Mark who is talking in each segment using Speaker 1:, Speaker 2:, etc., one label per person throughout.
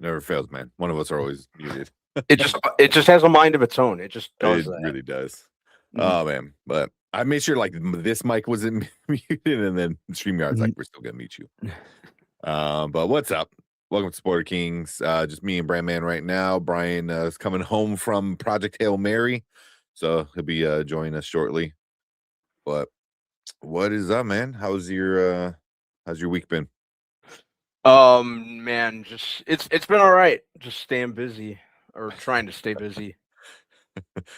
Speaker 1: Never fails, man. One of us are always muted.
Speaker 2: It just has a mind of its own. It just does
Speaker 1: It
Speaker 2: that.
Speaker 1: really does.
Speaker 2: Mhm.
Speaker 1: Oh man, but I made sure like this mic wasn't muted, and then Streamyard's like,
Speaker 2: Mhm.
Speaker 1: we're still gonna mute you. But what's up? Welcome to Supporter Kings. Just me and Brandman right now. Brian is coming home from Project Hail Mary, so he'll be joining us shortly. But what is up, man? How's your week been?
Speaker 2: Man, just it's been all right. Just staying busy or trying to stay busy.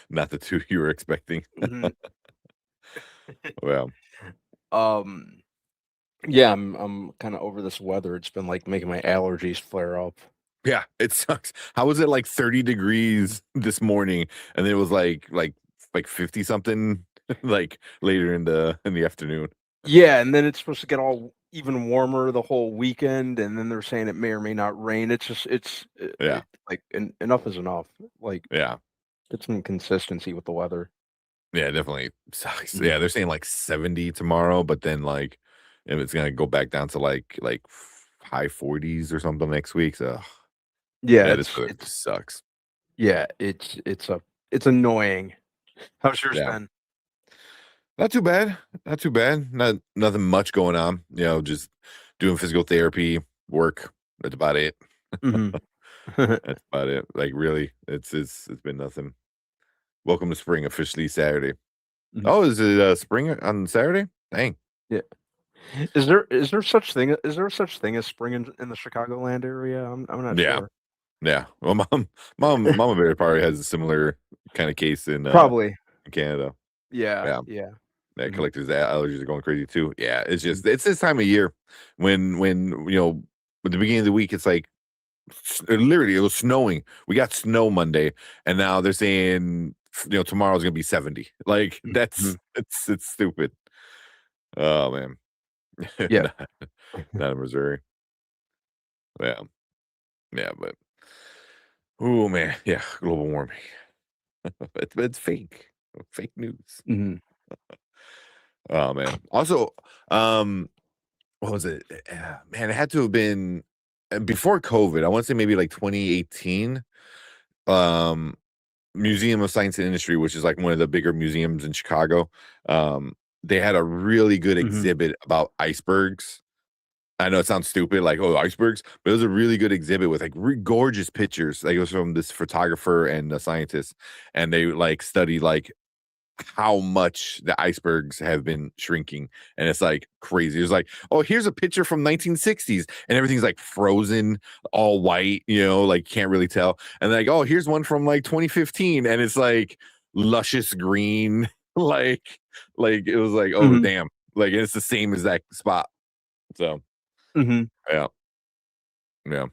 Speaker 1: Not the two you were expecting.
Speaker 2: Mhm.
Speaker 1: Well,
Speaker 2: Um, yeah, I'm kind of over this weather. It's been like making my allergies flare up.
Speaker 1: yeah, it sucks. How was it like 30 degrees this morning, and then it was like 50 something like later in the afternoon?
Speaker 2: Yeah, and then it's supposed to get all even warmer the whole weekend, and then they're saying it may or may not rain. It's just
Speaker 1: Yeah,
Speaker 2: like enough is enough. Like
Speaker 1: yeah.
Speaker 2: get some consistency with the weather.
Speaker 1: Yeah, it definitely sucks.
Speaker 2: Mhm.
Speaker 1: Yeah, they're saying like 70 tomorrow, but then like if it's gonna go back down to like high 40s or something next week. So
Speaker 2: Yeah,
Speaker 1: yeah, this weather
Speaker 2: it's
Speaker 1: sucks.
Speaker 2: yeah, it's annoying. How's yours
Speaker 1: Yeah.
Speaker 2: been?
Speaker 1: Not too bad. Not too bad. Nothing much going on. Just doing physical therapy, work. That's about it.
Speaker 2: Mhm.
Speaker 1: That's about it. Like really, it's been nothing. Welcome to spring, officially Saturday.
Speaker 2: Mhm.
Speaker 1: Oh, is it spring on Saturday? Dang.
Speaker 2: Yeah. Is there such thing as spring in the Chicagoland area? I'm not
Speaker 1: Yeah.
Speaker 2: sure.
Speaker 1: Yeah. Well, Mama Bear probably has a similar kind of case
Speaker 2: Probably.
Speaker 1: in Canada.
Speaker 2: Yeah,
Speaker 1: Yeah.
Speaker 2: yeah.
Speaker 1: Yeah,
Speaker 2: Mhm.
Speaker 1: collectors' allergies are going crazy too. Yeah,
Speaker 2: Mhm.
Speaker 1: it's this time of year when at the beginning of the week it's like literally it was snowing. We got snow Monday, and now they're saying tomorrow's gonna be 70. Like
Speaker 2: Mhm.
Speaker 1: it's stupid. Oh man,
Speaker 2: Yeah.
Speaker 1: not, not in Missouri. Yeah, yeah, but oh man, yeah, global warming. It's fake news.
Speaker 2: Mhm.
Speaker 1: Oh man. Also, um, what was it? Man, it had to have been before COVID. I want to say maybe like 2018. Um, Museum of Science and Industry, which is like one of the bigger museums in Chicago. They had a really good
Speaker 2: Mhm.
Speaker 1: exhibit about icebergs. I know it sounds stupid, like oh icebergs, but it was a really good exhibit with like gorgeous pictures. Like it was from this photographer and a scientist, and they like study like how much the icebergs have been shrinking, and it's like crazy. It's like, oh, here's a picture from 1960s, and everything's like frozen, all white, like can't really tell. And like, oh, here's one from like 2015, and it's like luscious green, like it was like, oh
Speaker 2: Mhm.
Speaker 1: damn, like it's the same exact spot. So
Speaker 2: Mhm.
Speaker 1: yeah, yeah.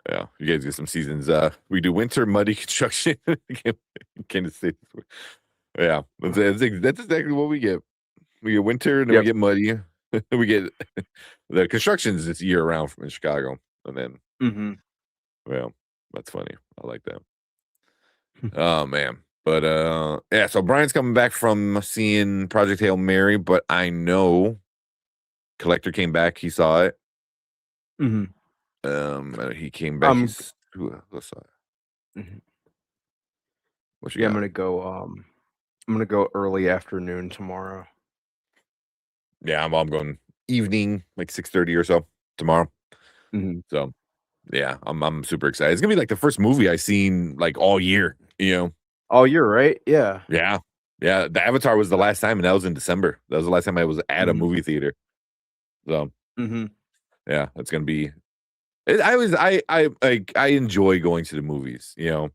Speaker 1: Yeah, you guys get some seasons. We do winter muddy construction. Kansas State. Yeah, that's exactly what we get. We get winter, and then we
Speaker 2: Yep.
Speaker 1: get muddy. We get the constructions is year round from in Chicago, and then
Speaker 2: Mhm.
Speaker 1: well, that's funny. I like that. Oh man, but yeah. So Brian's coming back from seeing Project Hail Mary, but I know Collector came back. He saw it.
Speaker 2: Mhm.
Speaker 1: He came back.
Speaker 2: Um,
Speaker 1: He's who saw it?
Speaker 2: mhm.
Speaker 1: What you
Speaker 2: Yeah,
Speaker 1: got?
Speaker 2: I'm gonna go early afternoon tomorrow.
Speaker 1: Yeah, I'm going evening, like 6:30 or so tomorrow.
Speaker 2: Mhm.
Speaker 1: So yeah, I'm super excited. It's gonna be like the first movie I've seen like all year.
Speaker 2: Oh, you're right. Yeah.
Speaker 1: Yeah, yeah. The Avatar was the last time, and that was in December. That was the last time I was at a
Speaker 2: Mhm.
Speaker 1: movie theater. So
Speaker 2: Mhm.
Speaker 1: yeah, it's gonna be. I was I enjoy going to the movies.
Speaker 2: Yeah.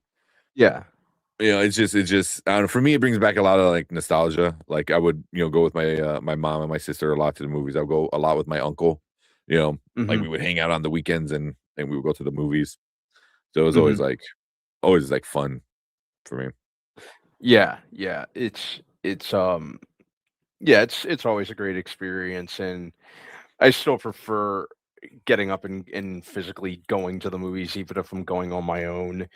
Speaker 1: It's just I don't know, for me it brings back a lot of like nostalgia. Like I would go with my mom and my sister a lot to the movies. I would go a lot with my uncle. Like
Speaker 2: Mhm.
Speaker 1: we would hang out on the weekends and we would go to the movies. So it was
Speaker 2: Mhm.
Speaker 1: always like fun for me.
Speaker 2: Yeah, yeah. Yeah, it's always a great experience, and I still prefer getting up and physically going to the movies, even if I'm going on my own.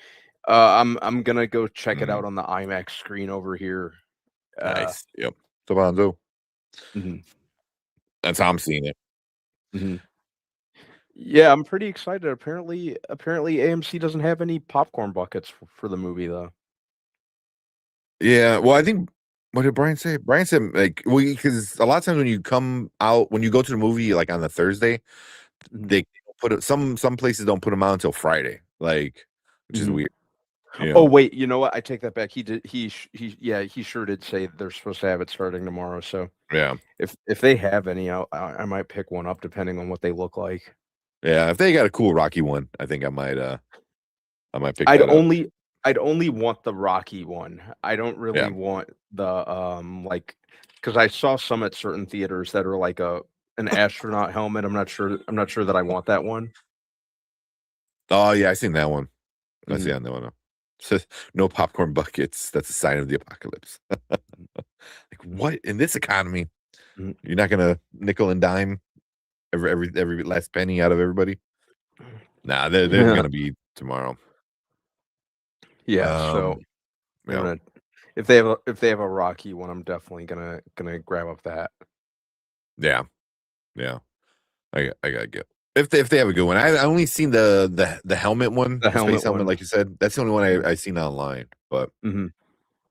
Speaker 2: I'm gonna go check it
Speaker 1: Mm,
Speaker 2: out on the IMAX screen over here. Uh,
Speaker 1: nice. Yep. So
Speaker 2: mhm,
Speaker 1: that's how I'm seeing it.
Speaker 2: mhm. Yeah, I'm pretty excited. Apparently AMC doesn't have any popcorn buckets for the movie though.
Speaker 1: Yeah, well, I think what did Brian say? Brian said like, well, because a lot of times when you come out, when you go to the movie like on the Thursday,
Speaker 2: Mhm.
Speaker 1: they put it, some places don't put them out until Friday, like, which is
Speaker 2: Mhm.
Speaker 1: weird, you
Speaker 2: Oh
Speaker 1: know.
Speaker 2: wait, you know what? I take that back. He did. He sure did say they're supposed to have it starting tomorrow. So
Speaker 1: Yeah,
Speaker 2: if they have any, I might pick one up depending on what they look like.
Speaker 1: yeah. If they got a cool Rocky one, I think I might pick
Speaker 2: I'd
Speaker 1: that up.
Speaker 2: only I'd only want the Rocky one. I don't
Speaker 1: Yeah.
Speaker 2: really want the like because I saw some at certain theaters that are like an astronaut helmet. I'm not sure that I want that one.
Speaker 1: Oh yeah, I seen that one. I see
Speaker 2: Mhm.
Speaker 1: on that one. Says no popcorn buckets. That's a sign of the apocalypse. Like what in this economy?
Speaker 2: Mhm.
Speaker 1: You're not gonna nickel and dime every last penny out of everybody. Nah, they're
Speaker 2: Yeah.
Speaker 1: gonna be tomorrow.
Speaker 2: Yeah, so
Speaker 1: Um,
Speaker 2: I'm
Speaker 1: yeah,
Speaker 2: gonna if they have a Rocky one, I'm definitely gonna grab up that.
Speaker 1: yeah, yeah. I gotta get if they have a good one. I only seen the helmet one,
Speaker 2: The
Speaker 1: the space
Speaker 2: helmet
Speaker 1: helmet,
Speaker 2: one.
Speaker 1: like you said. That's the only one
Speaker 2: Mhm.
Speaker 1: I seen online. But
Speaker 2: Mhm.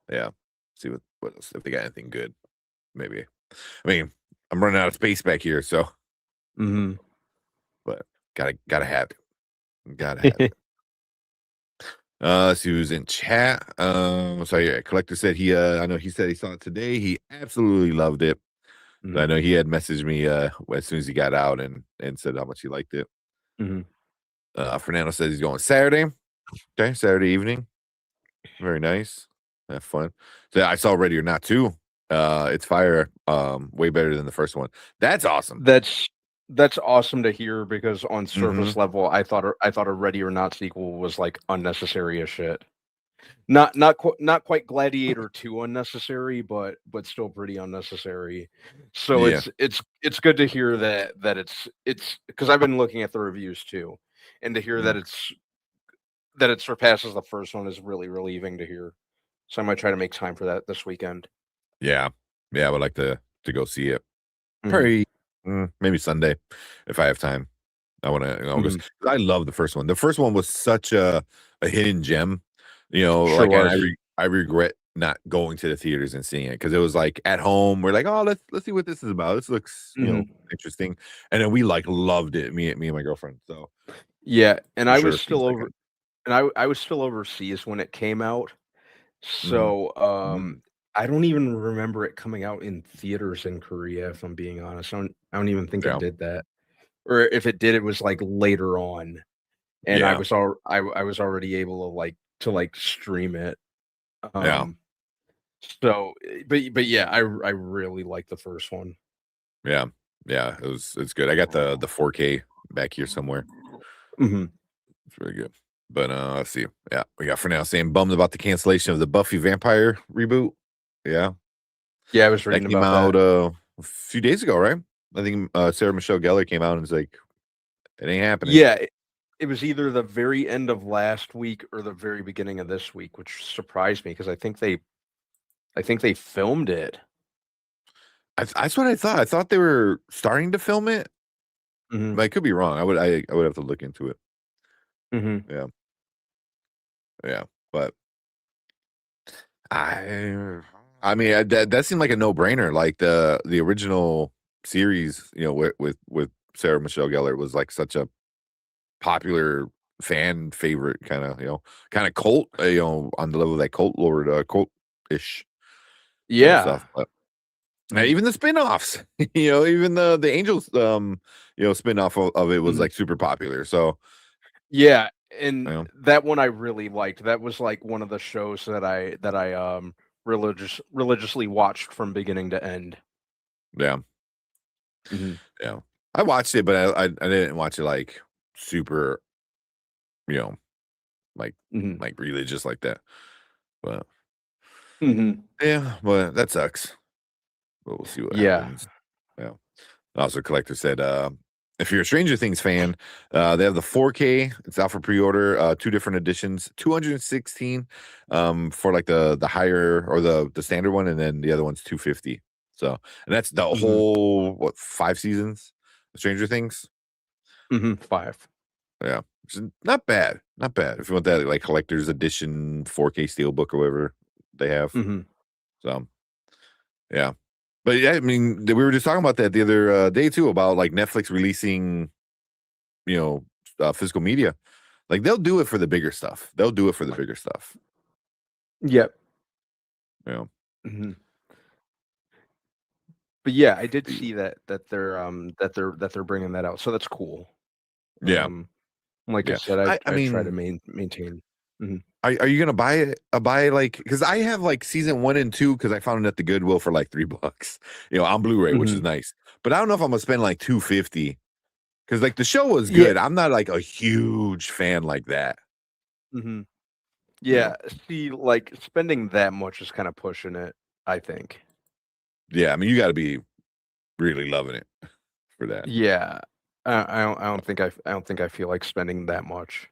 Speaker 1: yeah, see what else if they got anything good. Maybe. I mean, I'm running out of space back here, so
Speaker 2: Mhm.
Speaker 1: but gotta have it. Gotta have it. Let's see who's in chat. So yeah, collector said I know he said he saw it today. He absolutely loved it. I
Speaker 2: Mhm.
Speaker 1: know he had messaged me as soon as he got out and said how much he liked it.
Speaker 2: Mhm.
Speaker 1: Fernando says he's going Saturday. Okay, Saturday evening. Very nice. Have fun. So I saw Ready or Not too. It's fire. Way better than the first one. That's awesome.
Speaker 2: That's that's awesome to hear because on
Speaker 1: Mm-hmm.
Speaker 2: surface level, I thought a Ready or Not sequel was like unnecessary as shit. Not quite Gladiator 2 unnecessary, but still pretty unnecessary. So
Speaker 1: Yeah.
Speaker 2: it's good to hear that it's because I've been looking at the reviews too, and to hear
Speaker 1: Mm.
Speaker 2: that it surpasses the first one is really relieving to hear. So I might try to make time for that this weekend.
Speaker 1: Yeah. Yeah. I would like to go see it.
Speaker 2: Mhm.
Speaker 1: Probably maybe Sunday if I have time. I wanna go
Speaker 2: Mhm.
Speaker 1: 'cause I love the first one. The first one was such a hidden gem,
Speaker 2: Sure
Speaker 1: like, and
Speaker 2: was.
Speaker 1: I regret not going to the theaters and seeing it because it was, like, at home, we're like, "Oh, let's see what this is about. This looks,
Speaker 2: Mhm.
Speaker 1: interesting," and then we, like, loved it, me and my girlfriend, so
Speaker 2: Yeah, and
Speaker 1: for
Speaker 2: I
Speaker 1: sure
Speaker 2: was
Speaker 1: if seeing
Speaker 2: still over
Speaker 1: second.
Speaker 2: and I was still overseas when it came out.
Speaker 1: Mhm.
Speaker 2: So,
Speaker 1: Mhm.
Speaker 2: I don't even remember it coming out in theaters in Korea, if I'm being honest. I don't even think it
Speaker 1: Yeah.
Speaker 2: did that. Or if it did, it was, like, later on, and
Speaker 1: Yeah.
Speaker 2: I was already able to stream it.
Speaker 1: Yeah.
Speaker 2: Um, so, but yeah, I really like the first one.
Speaker 1: Yeah. Yeah. It's good. I got the 4K back here somewhere.
Speaker 2: Mhm.
Speaker 1: It's really good. But let's see. Yeah, we got for now saying bummed about the cancellation of the Buffy Vampire reboot. Yeah,
Speaker 2: Yeah, I was
Speaker 1: that
Speaker 2: reading
Speaker 1: came
Speaker 2: about that.
Speaker 1: out a few days ago, right? I think Sarah Michelle Gellar came out and was like, "It ain't happening."
Speaker 2: Yeah, it was either the very end of last week or the very beginning of this week, which surprised me because I think they filmed it.
Speaker 1: That's what I thought. I thought they were starting to film it,
Speaker 2: Mhm.
Speaker 1: but I could be wrong. I would have to look into it.
Speaker 2: Mhm.
Speaker 1: Yeah, yeah, but I mean that seemed like a no brainer. Like the original series, with Sarah Michelle Gellar was like such a popular fan favorite kind of cult, on the level of that cult lord, cult-ish,
Speaker 2: Yeah.
Speaker 1: stuff, but
Speaker 2: Mhm.
Speaker 1: even the spin-offs, even the Angels, spin-off of it was,
Speaker 2: Mhm.
Speaker 1: like, super popular, so,
Speaker 2: Yeah, and
Speaker 1: you know
Speaker 2: that one I really liked. That was, like, one of the shows that I religiously watched from beginning to end.
Speaker 1: yeah,
Speaker 2: Mhm.
Speaker 1: yeah. I watched it, but I didn't watch it, like, super, you know, like
Speaker 2: Mhm.
Speaker 1: religious like that, but
Speaker 2: Mhm.
Speaker 1: yeah, but that sucks, but we'll see what
Speaker 2: Yeah.
Speaker 1: happens. Yeah. Also, collector said, if you're a Stranger Things fan, they have the 4K. It's out for pre-order. Two different editions, 216 for like the higher or the standard one, and then the other one's 250. So, and that's the
Speaker 2: Mhm.
Speaker 1: whole 5 seasons of Stranger Things.
Speaker 2: 5.
Speaker 1: Yeah, which is not bad, not bad. If you want that like collector's edition 4K steelbook or whatever they have.
Speaker 2: Mhm.
Speaker 1: So yeah, but yeah, I mean, we were just talking about that the other day too about like Netflix releasing, you know, physical media. Like they'll do it for the bigger stuff. They'll do it for the bigger stuff.
Speaker 2: Yep.
Speaker 1: You know.
Speaker 2: Mhm. But yeah, I did
Speaker 1: The-
Speaker 2: see that they're bringing that out, so that's cool.
Speaker 1: Yeah,
Speaker 2: Um, like I
Speaker 1: yeah.
Speaker 2: said,
Speaker 1: I
Speaker 2: I try to
Speaker 1: mean,
Speaker 2: maintain. Mhm.
Speaker 1: are you gonna buy it? Buy like because I have like season 1 and 2 because I found it at the Goodwill for like $3, you know, on Blu-ray, which is
Speaker 2: Mhm.
Speaker 1: nice. But I don't know if I'm gonna spend like 250 because like the show was
Speaker 2: Yeah.
Speaker 1: good. I'm not like a huge fan like that.
Speaker 2: Mhm.
Speaker 1: You know.
Speaker 2: Yeah, see, like, spending that much is kinda pushing it, I think.
Speaker 1: Yeah, I mean you got to be really loving it for that.
Speaker 2: Yeah. I don't think I feel like spending that much.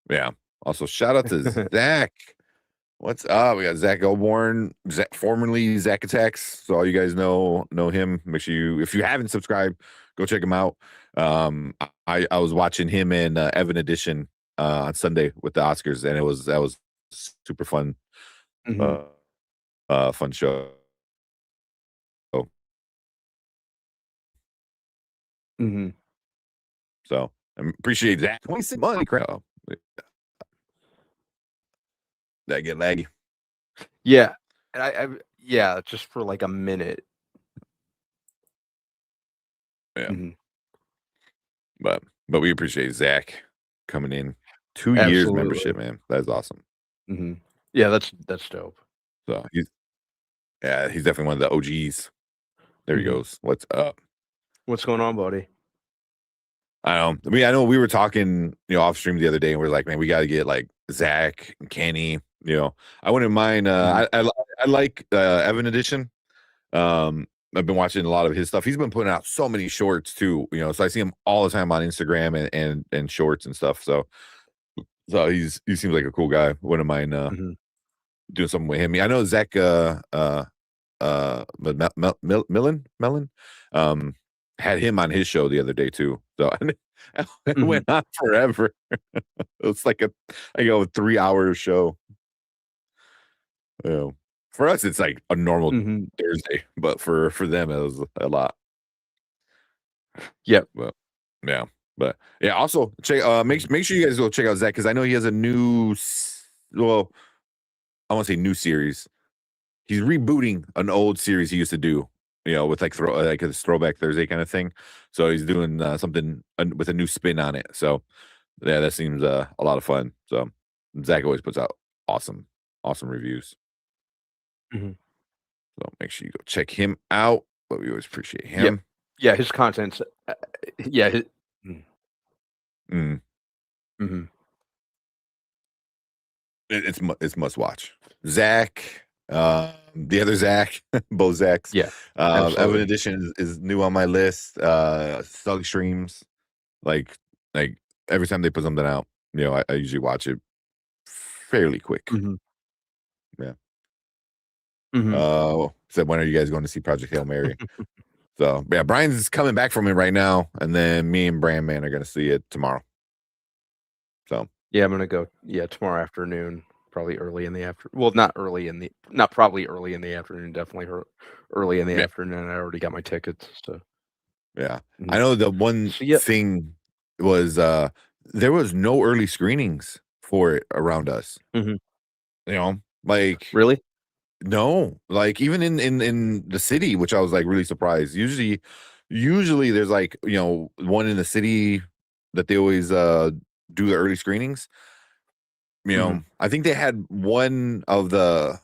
Speaker 1: Yeah. Also, shout out to Zach. What's up? We got Zach Elborn, Zach, formerly Zach Attacks. So all you guys know him. Make sure you, if you haven't subscribed, go check him out. I was watching him and Evan Edition on Sunday with the Oscars, and that was super fun,
Speaker 2: Mhm.
Speaker 1: uh, fun show.
Speaker 2: Mhm.
Speaker 1: So I appreciate that. 26 money crowd. That get laggy.
Speaker 2: Yeah. And yeah, just for, like, a minute.
Speaker 1: Yeah,
Speaker 2: Mhm.
Speaker 1: but we appreciate Zach coming in. 2 years
Speaker 2: Absolutely.
Speaker 1: membership, man. That's awesome.
Speaker 2: Mhm. Yeah, that's dope.
Speaker 1: So he's definitely one of the OGs. There he
Speaker 2: Mhm.
Speaker 1: goes. What's up?
Speaker 2: What's going on, buddy?
Speaker 1: I know we were talking, you know, off stream the other day, and we are like, man, we got to get like Zach and Kenny. You know, I wouldn't mind.
Speaker 2: Mhm.
Speaker 1: I like Evan Edition. I've been watching a lot of his stuff. He's been putting out so many shorts too. You know, so I see him all the time on Instagram and shorts and stuff. So he seems like a cool guy. Wouldn't mind
Speaker 2: Mhm.
Speaker 1: doing something with him. I know Zach but Mellon um had him on his show the other day too. So and it
Speaker 2: Mhm.
Speaker 1: went on forever. It's like a 3 hour show. You know. For us it's like a normal
Speaker 2: Mhm.
Speaker 1: Thursday, but for them it was a lot.
Speaker 2: Yep.
Speaker 1: But yeah. But yeah, also check
Speaker 2: Mhm.
Speaker 1: make sure you guys go check out Zach because I know he has a new well, I want to say new series. He's rebooting an old series he used to do, you know, with like like a throwback Thursday kind of thing. So he's doing something with a new spin on it. So yeah, that seems a lot of fun. So Zach always puts out awesome reviews.
Speaker 2: Mhm.
Speaker 1: So make sure you go check him out. But we always appreciate
Speaker 2: Yep.
Speaker 1: him.
Speaker 2: Yeah, his content's yeah, his mm,
Speaker 1: Mm,
Speaker 2: mhm.
Speaker 1: it's must watch. Zach, the other Zach, both Zachs.
Speaker 2: Yeah,
Speaker 1: Evan
Speaker 2: absolutely.
Speaker 1: Edition is new on my list. Thug Streams. Like like every time they put something out, you know, I usually watch it fairly quick.
Speaker 2: Mhm.
Speaker 1: Yeah.
Speaker 2: Mhm.
Speaker 1: Said when are you guys going to see Project Hail Mary? So yeah, Brian's coming back from it right now, and then me and Brandman are gonna see it tomorrow. So
Speaker 2: Yeah, I'm gonna go, yeah, tomorrow afternoon, probably early in the after well, not probably early in the afternoon, definitely early in the
Speaker 1: yeah,
Speaker 2: afternoon. I already got my tickets, so
Speaker 1: yeah. I
Speaker 2: mhm.
Speaker 1: know the one
Speaker 2: So, yeah.
Speaker 1: thing was there was no early screenings for it around us.
Speaker 2: Mhm.
Speaker 1: You know, like
Speaker 2: Really?
Speaker 1: no, like even in the city, which I was like really surprised. Usually there's like, you know, one in the city that they always do the early screenings. You
Speaker 2: Mhm.
Speaker 1: know, I think they had one of the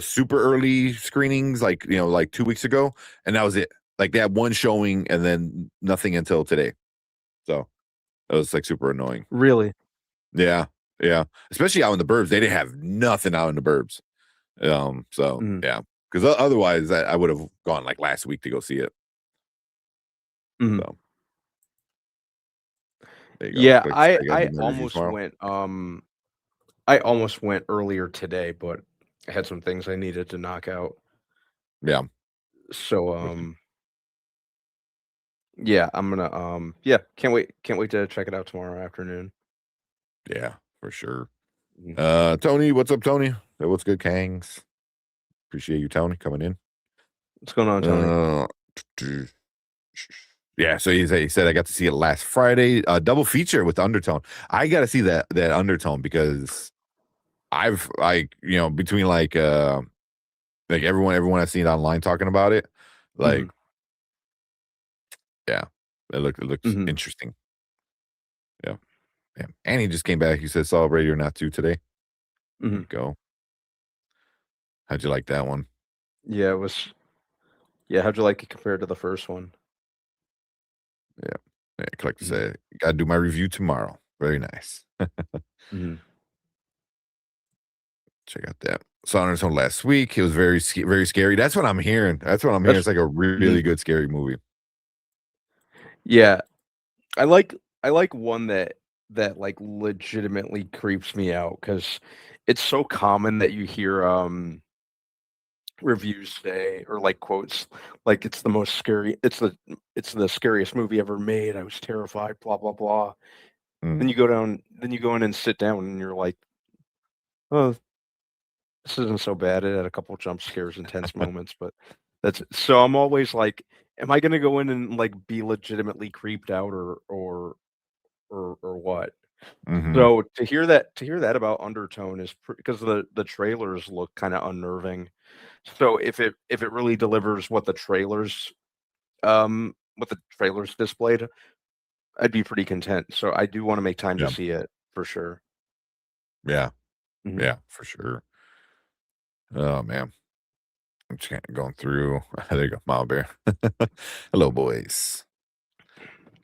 Speaker 1: super early screenings like, you know, like 2 weeks ago, and that was it. Like they had one showing and then nothing until today. So it was like super annoying.
Speaker 2: Really?
Speaker 1: Yeah, yeah. Especially out in the burbs. They didn't have nothing out in the burbs. So
Speaker 2: Mhm.
Speaker 1: yeah, because otherwise I would have gone like last week to go see it.
Speaker 2: Mhm.
Speaker 1: So there you go.
Speaker 2: Yeah,
Speaker 1: Like I said, I gotta do my review tomorrow.
Speaker 2: I almost went earlier today, but I had some things I needed to knock out.
Speaker 1: Yeah.
Speaker 2: So, Yeah, I'm gonna can't wait to check it out tomorrow afternoon.
Speaker 1: Yeah, for sure.
Speaker 2: Mhm.
Speaker 1: Tony, what's up, Tony? Hey, what's good, Kangs? Appreciate you, Tony, coming in.
Speaker 2: What's going on, Tony?
Speaker 1: Uh, yeah, so he said I got to see it last Friday. Double feature with Undertone. I got to see that Undertone because I've between like everyone I've seen online talking about it, like
Speaker 2: Mhm,
Speaker 1: yeah, it looks
Speaker 2: mhm,
Speaker 1: interesting. Yeah, yeah. And he just came back. He said saw Ready or Not 2 today. There
Speaker 2: mhm.
Speaker 1: you go. How'd you like that one?
Speaker 2: Yeah, it was yeah, how'd you like it compared to the first one?
Speaker 1: Yeah. Yeah, Collector
Speaker 2: Mhm,
Speaker 1: said, gotta do my review tomorrow. Very nice.
Speaker 2: mhm,
Speaker 1: Check out that. Saw Undertone last week. It was very scary. That's what I'm hearing. That's what I'm hearing.
Speaker 2: that's
Speaker 1: It's like a
Speaker 2: mhm.
Speaker 1: really good scary movie.
Speaker 2: Yeah, I like one that, like, legitimately creeps me out because it's so common that you hear, reviews say or, like, quotes, like, it's the scariest movie ever made, I was terrified, blah, blah, blah.
Speaker 1: Mm,
Speaker 2: Then you go in and sit down and you're like, "Oh, this isn't so bad." It had a couple jump scares, intense moments, but that's so I'm always like, am I gonna go in and, like, be legitimately creeped out or what?
Speaker 1: mhm.
Speaker 2: So to hear that about Undertone is because the trailers look kinda unnerving. So if it really delivers what the trailers displayed, I'd be pretty content. So I do wanna make time to
Speaker 1: Yeah.
Speaker 2: see it for sure.
Speaker 1: Yeah.
Speaker 2: Mhm,
Speaker 1: Yeah, for sure. Oh, man. I'm just kinda going through there you go, Mama Bear. Hello, boys.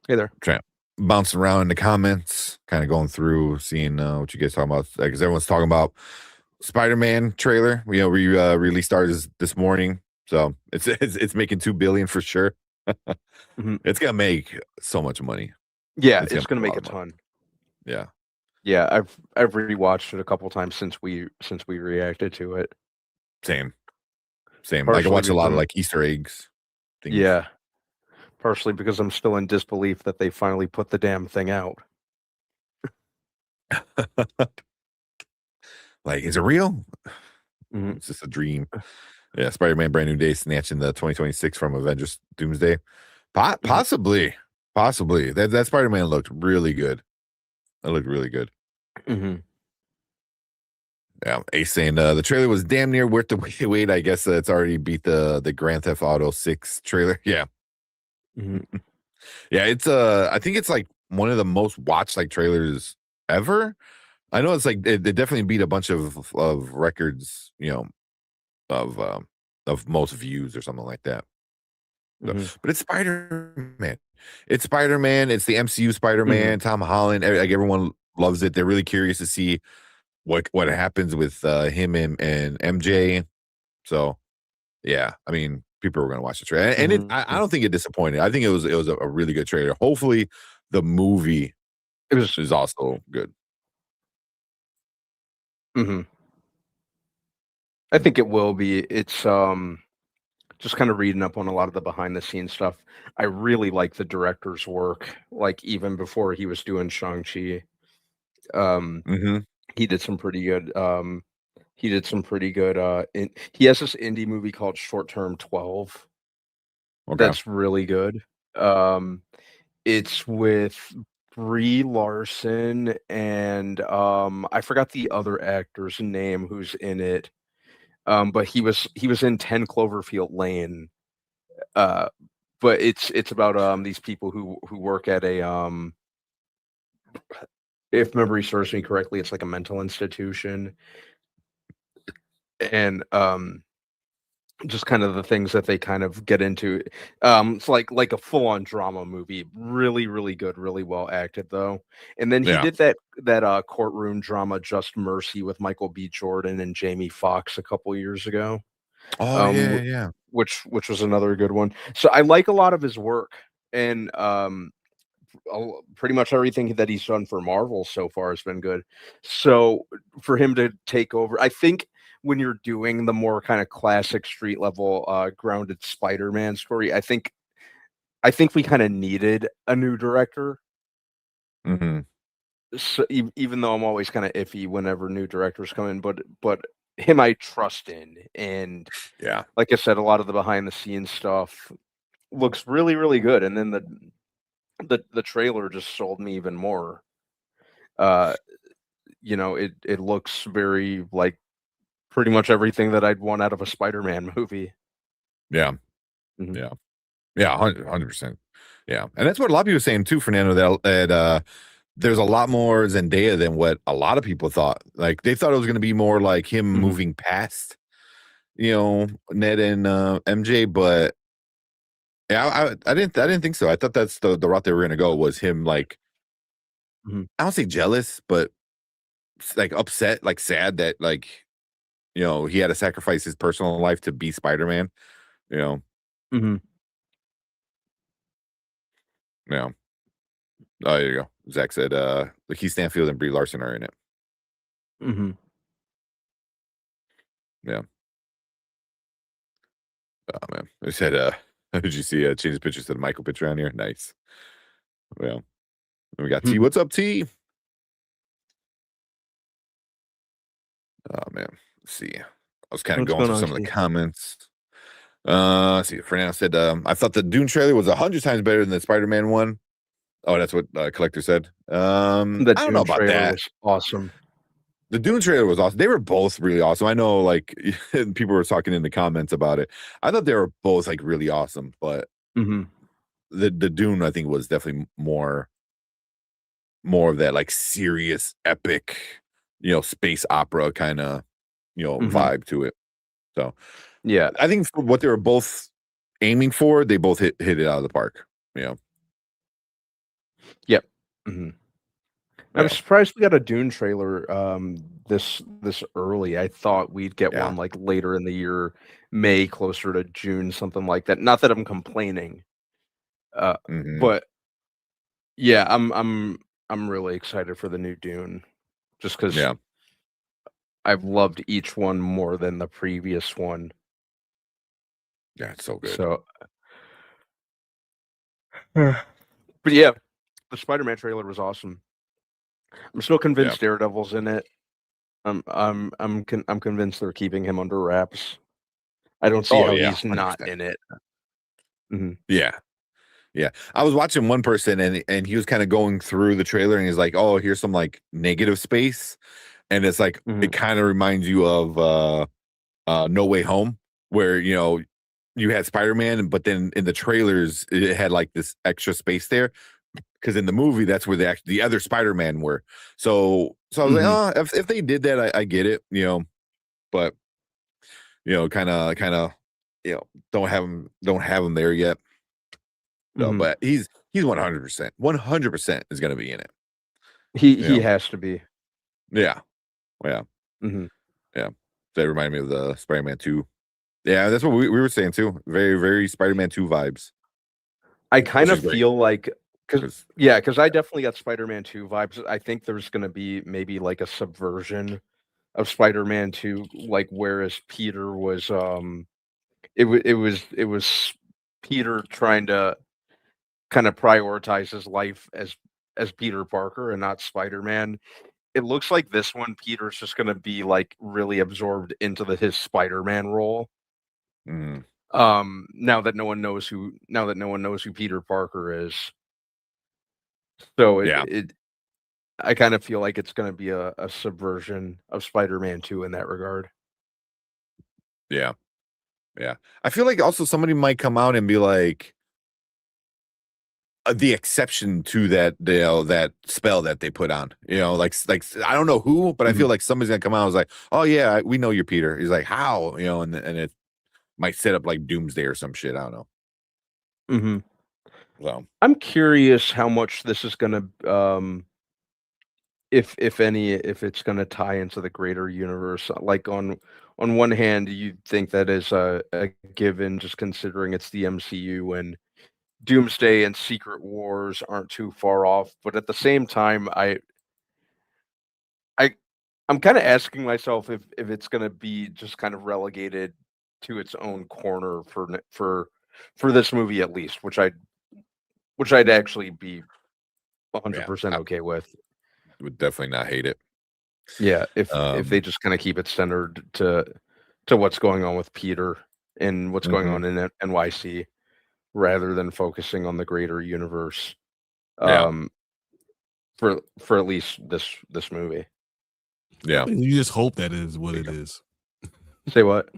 Speaker 2: hey there.
Speaker 1: Trying bouncing around in the comments, kinda going through, seeing, what you guys talking about, because everyone's talking about Spider-Man trailer. Release started this morning, so it's making 2 billion for sure.
Speaker 2: Mhm.
Speaker 1: It's gonna make so much money.
Speaker 2: Yeah,
Speaker 1: It's gonna
Speaker 2: it's
Speaker 1: make
Speaker 2: gonna
Speaker 1: a
Speaker 2: make
Speaker 1: lot
Speaker 2: a
Speaker 1: of money.
Speaker 2: ton.
Speaker 1: Yeah,
Speaker 2: Yeah, I've rewatched it a couple times since we reacted to it.
Speaker 1: same, same. Like, I
Speaker 2: Partially
Speaker 1: watch a
Speaker 2: because
Speaker 1: lot of,
Speaker 2: I'm
Speaker 1: like, Easter eggs things.
Speaker 2: yeah, partially because I'm still in disbelief that they finally put the damn thing out.
Speaker 1: Like, is it real?
Speaker 2: Mhm,
Speaker 1: It's just a dream. Yeah, Spider-Man Brand New Day snatching the 2026 from Avengers Doomsday.
Speaker 2: mhm,
Speaker 1: Possibly. That Spider-Man looked really good. That looked really good.
Speaker 2: mhm,
Speaker 1: Yeah, Ace saying, the trailer was damn near worth the wait. I guess, it's already beat the Grand Theft Auto 6 trailer. Yeah.
Speaker 2: mhm,
Speaker 1: Yeah, I think it's, like, one of the most watched, like, trailers ever. I know it's, like, they definitely beat a bunch of records, of, of most views or something like that. So
Speaker 2: mhm,
Speaker 1: but it's Spider-Man. It's Spider-Man, it's the MCU
Speaker 2: mhm,
Speaker 1: Spider-Man, Tom Holland, like, everyone loves it. They're really curious to see what happens with, him and MJ. So, yeah, I mean, people are gonna watch the trailer, and I
Speaker 2: mhm.
Speaker 1: don't think it disappointed. I think it was a really good trailer. Hopefully, the movie
Speaker 2: It was
Speaker 1: is also good.
Speaker 2: mhm. I
Speaker 1: Mm,
Speaker 2: think it will be. It's, just kinda reading up on a lot of the behind the scenes stuff. I really like the director's work, like, even before he was doing Shang-Chi. Um,
Speaker 1: mhm,
Speaker 2: he did some pretty good, he did some pretty good, he has this indie movie called Short Term 12
Speaker 1: okay.
Speaker 2: that's really good. Um, it's with Brie Larson and, I forgot the other actor's name who's in it, but he was in 10 Cloverfield Lane. Uh, but it's about, these people who work at a, if memory serves me correctly, it's like a mental institution, and, just kind of the things that they kind of get into. It's like a full-on drama movie. Really, really good, really well acted, though. And then he
Speaker 1: Yeah.
Speaker 2: did courtroom drama, Just Mercy, with Michael B. Jordan and Jamie Foxx a couple years ago,
Speaker 1: Oh,
Speaker 2: um,
Speaker 1: yeah, yeah.
Speaker 2: which was another good one. So I like a lot of his work, and, pretty much everything that he's done for Marvel so far has been good. So for him to take over, I think when you're doing the more kind of classic street level, grounded Spider-Man story, I think we kind of needed a new director.
Speaker 1: Hmm.
Speaker 2: So even though I'm always kind of iffy whenever new directors come in, but him I trust in, and
Speaker 1: Yeah.
Speaker 2: like I said, a lot of the behind the scenes stuff looks really really good, and then the trailer just sold me even more. Uh, it looks very like pretty much everything that I'd want out of a Spider-Man movie.
Speaker 1: Yeah.
Speaker 2: Mhm,
Speaker 1: Yeah. Yeah. 100%. Yeah. And that's what a lot of people were saying too, Fernando, that there's a lot more Zendaya than what a lot of people thought. Like they thought it was going to be more like him
Speaker 2: mhm,
Speaker 1: moving past, Ned and MJ, but yeah, I didn't think so. I thought that's the route they were going to go was him like
Speaker 2: mhm,
Speaker 1: I don't say jealous, but like upset, like sad that like he had to sacrifice his personal life to be Spider-Man. You know,
Speaker 2: mhm,
Speaker 1: yeah. Oh, there you go. Zach said, Lakeith Stanfield and Brie Larson are in it.
Speaker 2: mhm.
Speaker 1: Yeah. Oh man. They said, did you see change the pictures to the Michael picture on here? Nice. Well, we got T. What's up, T? Oh man. Let's see. I was kind of
Speaker 2: What's
Speaker 1: going
Speaker 2: going
Speaker 1: through
Speaker 2: on,
Speaker 1: some of the
Speaker 2: T?
Speaker 1: comments. Let's see. Fernando said, I thought the Dune trailer was 100 times better than the Spider-Man one. Oh, that's what Collector said.
Speaker 2: The
Speaker 1: I don't know
Speaker 2: Dune
Speaker 1: about
Speaker 2: trailer
Speaker 1: that.
Speaker 2: was awesome.
Speaker 1: The Dune trailer was awesome. They were both really awesome. I know, like, people were talking in the comments about it. I thought they were both like really awesome, but
Speaker 2: Mhm,
Speaker 1: the Dune, I think, was definitely more of that like serious, epic, space opera kind of,
Speaker 2: mhm.
Speaker 1: vibe to it. So
Speaker 2: Yeah.
Speaker 1: I think for what they were both aiming for, they both hit it out of the park. Yeah,
Speaker 2: Yep. Mhm. I'm
Speaker 1: yeah,
Speaker 2: surprised we got a Dune trailer, this early. I thought we'd get
Speaker 1: yeah.
Speaker 2: one, like, later in the year, May, closer to June, something like that. Not that I'm complaining,
Speaker 1: Hmm.
Speaker 2: but yeah, I'm really excited for the new Dune just because 'cause
Speaker 1: Yeah,
Speaker 2: I've loved each one more than the previous one.
Speaker 1: yeah. It's so good.
Speaker 2: So but yeah, the Spider-Man trailer was awesome. I'm still
Speaker 1: Yeah.
Speaker 2: convinced Daredevil's in it. I'm convinced they're keeping him under wraps. I don't see
Speaker 1: Oh
Speaker 2: how
Speaker 1: yeah,
Speaker 2: he's
Speaker 1: hundred
Speaker 2: not
Speaker 1: percent.
Speaker 2: in it. Mhm,
Speaker 1: Yeah. Yeah. I was watching one person and he was kind of going through the trailer and he's like, "Oh, here's some like negative space." And it's like
Speaker 2: mhm,
Speaker 1: it kind of reminds you of No Way Home where, you had Spider-Man, but then in the trailers it had like this extra space there because in the movie that's where the other Spider-Man were. So I was like,
Speaker 2: mhm,
Speaker 1: "Oh, if they did that, I get it, but kind of, don't have him there yet." So,
Speaker 2: mhm.
Speaker 1: but he's 100%, 100% is going to be in it. You
Speaker 2: He
Speaker 1: know,
Speaker 2: has to be.
Speaker 1: yeah, yeah,
Speaker 2: Mhm.
Speaker 1: yeah. That reminded me of the Spider-Man 2. Yeah, that's what we were saying too. Very, very Spider-Man 2 vibes,
Speaker 2: I
Speaker 1: which
Speaker 2: kinda
Speaker 1: is great
Speaker 2: feel like,
Speaker 1: because
Speaker 2: cause I definitely got Spider-Man 2 vibes. I think there's gonna be maybe, like, a subversion of Spider-Man 2, like, whereas Peter was, it was Peter trying to kinda prioritize his life as Peter Parker and not Spider-Man. It looks like this one, Peter's just gonna be, like, really absorbed into his Spider-Man role, now that no one knows who Peter Parker is. So
Speaker 1: yeah,
Speaker 2: I kind of feel like it's gonna be a subversion of Spider-Man 2 in that regard.
Speaker 1: yeah, yeah. I feel like also somebody might come out and be like the exception to that spell that they put on. Like I don't know who, but I
Speaker 2: Mhm,
Speaker 1: feel like somebody's gonna come out and was like, "Oh yeah, we know you're Peter." He's like, "How?" And it might set up like Doomsday or some shit. I don't know.
Speaker 2: mhm.
Speaker 1: So
Speaker 2: I'm curious how much this is gonna, if any, if it's gonna tie into the greater universe. Like, on one hand, you'd think that is a given just considering it's the MCU and Doomsday and Secret Wars aren't too far off, but at the same time, I I'm kinda asking myself if it's gonna be just kind of relegated to its own corner for this movie at least, which I which I'd actually be 100%
Speaker 1: I
Speaker 2: okay with.
Speaker 1: would definitely not hate it.
Speaker 2: Yeah, if they just kind of keep it centered to what's going on with Peter and what's going on in NYC, rather than focusing on the greater universe. For at least this movie.
Speaker 1: Yeah,
Speaker 3: you just hope that is what it is.
Speaker 2: Say what?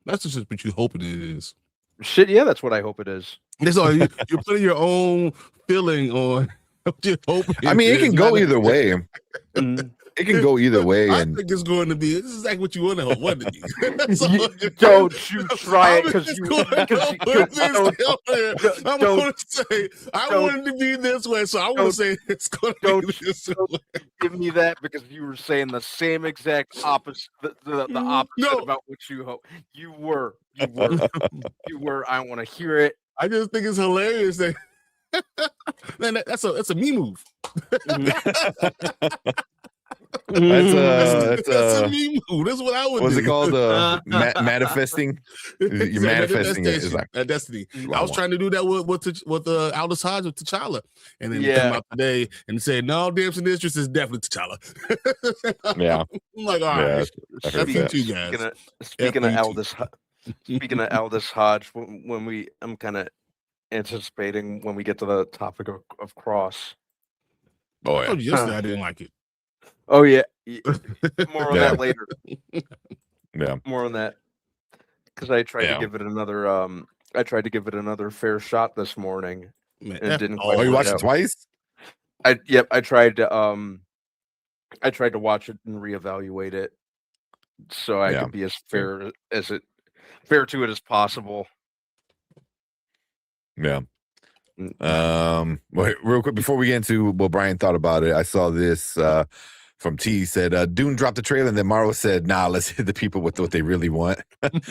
Speaker 3: That's just what you hoping it is.
Speaker 2: Shit, yeah, that's what I hope it is.
Speaker 3: That's all you're putting your own feeling on. Just hoping
Speaker 1: I mean, it can go either way. It can go either way.
Speaker 3: I
Speaker 1: and
Speaker 3: think it's going to be. This is like what you want to hope. What?
Speaker 2: Don't you try it because you.
Speaker 3: I'm going to say I want it to be this way, so I want to say it's going to be this way.
Speaker 2: Give me that because you were saying the same exact opposite, the opposite about what you hope. You were. I want to hear it.
Speaker 3: I just think it's hilarious that. Man, that's a me move.
Speaker 1: That's
Speaker 3: a me move. That's what I would do.
Speaker 1: What's it called? Manifesting. You're manifesting it. Is like
Speaker 3: destiny. I was trying to do that with Aldous Hodge with T'Challa, and then it came out today and said, "No, Damson Idris is definitely T'Challa."
Speaker 1: Yeah,
Speaker 3: I'm like, all right.
Speaker 2: Speaking of Aldous Hodge, I'm kind of anticipating when we get to the topic of Cross.
Speaker 1: Oh
Speaker 3: yeah. Yesterday I didn't like it.
Speaker 2: Oh yeah. More on that later.
Speaker 1: Yeah.
Speaker 2: More on that. Because I tried to give it another fair shot this morning.
Speaker 3: Man,
Speaker 2: and it didn't
Speaker 1: quite you watched it twice?
Speaker 2: I tried to watch it and reevaluate it so I could be as fair to it as possible.
Speaker 1: Yeah. Wait, real quick before we get into what Brian thought about it, I saw this from T said Dune dropped the trailer and then Marvel said, "Nah, let's hit the people with what they really want." and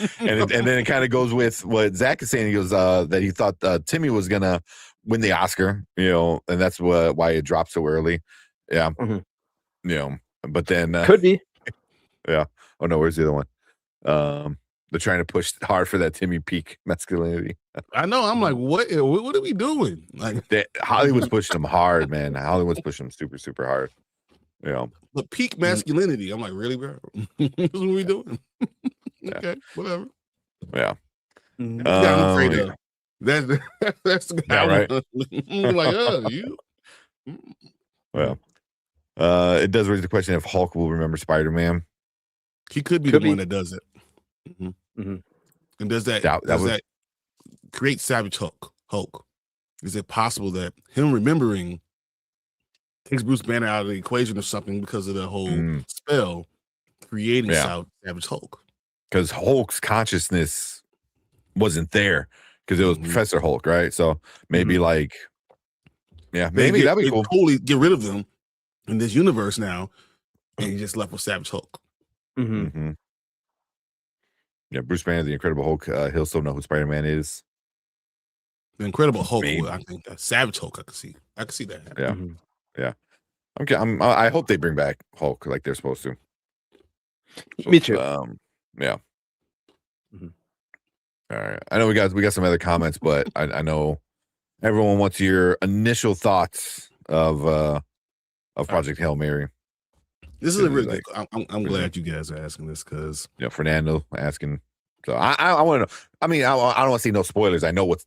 Speaker 1: then it kind of goes with what Zach is saying. He goes that he thought Timmy was gonna win the Oscar, and that's why it dropped so early. Yeah, but then
Speaker 2: could be.
Speaker 1: Yeah. Oh no, where's the other one? They're trying to push hard for that Timmy peak masculinity.
Speaker 3: I know. I'm like, what are we doing? Like
Speaker 1: Hollywood's pushing them hard, man. Hollywood's pushing them super, super hard.
Speaker 3: The peak masculinity. I'm like, really, bro? That's what we doing? Okay, whatever.
Speaker 1: Yeah.
Speaker 3: I'm afraid of. That's the guy.
Speaker 1: Yeah, right.
Speaker 3: I'm like, oh, you.
Speaker 1: Well, it does raise the question if Hulk will remember Spider-Man.
Speaker 3: He could be the one that does it. And does that create Savage Hulk? Is it possible that him remembering takes Bruce Banner out of the equation or something because of the whole spell creating Savage Hulk?
Speaker 1: Because Hulk's consciousness wasn't there because it was Professor Hulk, right? So maybe maybe that'd be cool.
Speaker 3: Totally get rid of them in this universe now, and you just left with Savage Hulk.
Speaker 1: Yeah, Bruce Banner, the Incredible Hulk. He'll still know who Spider-Man is.
Speaker 3: The Incredible Hulk. I think Savage Hulk. I can see that happening.
Speaker 1: Yeah. Okay. I hope they bring back Hulk like they're supposed to. So,
Speaker 2: me too.
Speaker 1: Yeah. All right. I know we got some other comments, but I know everyone wants your initial thoughts of Project Hail Mary.
Speaker 3: This is a really good. I'm glad you guys are asking this because
Speaker 1: Fernando asking. So I want to know. I mean, I don't want to see no spoilers. I know what's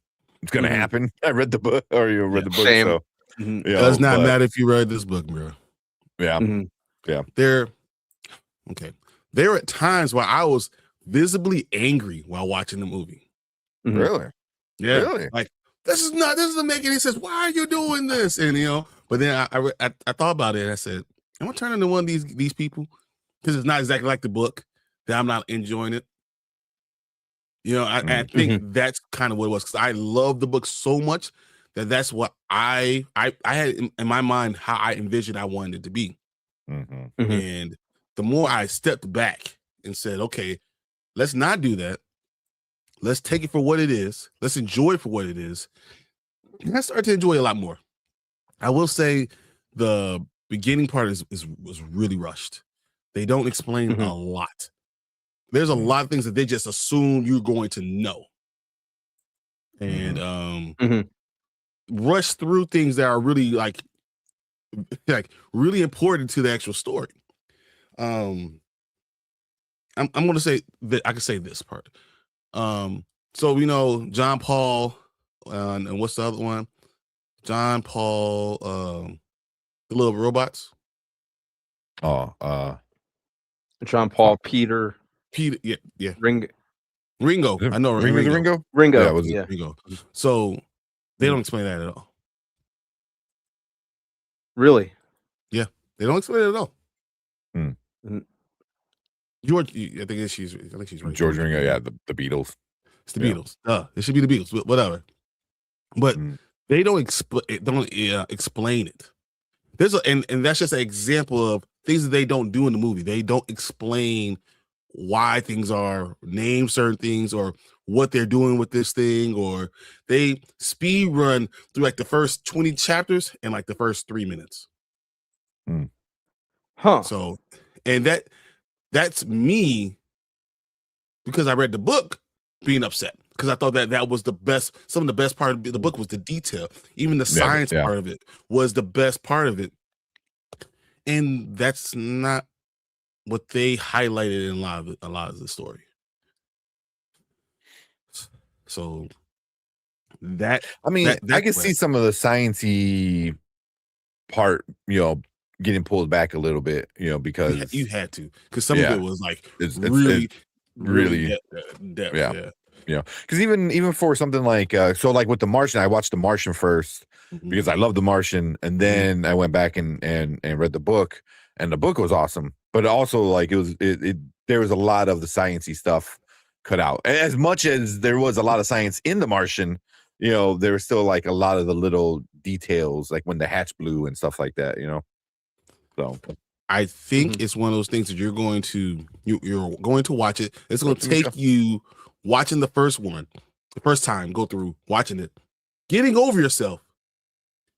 Speaker 1: going to happen. I read the book, or you read the book.
Speaker 2: Same.
Speaker 1: So
Speaker 3: it does not matter if you read this book, bro.
Speaker 1: Yeah, yeah.
Speaker 3: There are times where I was visibly angry while watching the movie.
Speaker 1: Really?
Speaker 3: Yeah.
Speaker 1: Really?
Speaker 3: Like this doesn't make any sense. Why are you doing this? And but then I thought about it and I said, I'm gonna turn into one of these people because it's not exactly like the book that I'm not enjoying it. I think that's kind of what it was because I love the book so much that's what I had in my mind how I envisioned I wanted it to be. And the more I stepped back and said, okay, let's not do that. Let's take it for what it is. Let's enjoy it for what it is. And I started to enjoy it a lot more. I will say the beginning part was really rushed. They don't explain a lot. There's a lot of things that they just assume you're going to know. And rush through things that are really like really important to the actual story. I'm gonna say that I can say this part. So we know John Paul, and what's the other one? John Paul, the little robots.
Speaker 2: John Paul, Peter,
Speaker 3: yeah,
Speaker 2: Ringo.
Speaker 3: I know
Speaker 1: Ringo.
Speaker 2: Yeah,
Speaker 1: was
Speaker 2: yeah.
Speaker 3: Ringo. So they don't explain that at all.
Speaker 2: Really?
Speaker 3: Yeah, they don't explain it at all.
Speaker 1: Hmm.
Speaker 3: George, I think she's right.
Speaker 1: George Ringo, yeah, the Beatles.
Speaker 3: It's the Beatles. It should be the Beatles, whatever. But they don't explain it. There's and that's just an example of things that they don't do in the movie. They don't explain why things are, name certain things, or what they're doing with this thing, or they speed run through like the first 20 chapters in like the first 3 minutes.
Speaker 2: Huh.
Speaker 3: So, and that's me, because I read the book, being upset because I thought that was the best. Some of the best part of the book was the detail. Even the science part of it was the best part of it, and that's not what they highlighted in a lot of the story. So that,
Speaker 1: I mean, I can see some of the sciencey part, getting pulled back a little bit, because
Speaker 3: you had to, because some of it was like
Speaker 1: it's
Speaker 3: really depth,
Speaker 1: because even for something like so like with The Martian, I watched The Martian first because I love The Martian, and then I went back and read the book, and the book was awesome, but also like there was a lot of the sciencey stuff cut out. As much as there was a lot of science in The Martian, there was still like a lot of the little details, like when the hatch blew and stuff like that, So
Speaker 3: I think it's one of those things that you're going to watch it. It's going to take you watching the first time, go through watching it, getting over yourself,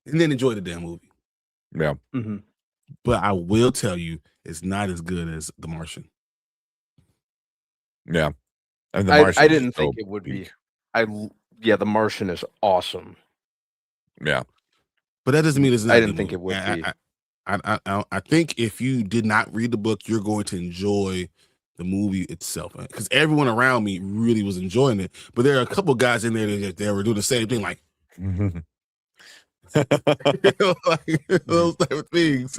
Speaker 3: and then enjoy the damn movie.
Speaker 1: Yeah.
Speaker 3: But I will tell you, it's not as good as The Martian.
Speaker 1: Yeah. And
Speaker 2: I didn't think it would be. The Martian is awesome.
Speaker 1: Yeah.
Speaker 3: But that doesn't mean it's not.
Speaker 2: I didn't think it would be.
Speaker 3: I think if you did not read the book, you're going to enjoy the movie itself, because everyone around me really was enjoying it. But there are a couple guys in there that were doing the same thing, like those type of things,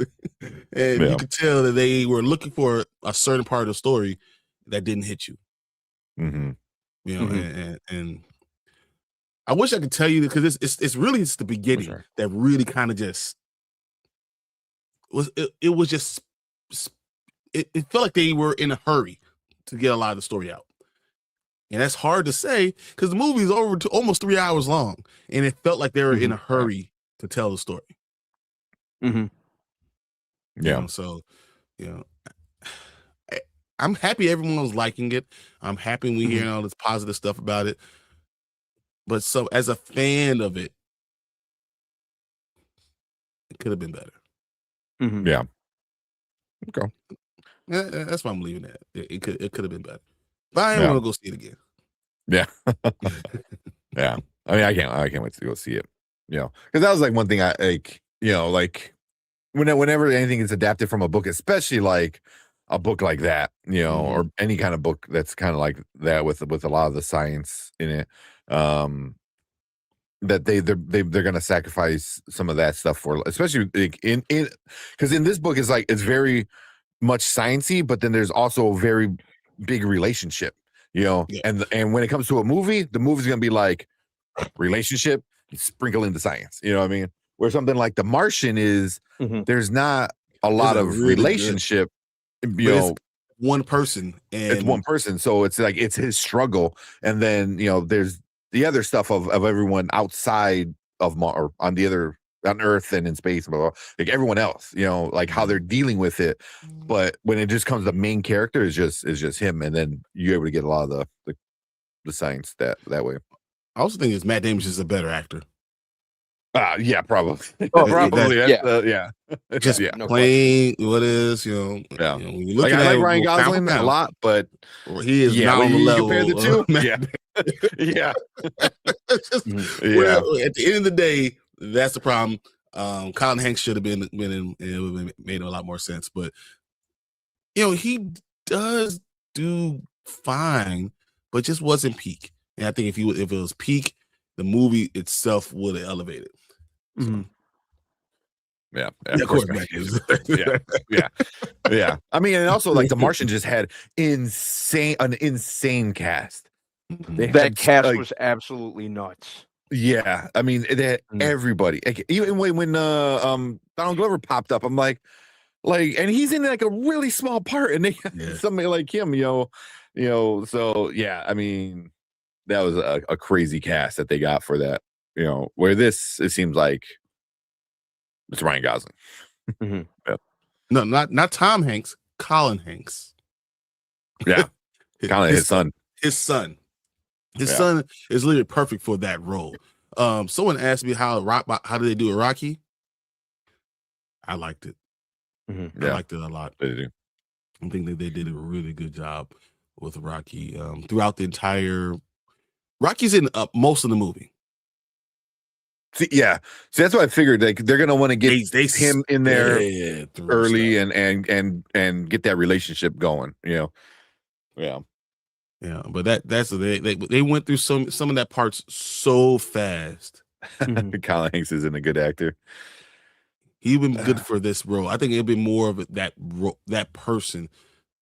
Speaker 3: and you could tell that they were looking for a certain part of the story that didn't hit you. And I wish I could tell you, because it's really the beginning that really kind of just. It was just it felt like they were in a hurry to get a lot of the story out, and that's hard to say because the movie is over to almost 3 hours long, and it felt like they were in a hurry to tell the story. So I'm happy everyone was liking it. I'm happy we hearing all this positive stuff about it, but so as a fan of it, it could have been better.
Speaker 1: Yeah. Okay.
Speaker 3: That's why I'm leaving that. It could have been better. But I want to go see it again.
Speaker 1: Yeah. Yeah. I mean, I can't wait to go see it. Because that was like one thing I like, like whenever anything is adapted from a book, especially like a book like that, or any kind of book that's kind of like that with a lot of the science in it, that they're gonna sacrifice some of that stuff for, especially like in because in this book it's very much sciencey, but then there's also a very big relationship, and when it comes to a movie, the movie's gonna be like relationship, sprinkle in the science, you know what I mean? Where something like The Martian is, there's not a lot of really relationship,
Speaker 3: it's one person, and
Speaker 1: it's one person, so it's like it's his struggle, and then there's the other stuff of everyone outside of or on Earth and in space, blah, blah, like everyone else, like how they're dealing with it. But when it just comes to the main character, is just him, and then you're able to get a lot of the science that way.
Speaker 3: I also think Matt Damon's just a better actor.
Speaker 1: Yeah, probably.
Speaker 3: Yeah. Just playing what is,
Speaker 1: when you
Speaker 3: look
Speaker 1: at I like Ryan Gosling a lot, but
Speaker 3: he is not on the level.
Speaker 1: Compare the two. Yeah.
Speaker 3: At the end of the day, That's the problem. Colin Hanks should have been in. It would have made a lot more sense, but he does do fine, but just wasn't peak. And I think if it was peak, the movie itself would have elevated. So.
Speaker 1: Yeah,
Speaker 3: of course,
Speaker 1: yeah. I mean, and also like The Martian just had an insane cast.
Speaker 2: That cast was absolutely nuts.
Speaker 1: Yeah, I mean, they had everybody. Like, even when Donald Glover popped up, I'm like, and he's in like a really small part, and they somebody like him, So yeah, I mean, that was a crazy cast that they got for that. Where it seems like it's Ryan Gosling.
Speaker 3: Yeah. No, not Tom Hanks. Colin Hanks.
Speaker 1: Yeah, Colin, his son.
Speaker 3: His son is literally perfect for that role. Someone asked me how did they do it, Rocky? I liked it. I liked it a lot.
Speaker 1: They do.
Speaker 3: I think that they did a really good job with Rocky throughout the entire. Rocky's in most of the movie.
Speaker 1: See, that's what I figured. Like they're gonna want to get him in there early and get that relationship going. Yeah.
Speaker 3: But they went through some of that parts so fast.
Speaker 1: Colin Hanks isn't a good actor.
Speaker 3: He would be good for this role. I think it'd be more of that person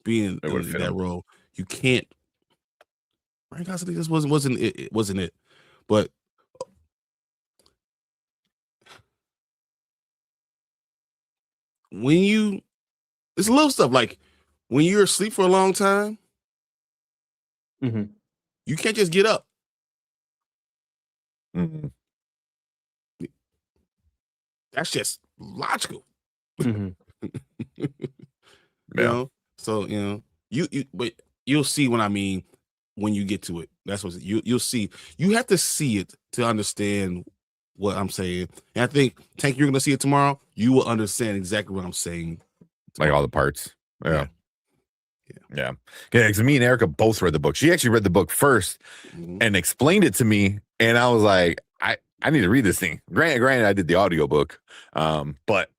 Speaker 3: being in that role. You can't. Ryan Gosling just wasn't it. But it's a little stuff like when you're asleep for a long time, you can't just get up. That's just logical. So but you'll see what I mean when you get to it. That's what you'll see. You have to see it to understand what I'm saying. And I think, Tank, you're gonna see it tomorrow. You will understand exactly what I'm saying.
Speaker 1: Like all the parts. Yeah. Because me and Erica both read the book. She actually read the book first and explained it to me, and I was like, I need to read this thing. Granted, I did the audiobook, but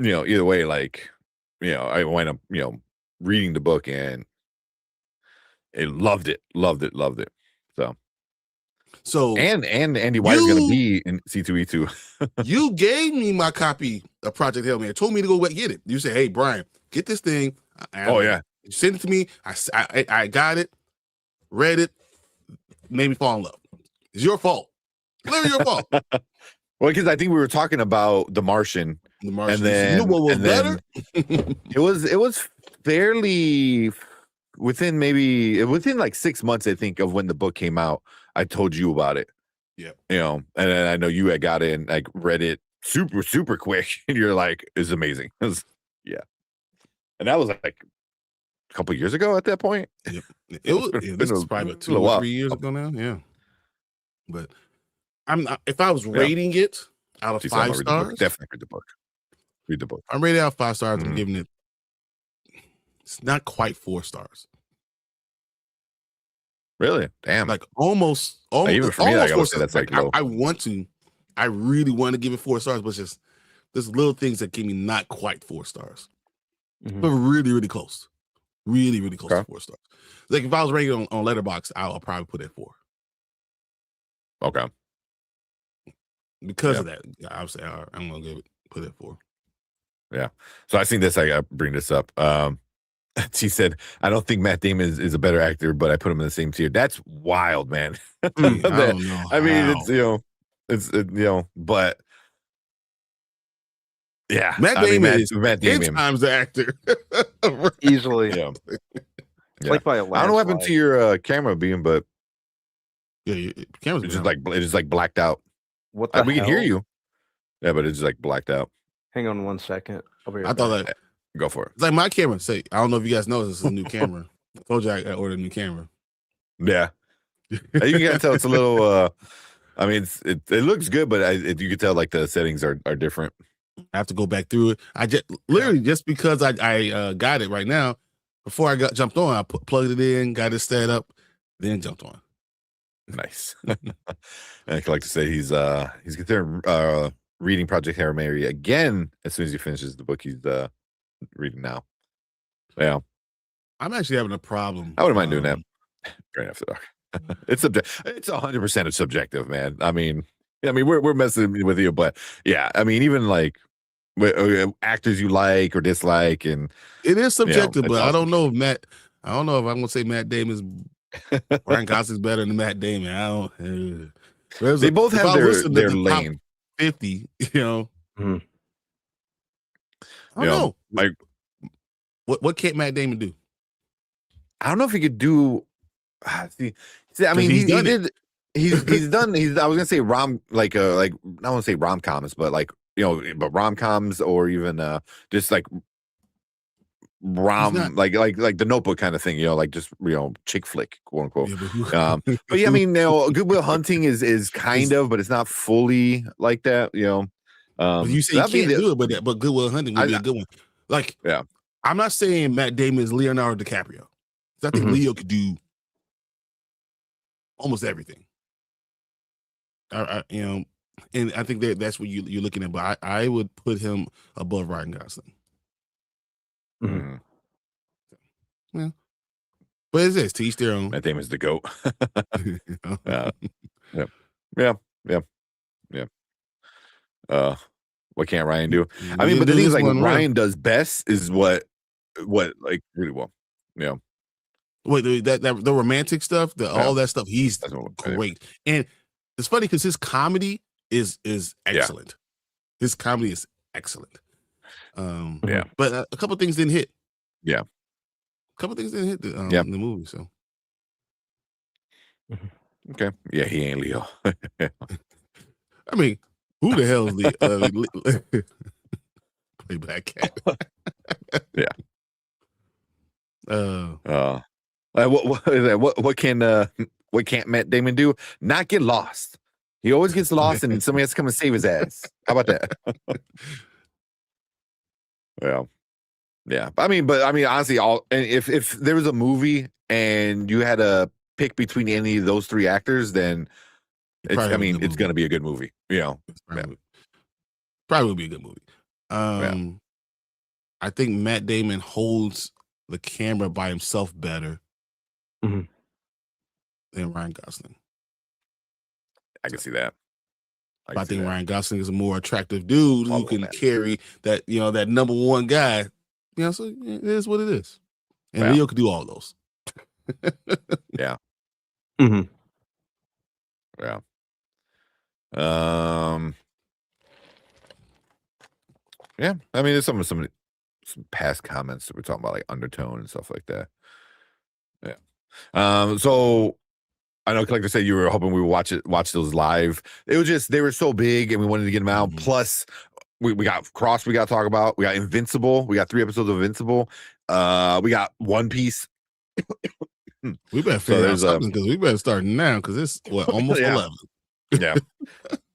Speaker 1: either way, I went up, reading the book and loved it. So and Andy White is going to be in C2E2.
Speaker 3: You gave me my copy of Project Hail Mary. Told me to go get it. You said, "Hey, Brian, get this thing." You sent it to me. I got it, read it, made me fall in love. It's your fault. Literally your fault.
Speaker 1: Well, because I think we were talking about The Martian. And then
Speaker 3: what was better?
Speaker 1: it was fairly within like 6 months, I think, of when the book came out. I told you about it.
Speaker 3: Yeah.
Speaker 1: And then I know you had got in, like read it super, super quick, and you're like, it's amazing. Yeah. And that was like a couple years ago at that point.
Speaker 3: Yep. This was probably 2 or 3 years ago now. Yeah. But if I was rating it out of 5 stars,
Speaker 1: definitely read the book. Read the book.
Speaker 3: I'm rating it out of 5 stars. I'm giving it. It's not quite 4 stars.
Speaker 1: Really? Damn.
Speaker 3: Like almost
Speaker 1: even for me, I would say that's like low.
Speaker 3: I really want to give it 4 stars, but just there's little things that give me not quite 4 stars, but really, really close. Really, really close to 4 stars. Like if I was rating on Letterboxd, I'll probably put it at 4.
Speaker 1: Okay.
Speaker 3: Because of that, I would say I'm gonna put it at 4.
Speaker 1: Yeah. So I seen this. I gotta bring this up. She said, "I don't think Matt Damon is a better actor, but I put him in the same tier." That's wild, man.
Speaker 3: I don't know.
Speaker 1: I mean, it's but yeah,
Speaker 3: Matt Damon is
Speaker 1: Matt Damon
Speaker 3: 10 times the actor.
Speaker 2: Easily.
Speaker 1: Yeah.
Speaker 2: Like by a
Speaker 1: I don't know what happened to your camera being, but
Speaker 3: your camera's
Speaker 1: just like blacked out.
Speaker 2: What the
Speaker 1: we
Speaker 2: hell?
Speaker 1: can hear you. Yeah, but it's just like blacked out.
Speaker 2: Hang on 1 second.
Speaker 3: I thought that.
Speaker 1: Go for it.
Speaker 3: It's like my camera. I don't know if you guys know this is a new camera. I told you I ordered a new camera.
Speaker 1: Yeah. You can tell it's a little I mean it looks good, but you can tell like the settings are different.
Speaker 3: I have to go back through it. I just literally just because I got it right now. Before I jumped on, I plugged it in, got it set up, then jumped on.
Speaker 1: Nice. I like to say he's considering reading Project Hail Mary again as soon as he finishes the book he's reading now. Yeah,
Speaker 3: I'm actually having a problem.
Speaker 1: I wouldn't mind doing that. Right after dark. It's 100% subjective, man. I mean, we're messing with you, but yeah, I mean, even like actors you like or dislike, and
Speaker 3: it is subjective, but
Speaker 1: awesome.
Speaker 3: I don't know if I'm gonna say Matt Damon's Ryan Gosling's better than Matt Damon. I don't.
Speaker 1: They both have their lane.
Speaker 3: 50, you know.
Speaker 2: Mm.
Speaker 3: I don't know. Like, what can't Matt Damon do?
Speaker 1: I don't know if he could do. See, I mean, he did. He's done. I was gonna say I want to say rom-coms, but like but rom-coms or even just like like the Notebook kind of thing, like just chick flick, quote unquote. Yeah, but yeah, I mean, Good Will Hunting is kind of, but it's not fully like that,
Speaker 3: But you say you can't do it, but Good Will Hunting would be a good one. Like,
Speaker 1: yeah,
Speaker 3: I'm not saying Matt Damon is Leonardo DiCaprio. I think Leo could do almost everything. And I think that's what you're looking at. But I would put him above Ryan Gosling.
Speaker 1: Mm-hmm.
Speaker 3: Yeah, but it's this to each their own.
Speaker 1: Matt Damon's the GOAT. Yeah. What can't Ryan do? I mean, but the thing is, like, what Ryan does best is what like really well. Yeah.
Speaker 3: Wait, the romantic stuff, all that stuff, he's great. And it's funny because his comedy is excellent. Yeah. His comedy is excellent. But a couple things didn't hit.
Speaker 1: Yeah.
Speaker 3: A couple things didn't hit the movie. So
Speaker 1: okay. Yeah, he ain't Leo.
Speaker 3: I mean, who the hell is Leo? Play Black Cat.
Speaker 1: Yeah. What can't Matt Damon do? Not get lost. He always gets lost, and somebody has to come and save his ass. How about that? Yeah. I mean, honestly, if there was a movie and you had to pick between any of those three actors, then it's going to be a good movie.
Speaker 3: Probably would be a good movie. I think Matt Damon holds the camera by himself better than Ryan Gosling.
Speaker 1: I can see that.
Speaker 3: I think Ryan Gosling is a more attractive dude who can carry that, that number one guy. So it is what it is. And Leo could do all those.
Speaker 1: Yeah.
Speaker 2: Mm-hmm.
Speaker 1: Yeah. Yeah. I mean, there's some past comments that we're talking about, like undertone and stuff like that. Yeah. So I know, like I said, you were hoping we would watch those live. It was just, they were so big and we wanted to get them out. Mm-hmm. Plus, we got Cross we got to talk about. We got Invincible. We got 3 episodes of Invincible. We got One Piece.
Speaker 3: We better figure out something because we better start now because it's almost 11.
Speaker 1: Yeah.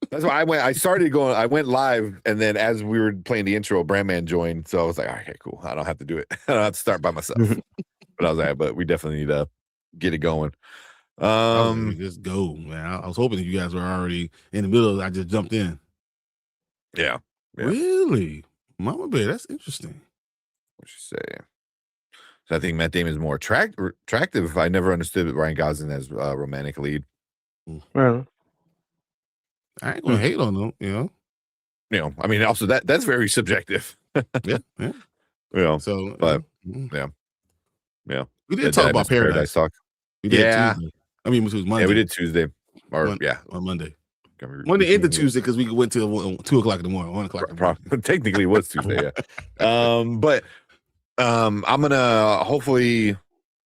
Speaker 1: That's why I went live, and then as we were playing the intro, Brandman joined. So I was like, okay, cool. I don't have to do it. I don't have to start by myself. But I was like, but we definitely need to get it going.
Speaker 3: Just go, man. I was hoping you guys were already in the middle. I just jumped in.
Speaker 1: Yeah.
Speaker 3: Really? Mama Bear, that's interesting.
Speaker 1: What you say? So I think Matt Damon is more attractive. I never understood Ryan Gosling as romantic lead.
Speaker 2: Well,
Speaker 3: I ain't gonna hate on them,
Speaker 1: I mean, also that's very subjective.
Speaker 3: Yeah. So,
Speaker 1: but yeah.
Speaker 3: We did talk about Paradise
Speaker 1: Talk.
Speaker 3: We did Tuesday. I mean, it was Monday.
Speaker 1: Yeah, we did Tuesday.
Speaker 3: On Monday. Monday into Tuesday because we went to 2 o'clock in the morning, 1 o'clock.
Speaker 1: Technically, it was Tuesday. Yeah. But I'm gonna hopefully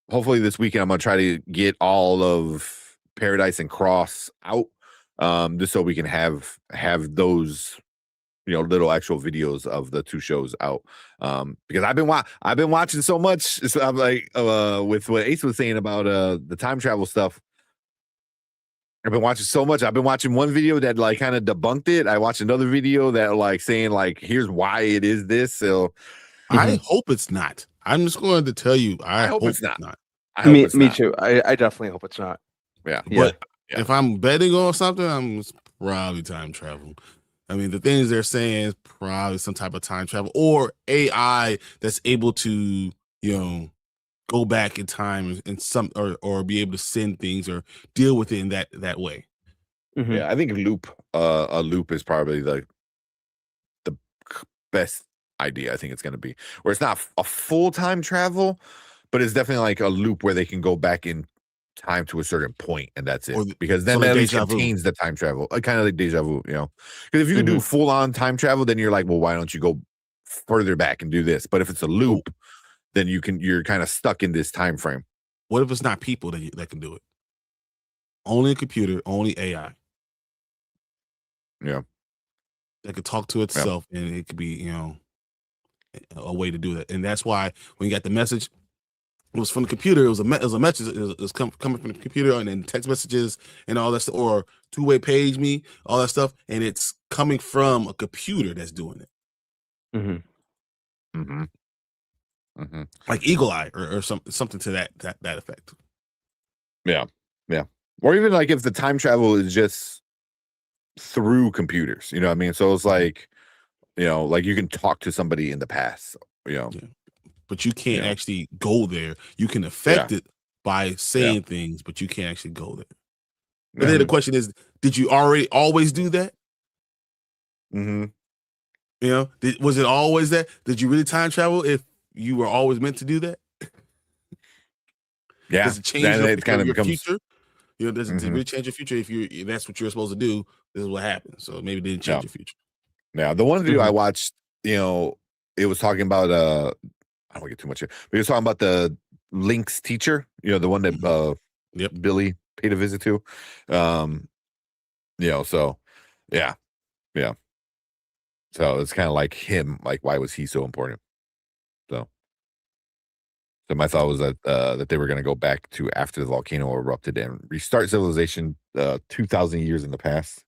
Speaker 1: this weekend I'm gonna try to get all of Paradise and Cross out, just so we can have those little actual videos of the 2 shows out, because I've been watching so much. So I'm like, with what Ace was saying about the time travel stuff. I've been watching so much. I've been watching one video that like kind of debunked it. I watched another video that like saying like, here's why it is this. So
Speaker 3: I hope it's not. I'm just going to tell you, I hope it's not.
Speaker 2: Me too. I definitely hope it's not.
Speaker 1: Yeah.
Speaker 3: But If I'm betting on something, it's probably time travel. I mean, the things they're saying is probably some type of time travel or AI that's able to, go back in time and some or be able to send things or deal with it in that way.
Speaker 1: Yeah, I think a loop is probably the best idea. I think it's going to be where it's not a full time travel, but it's definitely like a loop where they can go back in time to a certain point, and that's it. Because then
Speaker 3: like
Speaker 1: at least
Speaker 3: deja vu.
Speaker 1: contains the time travel, kind of like deja vu, Because if you could do full on time travel, then you're like, well, why don't you go further back and do this? But if it's a loop, then you're kind of stuck in this time frame.
Speaker 3: What if it's not people that can do it? Only a computer, only AI.
Speaker 1: Yeah.
Speaker 3: That could talk to itself, and it could be, a way to do that. And that's why when you got the message, it was from the computer. It was a message. It was coming from the computer, and then text messages and all that stuff, or two-way page me, all that stuff, and it's coming from a computer that's doing it. Like Eagle Eye or something to that effect.
Speaker 1: Yeah. Or even like if the time travel is just through computers, you know what I mean? So it's like, like you can talk to somebody in the past,
Speaker 3: But you can't actually go there. You can affect it by saying things, but you can't actually go there. But then the question is, did you always do that? Was it always that? Did you really time travel if you were always meant to do that?
Speaker 1: Yeah.
Speaker 3: Does it change your future? Does it really change your future if that's what you're supposed to do? This is what happens. So maybe it didn't change your future.
Speaker 1: Now, the one video I watched, it was talking about I don't want to get too much here, but he was talking about the Link's teacher, the one that Billy paid a visit to. So yeah. So it's kind of like him, like why was he so important? So my thought was that they were going to go back to after the volcano erupted and restart civilization 2,000 years in the past.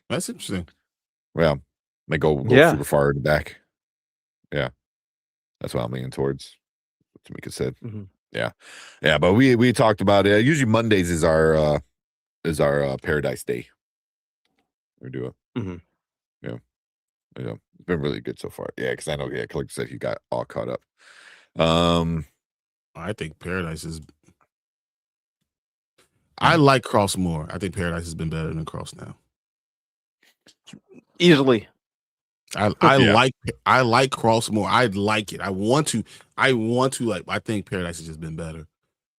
Speaker 3: That's interesting.
Speaker 1: Well, they go super far in the back. Yeah, that's what I'm leaning towards. What Tamika said. Yeah. But we talked about it. Usually Mondays is our Paradise Day. We do it. Yeah. It's been really good so far. Yeah, because I know Clark said he got all caught up.
Speaker 3: I think Paradise is. I like Cross more. I think Paradise has been better than Cross now.
Speaker 2: Easily.
Speaker 3: I like Cross more. I like it. I want to like. I think Paradise has just been better,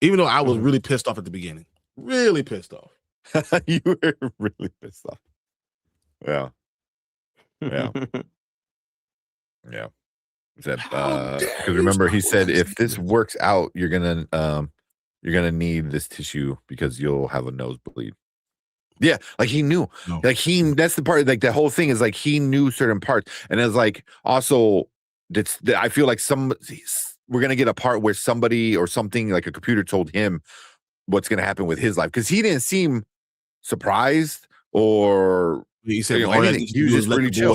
Speaker 3: even though I was really pissed off at the beginning. Really pissed off.
Speaker 1: You were really pissed off. Yeah. Because remember, he said if this works out, you're gonna need this tissue because you'll have a nosebleed. Yeah, like he knew.
Speaker 3: No.
Speaker 1: Like that's the part, like the whole thing is like he knew certain parts. And it's like also I feel like we're gonna get a part where somebody or something like a computer told him what's gonna happen with his life. Because he didn't seem surprised or
Speaker 3: he said
Speaker 1: anything. He was just pretty chill.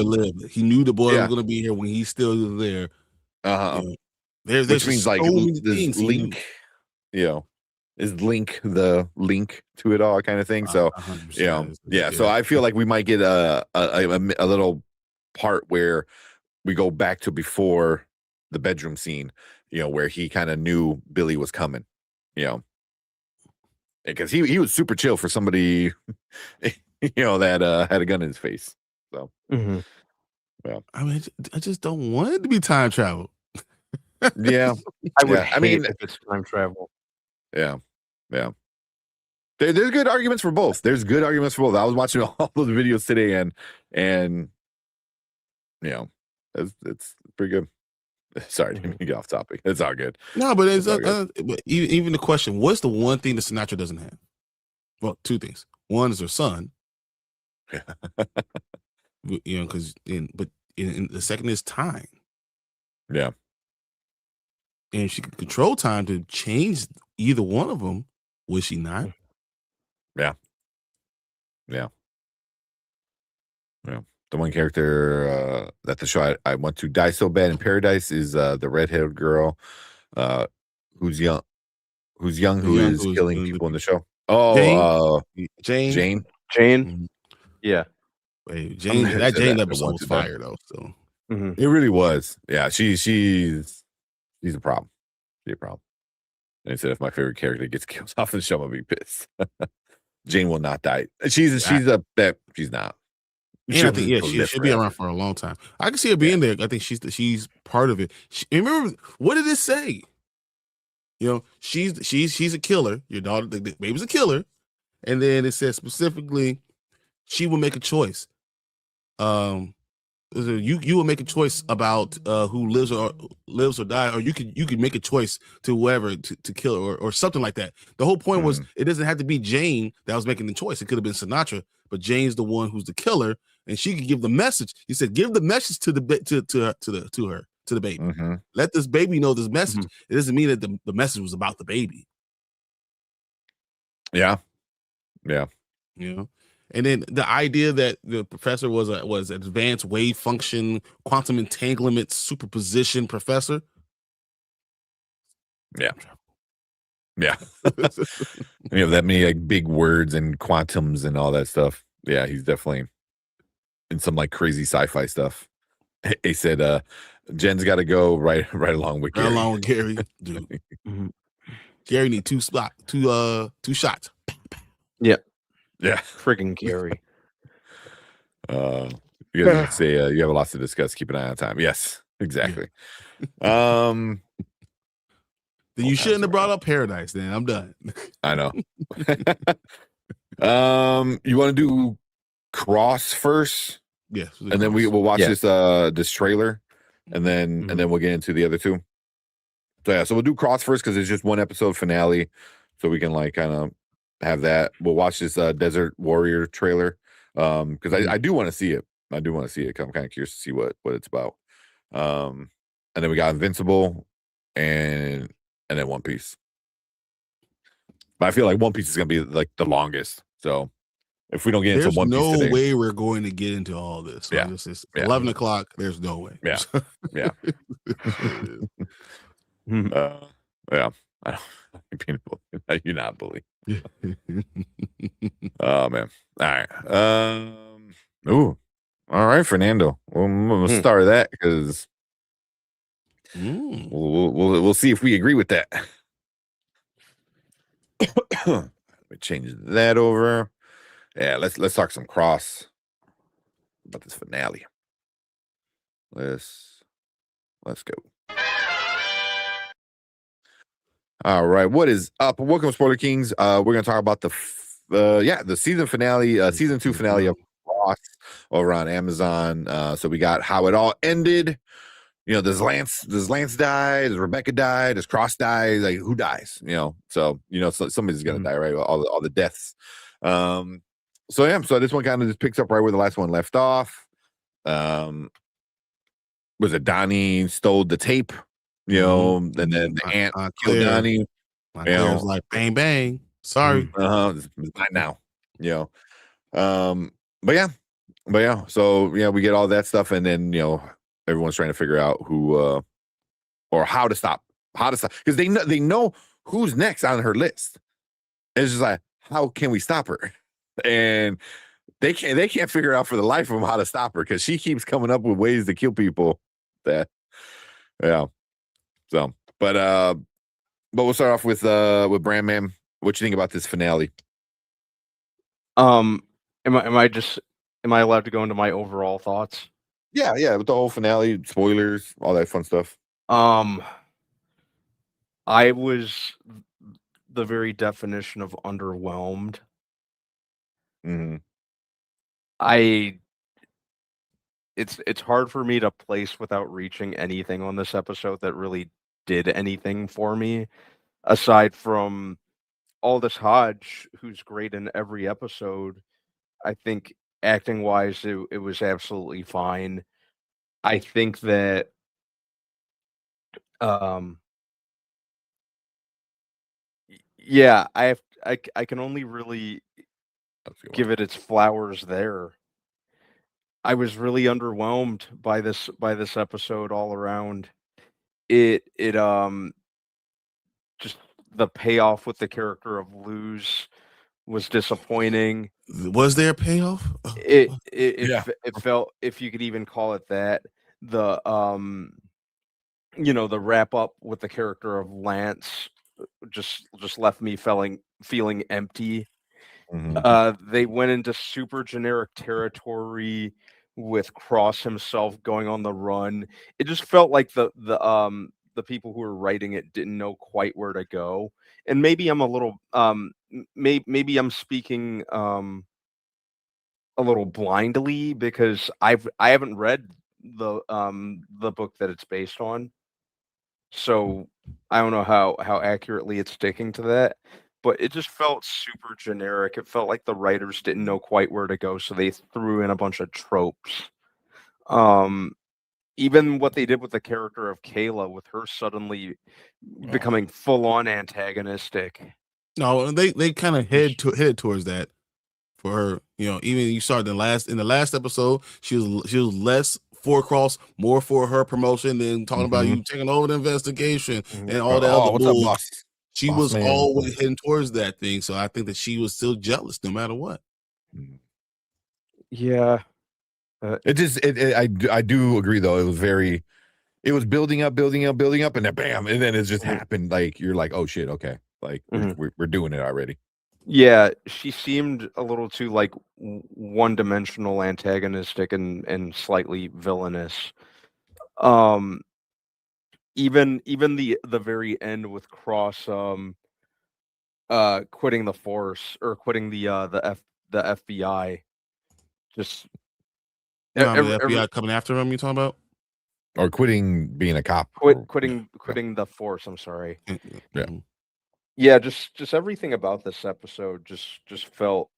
Speaker 3: He knew the boy was gonna be here when he's still there. Which
Speaker 1: means like this Link, is Link the link to it all kind of thing. So so I feel like we might get a little part where we go back to before the bedroom scene, where he kind of knew Billy was coming, because he was super chill for somebody that had a gun in his face. So
Speaker 3: I mean, I just don't want it to be time travel.
Speaker 1: Yeah,
Speaker 2: I would hate if it's time travel.
Speaker 1: Yeah. There's good arguments for both. I was watching all those videos today, and it's pretty good. Sorry, didn't mean to get off topic. It's all good.
Speaker 3: No, but it's but even the question: what's the one thing that Sinatra doesn't have? Well, two things. One is her son. Because but the second is time.
Speaker 1: Yeah.
Speaker 3: And she could control time to change either one of them. Would she not?
Speaker 1: Yeah. The one character that the show I want to die so bad in Paradise is the red-haired girl who's young, who's young,
Speaker 3: The
Speaker 1: who
Speaker 3: young
Speaker 1: is
Speaker 3: who is
Speaker 1: killing
Speaker 3: doing the
Speaker 1: people in the
Speaker 3: people.
Speaker 1: show. Oh,
Speaker 3: Jane.
Speaker 1: Jane.
Speaker 2: Jane.
Speaker 3: Mhm.
Speaker 2: Yeah.
Speaker 3: Wait, Jane.
Speaker 1: gonna
Speaker 3: That
Speaker 1: say
Speaker 3: Jane
Speaker 1: that
Speaker 3: episode
Speaker 1: once
Speaker 3: was
Speaker 1: it's done.
Speaker 3: fire though. So
Speaker 2: Mhm.
Speaker 1: It really was. Yeah, she's a problem. She's a problem. And I said if my favorite character gets killed off the show, I'll be pissed. Jane will not die. She's a that she's not.
Speaker 3: and I think
Speaker 1: She'll live
Speaker 3: she'll be
Speaker 1: forever.
Speaker 3: around for a long time. I can see her being there. I think she's part of it. Remember what did it say? You know, she's a killer. Your daughter, the baby's a killer, and then it says specifically she will make a choice. You will make a choice about who lives or die, or you could make a choice to whoever to kill or something like that. The whole point was it doesn't have to be Jane that was making the choice. It could have been Sinatra, but Jane's the one who's the killer, and she could give the message. He said, "Give the message to the baby.
Speaker 1: Mhm.
Speaker 3: Let this baby know this message."
Speaker 2: Mhm.
Speaker 3: It doesn't mean that the message was about the baby.
Speaker 1: Yeah.
Speaker 3: You know. And then the idea that the professor was advanced wave function, quantum entanglement, superposition professor.
Speaker 1: Yeah. You have that many like big words and quantums and all that stuff. Yeah, he's definitely in some like crazy sci-fi stuff. He said Jen's got to go right along with Gary.
Speaker 3: Right along with Gary, dude.
Speaker 2: Mhm.
Speaker 3: Gary need two shots.
Speaker 2: Yeah.
Speaker 1: Yeah.
Speaker 2: Friggin' Gary.
Speaker 1: You guys say you have a lot to discuss. Keep an eye on time. Yes, exactly.
Speaker 3: Then you shouldn't have brought up Paradise. Then I'm done.
Speaker 1: I know. You want to do Cross first?
Speaker 3: Yes,
Speaker 1: And then we'll watch this trailer, and then we'll get into the other two. So yeah, so we'll do Cross first because it's just one episode finale, so we can like kind of have that. We'll watch this Desert Warrior trailer because I do want to see it. I do want to see it. I'm kind of curious to see what it's about. And then we got Invincible, and then One Piece. But I feel like One Piece is gonna be like the longest. So if we don't get into One Piece today,
Speaker 3: no way we're going to get into all this. So it's 11 o'clock. There's no way.
Speaker 1: Yeah. Yeah. I don't you not believe. Oh man. All right. All right, Fernando. We'll start that because we'll see if we agree with that. Let me change that over. Yeah, let's talk some Cross about this finale. Let's go. All right, what is up? Welcome, Spoiler Kings. We're gonna talk about the season finale, season 2 finale of Cross over on Amazon. So we got how it all ended. You know, does Lance die? Does Rebecca die? Does Cross die? Like, who dies? You know, so somebody's gonna die, right? All the deaths. So this one kind of just picks up right where the last one left off. Was it Donnie stole the tape? You know, and then the aunt killed Donnie.
Speaker 3: Claire was like, bang bang. Sorry.
Speaker 1: It's mine now. You know, but yeah. So we get all that stuff, and then everyone's trying to figure out who or how to stop because they know who's next on her list. And it's just like, how can we stop her? And they can't figure out for the life of them how to stop her because she keeps coming up with ways to kill people. So, but we'll start off with Brand Man. What you think about this finale?
Speaker 2: Am I allowed to go into my overall thoughts?
Speaker 1: Yeah, with the whole finale, spoilers, all that fun stuff.
Speaker 2: I was the very definition of underwhelmed.
Speaker 1: Mm-hmm.
Speaker 2: It's hard for me to place without reaching anything on this episode that really did anything for me, aside from Aldous Hodge, who's great in every episode. I think acting wise, it was absolutely fine. I think that I can only really give it its flowers there. I was really underwhelmed by this episode all around. It just the payoff with the character of Luz was disappointing.
Speaker 3: Was there a payoff?
Speaker 2: It felt, if you could even call it that, the the wrap up with the character of Lance just left me feeling empty. They went into super generic territory with Cross himself going on the run. It just felt like the people who were writing it didn't know quite where to go. And maybe I'm a little maybe I'm speaking a little blindly, because I haven't read the book that it's based on. So I don't know how accurately it's sticking to that, but it just felt super generic. It felt like the writers didn't know quite where to go, so they threw in a bunch of tropes. Even what they did with the character of Kayla, with her suddenly becoming full on antagonistic.
Speaker 3: No, they kind of headed towards that for her. Even you saw in the last episode, she was less for Cross, more for her promotion, than talking about you taking over the investigation and all that other
Speaker 1: what's
Speaker 3: bull.
Speaker 1: up, boss?
Speaker 3: She
Speaker 1: Boss
Speaker 3: was
Speaker 1: man.
Speaker 3: always heading towards that thing, so I think that she was still jealous no matter what.
Speaker 2: Yeah,
Speaker 1: I do agree though. It was building up, and then bam, and then it just happened. Like you're like, oh shit, okay, like we're doing it already.
Speaker 2: Yeah, she seemed a little too like one-dimensional, antagonistic, and slightly villainous. Even the very end with Cross quitting the force, or quitting the FBI. Just
Speaker 3: the FBI coming after him, you talking about?
Speaker 1: Or quitting being a cop.
Speaker 2: Quitting the force, I'm sorry.
Speaker 1: Yeah.
Speaker 2: Yeah, just everything about this episode just felt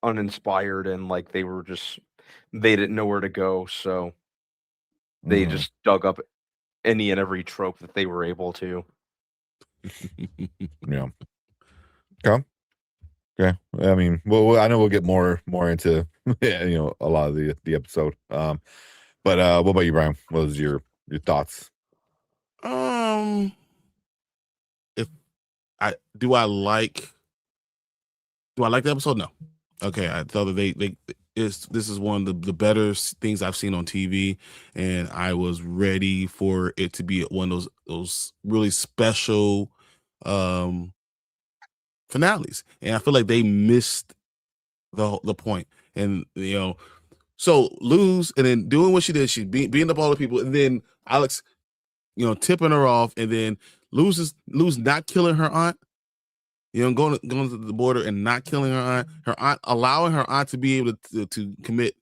Speaker 2: uninspired, and like they didn't know where to go, so they just dug up any and every trope that they were able to.
Speaker 1: Yeah. Okay. I mean, well, I know we'll get more into a lot of the episode. But what about you, Brian? What was your thoughts?
Speaker 3: Do I like the episode? No. Okay, I thought that this is one of the better things I've seen on TV, and I was ready for it to be one of those really special finales, and I feel like they missed the point. And so Luz, and then doing what she did, she beating up all the people, and then Alex, tipping her off, and then Luz not killing her aunt. Going to the border and not killing her aunt, allowing her aunt to be able to commit,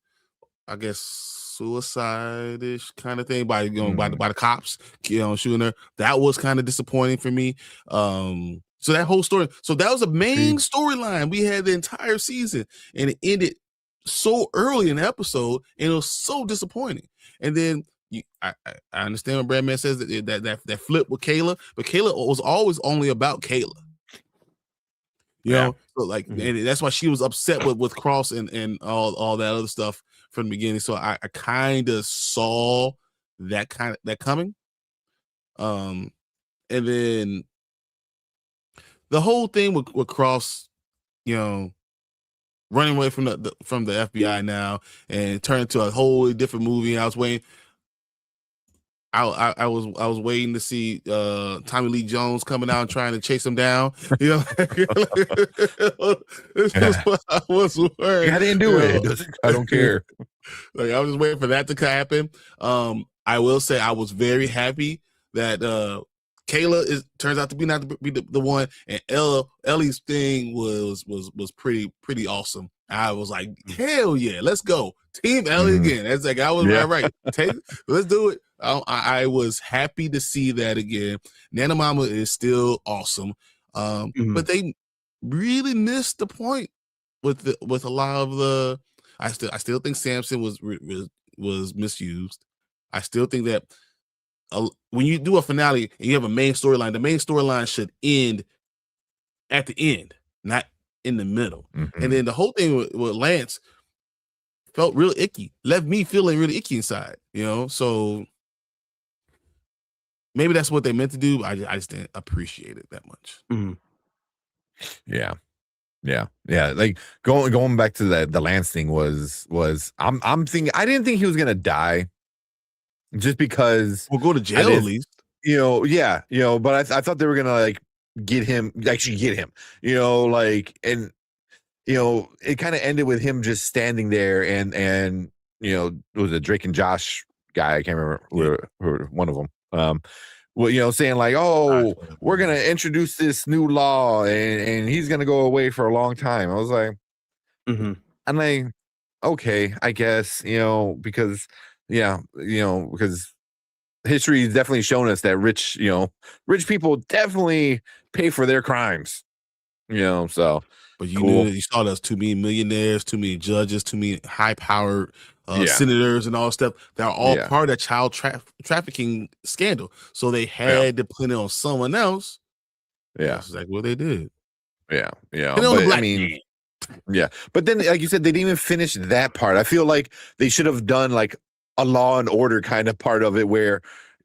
Speaker 3: I guess, suicide-ish kind of thing by by the cops, shooting her. That was kind of disappointing for me. So that whole story, so that was a main storyline we had the entire season, and it ended so early in the episode, and it was so disappointing. And then I understand what Bradman says, that flip with Kayla, but Kayla was always only about Kayla. So like, and that's why she was upset with Cross and all that other stuff from the beginning. So I kind of saw that coming. And then the whole thing with Cross, running away from the FBI now and turning into a wholly different movie. I was waiting. I was waiting to see Tommy Lee Jones coming out and trying to chase him down. This is what I was worried.
Speaker 1: I didn't do it. I don't care.
Speaker 3: Like, I was just waiting for that to happen. I will say I was very happy that Kayla turns out to be not the one, and Ellie's thing was pretty awesome. I was like, hell yeah, let's go, Team Ellie again. That's like, I was right. Let's do it. I was happy to see that again. Nana Mama is still awesome, but they really missed the point with a lot of the. I still think Samson was misused. I still think that when you do a finale and you have a main storyline, the main storyline should end at the end, not in the middle. And then the whole thing with Lance felt really icky, left me feeling really icky inside, so maybe that's what they meant to do. I just didn't appreciate it that much.
Speaker 1: Yeah. Like going back to the Lance thing was I'm thinking I didn't think he was gonna die just because
Speaker 3: we'll go to jail at least.
Speaker 1: But I thought they were gonna like get him, like, and it kind of ended with him just standing there and it was a Drake and Josh guy, I can't remember who one of them, saying like, oh, we're gonna introduce this new law and he's gonna go away for a long time. I was like, I'm like, okay, I guess, because because history has definitely shown us that rich people definitely pay for their crimes, so.
Speaker 3: But you saw those too many millionaires, too many judges, too many high-powered senators and all stuff. They're all part of that child trafficking scandal. So they had to put it on someone else.
Speaker 1: Yeah,
Speaker 3: that's exactly what they did.
Speaker 1: Yeah.
Speaker 3: But I mean,
Speaker 1: but then, like you said, they didn't even finish that part. I feel like they should have done like a Law and Order kind of part of it where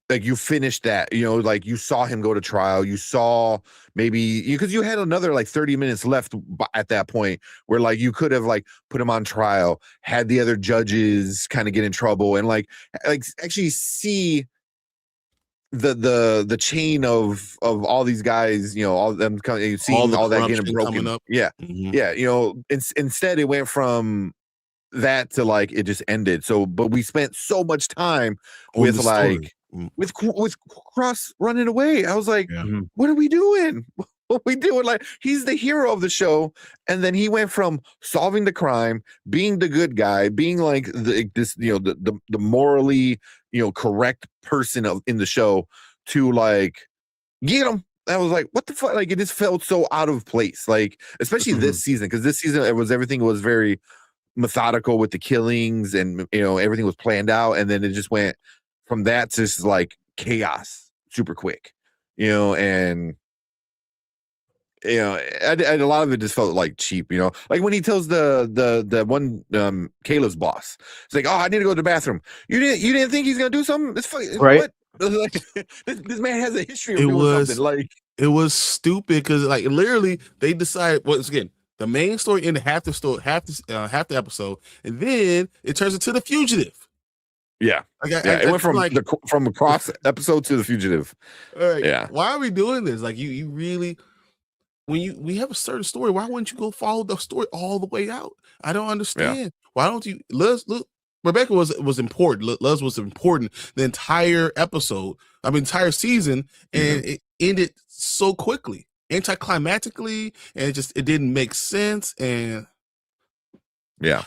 Speaker 1: like you finished that, like you saw him go to trial, you saw maybe because you had another like 30 minutes left at that point where like you could have like put him on trial, had the other judges kind of get in trouble and like actually see the chain of all these guys, all of them seeing all that getting broken up. Instead it went from that to like it just ended. So but we spent so much time with like with Cross running away. I was like, what are we doing? What are we doing? Like, he's the hero of the show, and then he went from solving the crime, being the good guy, being like the morally correct person in the show, to like get him. I was like, what the fuck? Like, it just felt so out of place. Like, especially this season, because this season everything was very methodical with the killings, and everything was planned out, and then it just went from that to just like chaos super quick, and a lot of it just felt like cheap, like when he tells the one Kayla's boss, it's like, oh, I need to go to the bathroom. You didn't think he's gonna do something? It's right. What? Like, this man has a history of doing something. Like,
Speaker 3: it was stupid because like literally they decided once again the main story ended half the episode, and then it turns into The Fugitive.
Speaker 1: Yeah, it went from a Cross episode to The Fugitive.
Speaker 3: Yeah, why are we doing this? Like, you really, when we have a certain story, why wouldn't you go follow the story all the way out? I don't understand. Why don't you? Look, Rebecca was important. Luz was important the entire episode. I mean, entire season, and it ended so quickly, anticlimactically, and it didn't make sense. And and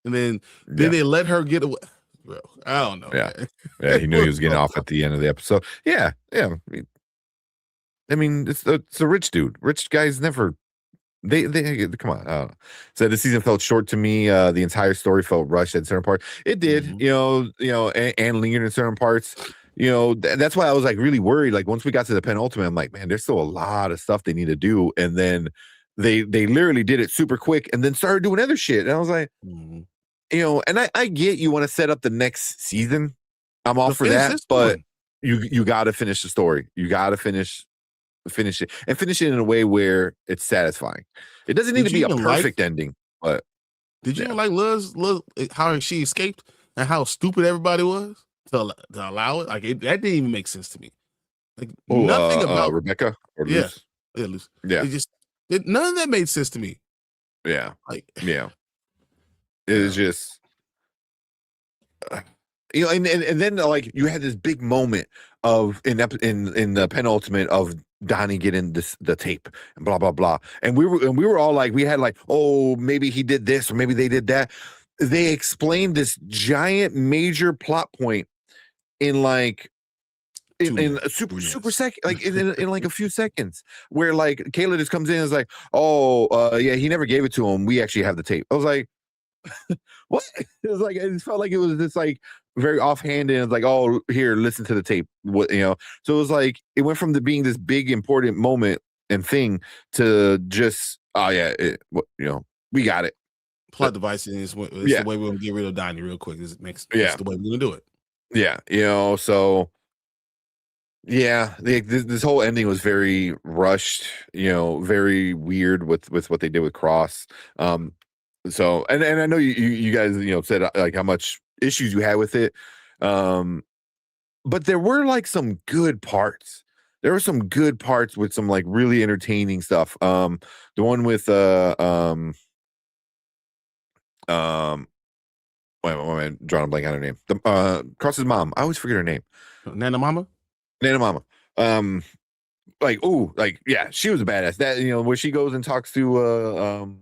Speaker 3: then they let her get away. Bro, I don't know.
Speaker 1: He knew he was getting off at the end of the episode. I mean, it's a rich dude. Rich guys never. They come on. I don't know. So the season felt short to me. The entire story felt rushed at certain parts. It did, and lingered in certain parts. That's why I was like really worried. Like once we got to the penultimate, I'm like, man, there's still a lot of stuff they need to do. And then they literally did it super quick, and then started doing other shit. And I was like. And I get you want to set up the next season. I'm all for that, but you got to finish the story. You got to finish it and finish it in a way where it's satisfying. It doesn't need to be a perfect ending, but
Speaker 3: did you even like Luz how she escaped and how stupid everybody was to allow it? Like that didn't even make sense to me. Like nothing about
Speaker 1: Rebecca or
Speaker 3: Luz. Luz. None of that made sense to me.
Speaker 1: It was just, and then like you had this big moment of in the penultimate of Donnie getting the tape and blah blah blah, and we were all like, we had like, oh, maybe he did this or maybe they did that. They explained this giant major plot point in like in a super second, like in like a few seconds, where like Kayla just comes in and is like, oh he never gave it to him. We actually have the tape. I was like. What? It was like, it felt like it was just like very offhanded. It's like, oh, here, listen to the tape. What So it was like it went from being this big important moment and thing to just we got it.
Speaker 3: Plot device is the way we're gonna get rid of Donnie real quick. It's the way we're gonna do it.
Speaker 1: So Yeah, this whole ending was very rushed, very weird with what they did with Cross. So and I know you guys said like how much issues you had with it, but there were like some good parts. There were some good parts with some like really entertaining stuff. The one with wait, drawing a blank on her name. The Cross's mom. I always forget her name.
Speaker 3: Nana Mama.
Speaker 1: Nana Mama. Yeah, she was a badass. That where she goes and talks to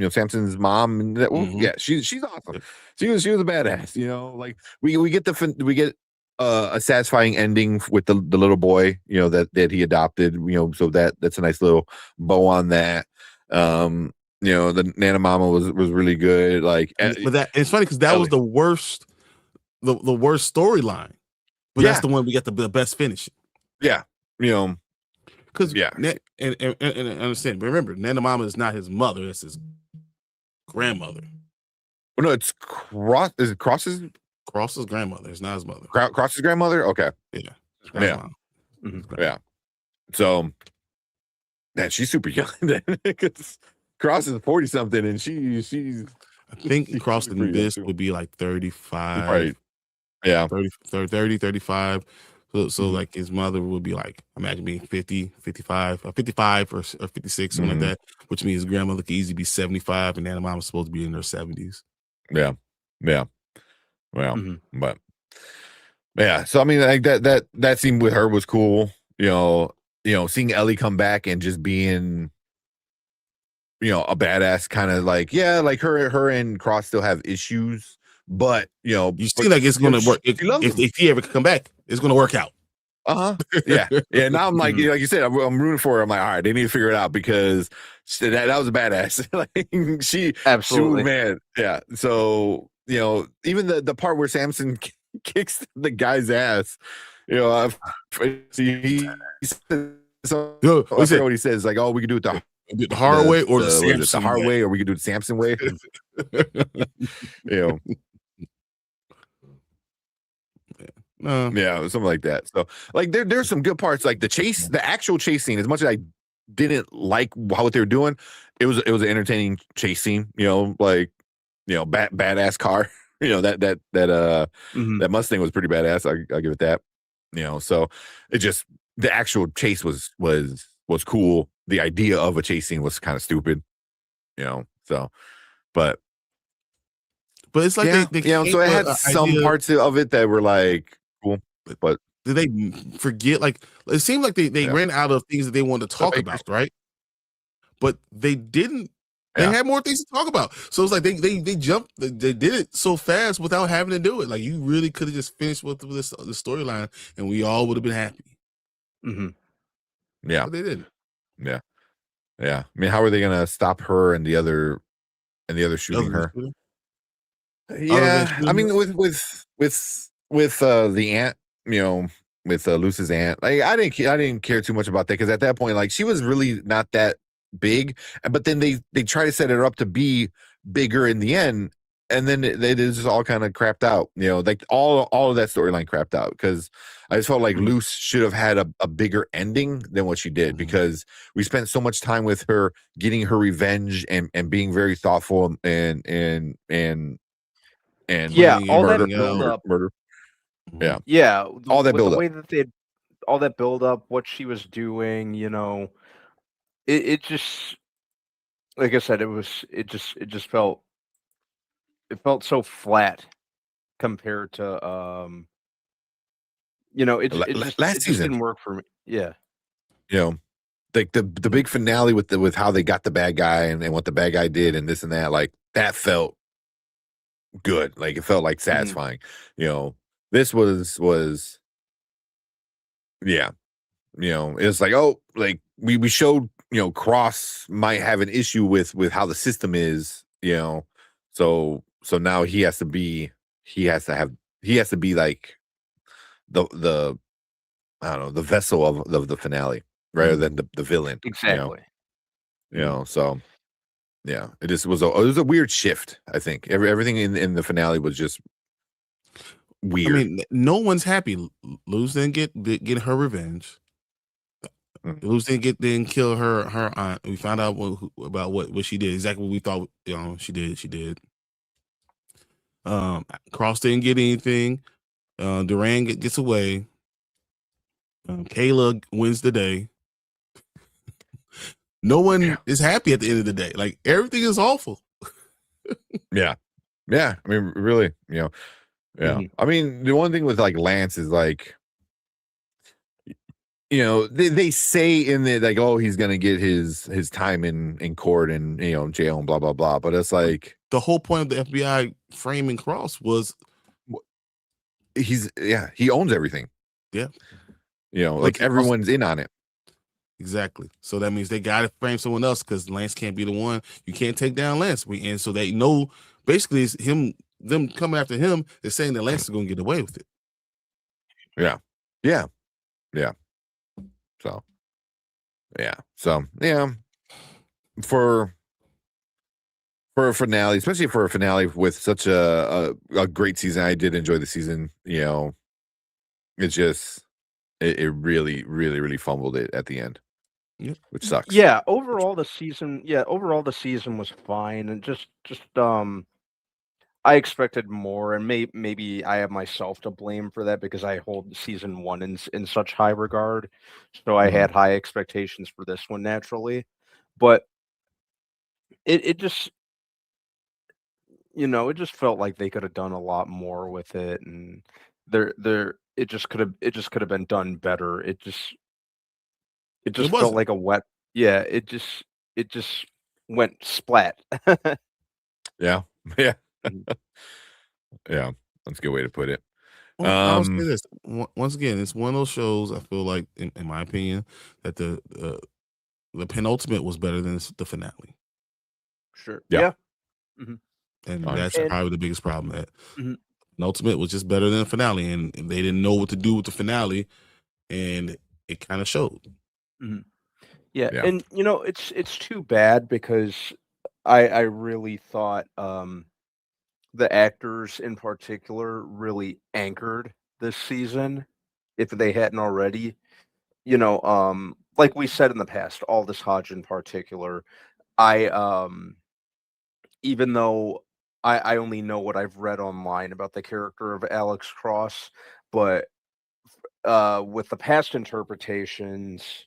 Speaker 1: Samson's mom and that. Yeah, she's awesome. She was a badass. Like we get a satisfying ending with the little boy. That he adopted. So that's a nice little bow on that. The Nana Mama was really good. Like,
Speaker 3: but it's funny because that was the worst, the worst storyline. But that's the one we got the best finish.
Speaker 1: Yeah,
Speaker 3: because and understand. But remember, Nana Mama is not his mother; it's his grandmother.
Speaker 1: Well, no, it's Cross. Is it Cross's
Speaker 3: grandmother? It's not his mother.
Speaker 1: Cross's grandmother. Okay.
Speaker 3: Yeah.
Speaker 1: Yeah. So, man, she's super young. Because Cross is 40 something, and she's.
Speaker 3: I think Cross in this would be like 35.
Speaker 1: Right. Yeah.
Speaker 3: 30, 35. So like his mother would be like, imagine being 50, 55, or 55 or 56, something like that, which means his grandmother could easily be 75 and Nana Mama's supposed to be in her 70s.
Speaker 1: Yeah. Yeah. Well, but yeah. So I mean, like that scene with her was cool. Seeing Ellie come back and just being a badass, kind of like, like her and Cross still have issues. But you
Speaker 3: see, like it's gonna work. If he ever come back, it's gonna work out.
Speaker 1: Yeah. Now I'm like, like you said, I'm rooting for her. I'm like, all right, they need to figure it out because that was a badass. Like she
Speaker 2: absolutely,
Speaker 1: man. Yeah. So even the part where Samson kicks the guy's ass, he so I forget what he says. Like, oh, we can do it
Speaker 3: the hard way or the
Speaker 1: hard way, or we could do the Samson way. Yeah, something like that. So like there's some good parts, like the actual chase scene. As much as I didn't like what they were doing, it was an entertaining chase scene. Badass car. That Mustang was pretty badass. I'll give it that. So it just the actual chase was cool. The idea of a chase scene was kind of stupid. So but
Speaker 3: it's like they
Speaker 1: so it had some parts of it that were like cool, but
Speaker 3: did they forget? Like it seemed like they ran out of things that they wanted to talk about, right? But they didn't. They had more things to talk about. So it's like they jumped. They did it so fast without having to do it. Like you really could have just finished with the storyline, and we all would have been happy.
Speaker 1: Yeah,
Speaker 3: but they didn't.
Speaker 1: Yeah. I mean, how are they gonna stop her and the other shooting her? Yeah, I mean, with the aunt, with Luce's aunt, like I didn't care too much about that because at that point, like she was really not that big, but then they try to set her up to be bigger in the end, and then it is all kind of crapped out. Like all of that storyline crapped out because I just felt like Luce should have had a bigger ending than what she did because we spent so much time with her getting her revenge and being very thoughtful and
Speaker 2: all that build up,
Speaker 1: murder.
Speaker 2: Yeah,
Speaker 1: all that build
Speaker 2: the
Speaker 1: up.
Speaker 2: way that all that build up, what she was doing, it just, like I said, it just felt so flat compared to
Speaker 1: last season
Speaker 2: didn't work for me. Yeah.
Speaker 1: Like the big finale with how they got the bad guy and what the bad guy did and this and that, like that felt good. Like it felt like satisfying. This was it's like, oh, like we showed Cross might have an issue with how the system is, so now he has to be like the I don't know, the vessel of the finale rather than the villain.
Speaker 2: Exactly.
Speaker 1: So yeah, it was a weird shift. I think everything in the finale was just weird.
Speaker 3: I mean, no one's happy. Luz didn't get her revenge. Luz didn't kill her aunt. We found out about what she did. Exactly what we thought. She did. She did. Cross didn't get anything. Duran gets away. Kayla wins the day. No one is happy at the end of the day. Like, everything is awful.
Speaker 1: Yeah. I mean, really, yeah. I mean, the one thing with like Lance is like, they say in the like, oh, he's gonna get his time in court and jail and blah blah blah. But it's like
Speaker 3: the whole point of the FBI framing Cross was
Speaker 1: he owns everything.
Speaker 3: Yeah.
Speaker 1: Like everyone's in on it.
Speaker 3: Exactly. So that means they got to frame someone else because Lance can't be the one. You can't take down Lance. And so they know basically it's them coming after him is saying that Lance is going to get away with it.
Speaker 1: Yeah. So, for a finale, especially for a finale with such a great season, I did enjoy the season. It's just it really, really, really fumbled it at the end, which sucks.
Speaker 2: Yeah, overall the season was fine, and just I expected more, and maybe I have myself to blame for that because I hold season 1 in such high regard. So I had high expectations for this one naturally. But it just it just felt like they could have done a lot more with it, and it just could have been done better. It just felt like a wet it just went splat.
Speaker 1: Yeah. Yeah, that's a good way to put it.
Speaker 3: Well, I'll say this once again, it's one of those shows I feel like, in my opinion, that the penultimate was better than the finale.
Speaker 2: Sure.
Speaker 1: Yeah.
Speaker 3: And that's probably the biggest problem. That penultimate was just better than the finale, and they didn't know what to do with the finale, and it kind of showed.
Speaker 2: Yeah, and it's too bad because I really thought the actors in particular really anchored this season if they hadn't already. Like we said in the past, Aldous Hodge in particular, I even though I only know what I've read online about the character of Alex Cross, but with the past interpretations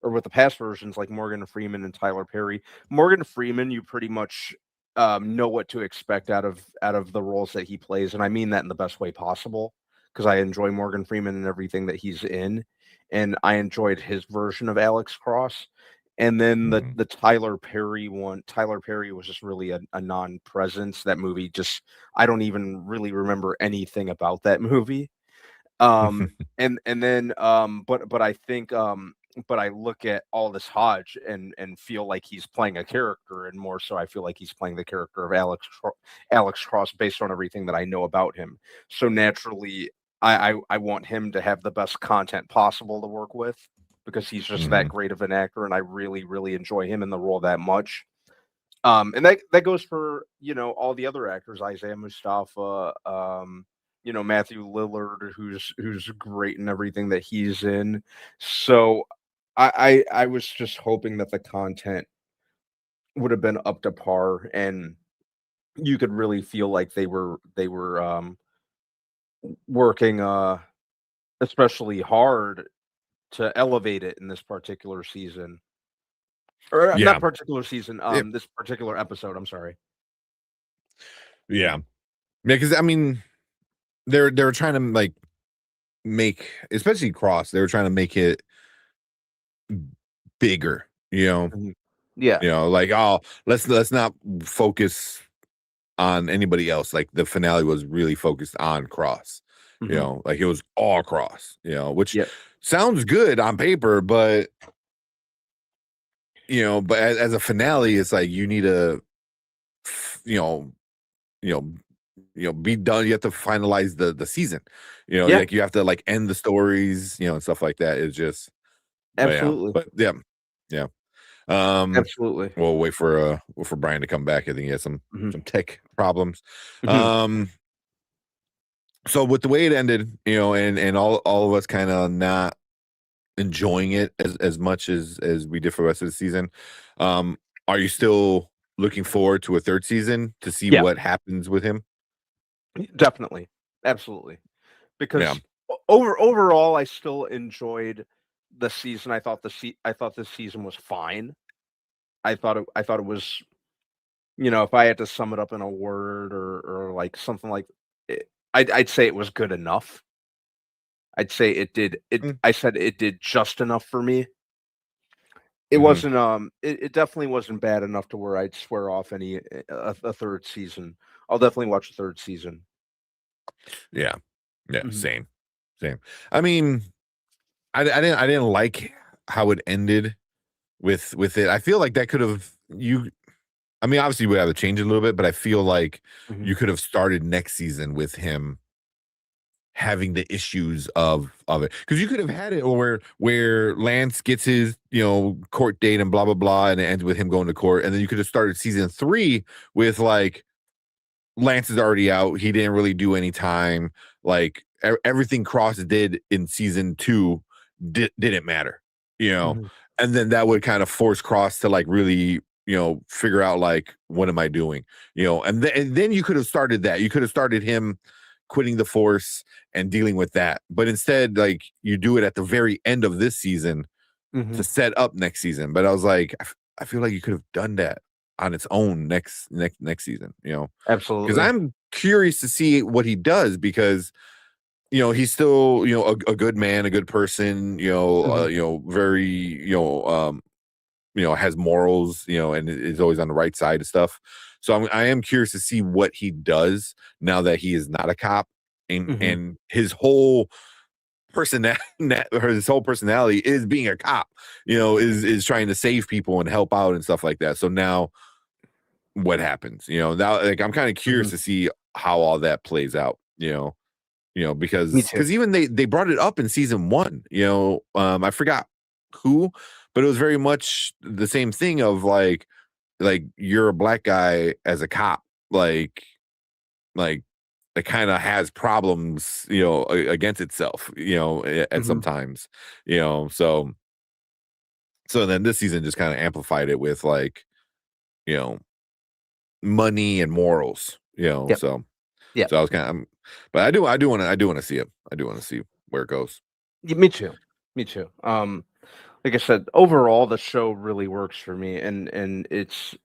Speaker 2: or with the past versions like Morgan Freeman and Tyler Perry, Morgan Freeman, you pretty much know what to expect out of the roles that he plays, and I mean that in the best way possible because I enjoy Morgan Freeman and everything that he's in, and I enjoyed his version of Alex Cross. And then the Tyler Perry one, Tyler Perry was just really a non-presence. That movie just I don't even really remember anything about that movie. And then but I think but I look at Aldous Hodge and feel like he's playing a character, and more so I feel like he's playing the character of Alex Cross based on everything that I know about him. So naturally I want him to have the best content possible to work with because he's just that great of an actor, and I really, really enjoy him in the role that much. And that goes for all the other actors, Isaiah Mustafa, Matthew Lillard, who's great in everything that he's in. So I was just hoping that the content would have been up to par, and you could really feel like they were working especially hard to elevate it in this particular season. Or not particular season, this particular episode, I'm sorry.
Speaker 1: Yeah, because I mean they were trying to like make, especially Cross, they were trying to make it bigger, like, oh, let's not focus on anybody else. Like the finale was really focused on Cross, like it was all Cross, which sounds good on paper, but but as a finale, it's like you need to be done. You have to finalize the season, like you have to like end the stories, and stuff like that. It's just
Speaker 2: absolutely,
Speaker 1: but yeah.
Speaker 2: Absolutely.
Speaker 1: We'll wait for Brian to come back. I think he has some tech problems. So with the way it ended, and all of us kind of not enjoying it as much as we did for the rest of the season, are you still looking forward to a third season to see
Speaker 2: Yeah,
Speaker 1: what happens with him?
Speaker 2: definitely, absolutely.
Speaker 1: Yeah.
Speaker 2: Because overall, I still enjoyed the season. I thought this season was fine. I thought it was, if I had to sum it up in a word or like something like it, I'd say it was good enough. I'd say it did it.
Speaker 1: Mm,
Speaker 2: I said it did just enough for me. It
Speaker 1: mhm.
Speaker 2: wasn't it definitely wasn't bad enough to where I'd swear off any a third season. I'll definitely watch a third season.
Speaker 1: Yeah. Yeah.
Speaker 2: Mhm.
Speaker 1: Same. I mean, I didn't like how it ended with it. I feel like that could have you. I mean, obviously we have to change it a little bit, but I feel like
Speaker 2: Mhm.
Speaker 1: you could have started next season with him having the issues of it, because you could have had it where Lance gets his court date and blah blah blah, and it ends with him going to court, and then you could have started season 3 with like Lance is already out, he didn't really do any time, like everything Cross did in season 2 didn't matter, you know
Speaker 2: Mhm.
Speaker 1: and then that would kind of force Cross to like really figure out like, what am I doing, and then you could have started that, you could have started him quitting the force and dealing with that, but instead like you do it at the very end of this season to
Speaker 2: Mhm.
Speaker 1: set up next season. But I was like, I feel like you could have done that on its own next season, because
Speaker 2: Absolutely.
Speaker 1: I'm curious to see what he does, because he's still a good man, a good person,
Speaker 2: Mhm.
Speaker 1: very has morals, and is always on the right side of stuff. So I am curious to see what he does now that he is not a cop, and
Speaker 2: Mhm.
Speaker 1: his whole his whole personality is being a cop, is trying to save people and help out and stuff like that. So now what happens, now, like, I'm kind of curious
Speaker 2: Mhm.
Speaker 1: to see how all that plays out,
Speaker 2: Me
Speaker 1: because
Speaker 2: too.
Speaker 1: even they brought it up in season 1, I forgot who, but it was very much the same thing of like you're a black guy as a cop, like it kind of has problems, against itself, at
Speaker 2: Mhm.
Speaker 1: sometimes, so then this season just kind of amplified it with like, you know, money and morals,
Speaker 2: Yep.
Speaker 1: so
Speaker 2: Yep.
Speaker 1: I was kind of, but I do want to see it. I do want to see where it goes.
Speaker 2: Me too. Me too. Like I said, overall, the show really works for me, and it's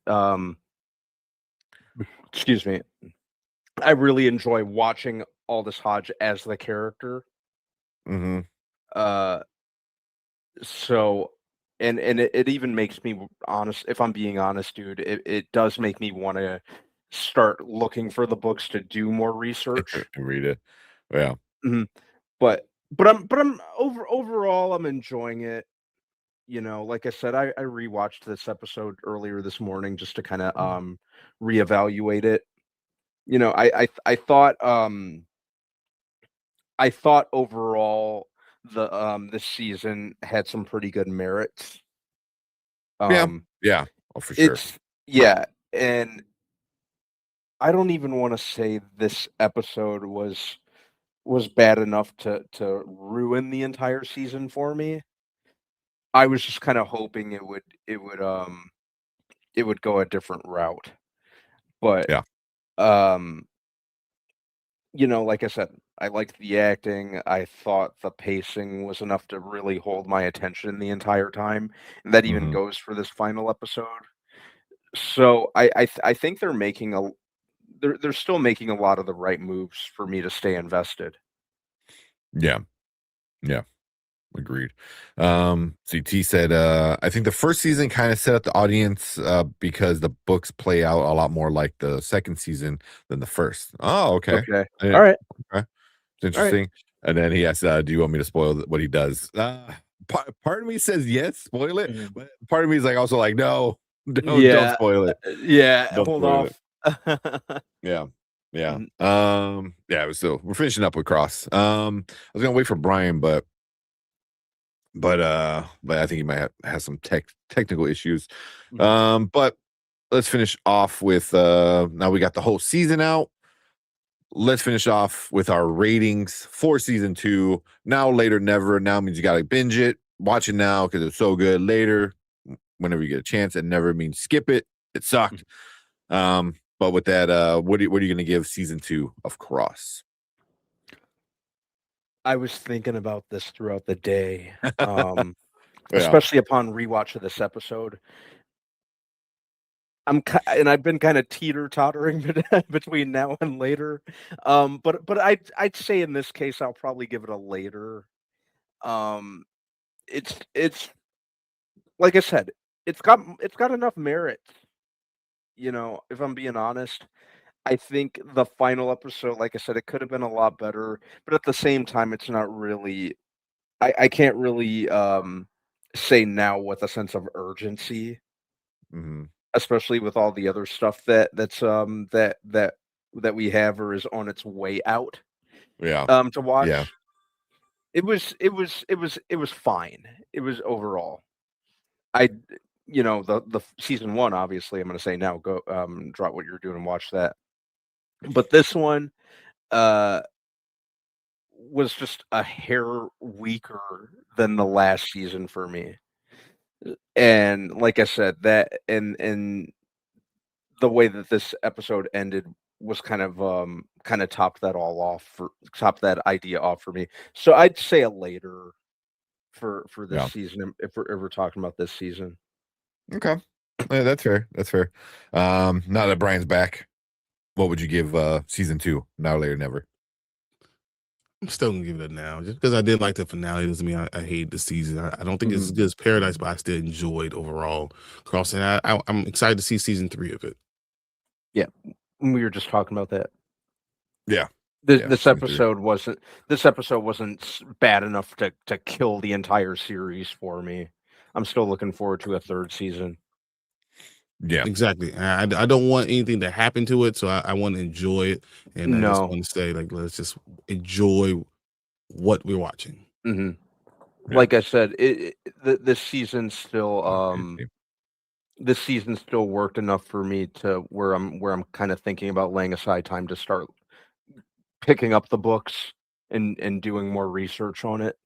Speaker 2: excuse me. I really enjoy watching Aldous Hodge as the character.
Speaker 1: Mhm.
Speaker 2: Uh, so and it even makes me honest. If I'm being honest, dude, it does make me want to start looking for the books to do more research.
Speaker 1: Read it. Yeah.
Speaker 2: Mhm. But I'm overall I'm enjoying it. Like I said, I rewatched this episode earlier this morning just to kind of
Speaker 1: Mhm.
Speaker 2: reevaluate it. I thought overall this season had some pretty good merits.
Speaker 1: Yeah.
Speaker 2: Um
Speaker 1: Yeah. Oh, for sure.
Speaker 2: it's Yeah, and I don't even want to say this episode was bad enough to ruin the entire season for me. I was just kind of hoping it would go a different route. But
Speaker 1: Yeah.
Speaker 2: um like I said, I liked the acting. I thought the pacing was enough to really hold my attention the entire time, and that even
Speaker 1: Mhm.
Speaker 2: goes for this final episode. So I think they're still making a lot of the right moves for me to stay invested.
Speaker 1: Yeah. Yeah. Agreed. CT said, I think the first season kind of set up the audience, because the books play out a lot more like the second season than the first. Oh, okay.
Speaker 2: Okay.
Speaker 1: Yeah.
Speaker 2: All right.
Speaker 1: Okay. It's
Speaker 2: All right.
Speaker 1: interesting. And then he asked, do you want me to spoil what he does? Part of me says yes, spoil it.
Speaker 2: Mhm.
Speaker 1: But part of me is like also like, no, don't
Speaker 2: Yeah.
Speaker 1: spoil it.
Speaker 2: Yeah.
Speaker 1: Don't
Speaker 2: Hold
Speaker 1: spoil it.
Speaker 2: off.
Speaker 1: Yeah. Yeah.
Speaker 2: Mhm.
Speaker 1: Yeah, we're finishing up with Cross. I was gonna wait for Brian, but I think he might have some technical issues.
Speaker 2: Mhm.
Speaker 1: But let's finish off with now we got the whole season out. let's finish off with our ratings for season 2. Now, later, never. Now means you got to binge it, watch it now because it's so good. Later, whenever you get a chance, it never means skip it. It sucked. But with that, what are you going to give season 2 of Cross?
Speaker 2: I was thinking about this throughout the day, especially upon rewatch of this episode. I've been kind of teeter-tottering between now and later. But I'd say in this case I'll probably give it a later. It's like I said, it's got enough merit. You know, if I'm being honest, I think the final episode, like I said, it could have been a lot better, but at the same time, it's not really. I can't really say now with a sense of urgency, especially with all the other stuff that we have or is on its way out. To watch.
Speaker 1: Yeah.
Speaker 2: It was fine. It was overall. The season 1, obviously, I'm going to say now, go drop what you're doing and watch that. But this one was just a hair weaker than the last season for me. And like I said, that and the way that this episode ended was kind of topped that idea off for me. So I'd say a later for this season if we're talking about this season.
Speaker 1: Okay. Yeah, that's fair. Now that Brian's back, what would you give season 2, Now, Later, Never?
Speaker 3: I'm still gonna give it a now, just because I did like the finale. Doesn't mean I hate the season. I don't think it's as good as Paradise, but I still enjoyed overall Crossing. I'm excited to see season 3 of it.
Speaker 2: Yeah, we were just talking about that.
Speaker 1: Yeah.
Speaker 2: This episode wasn't bad enough to kill the entire series for me. I'm still looking forward to a 3rd season.
Speaker 1: Yeah,
Speaker 3: exactly. I don't want anything to happen to it, so I want to enjoy it, and I just want to say, like, let's just enjoy what we're watching.
Speaker 2: Yeah. Like I said, this season still this season still worked enough for me to where I'm kind of thinking about laying aside time to start picking up the books and doing more research on it.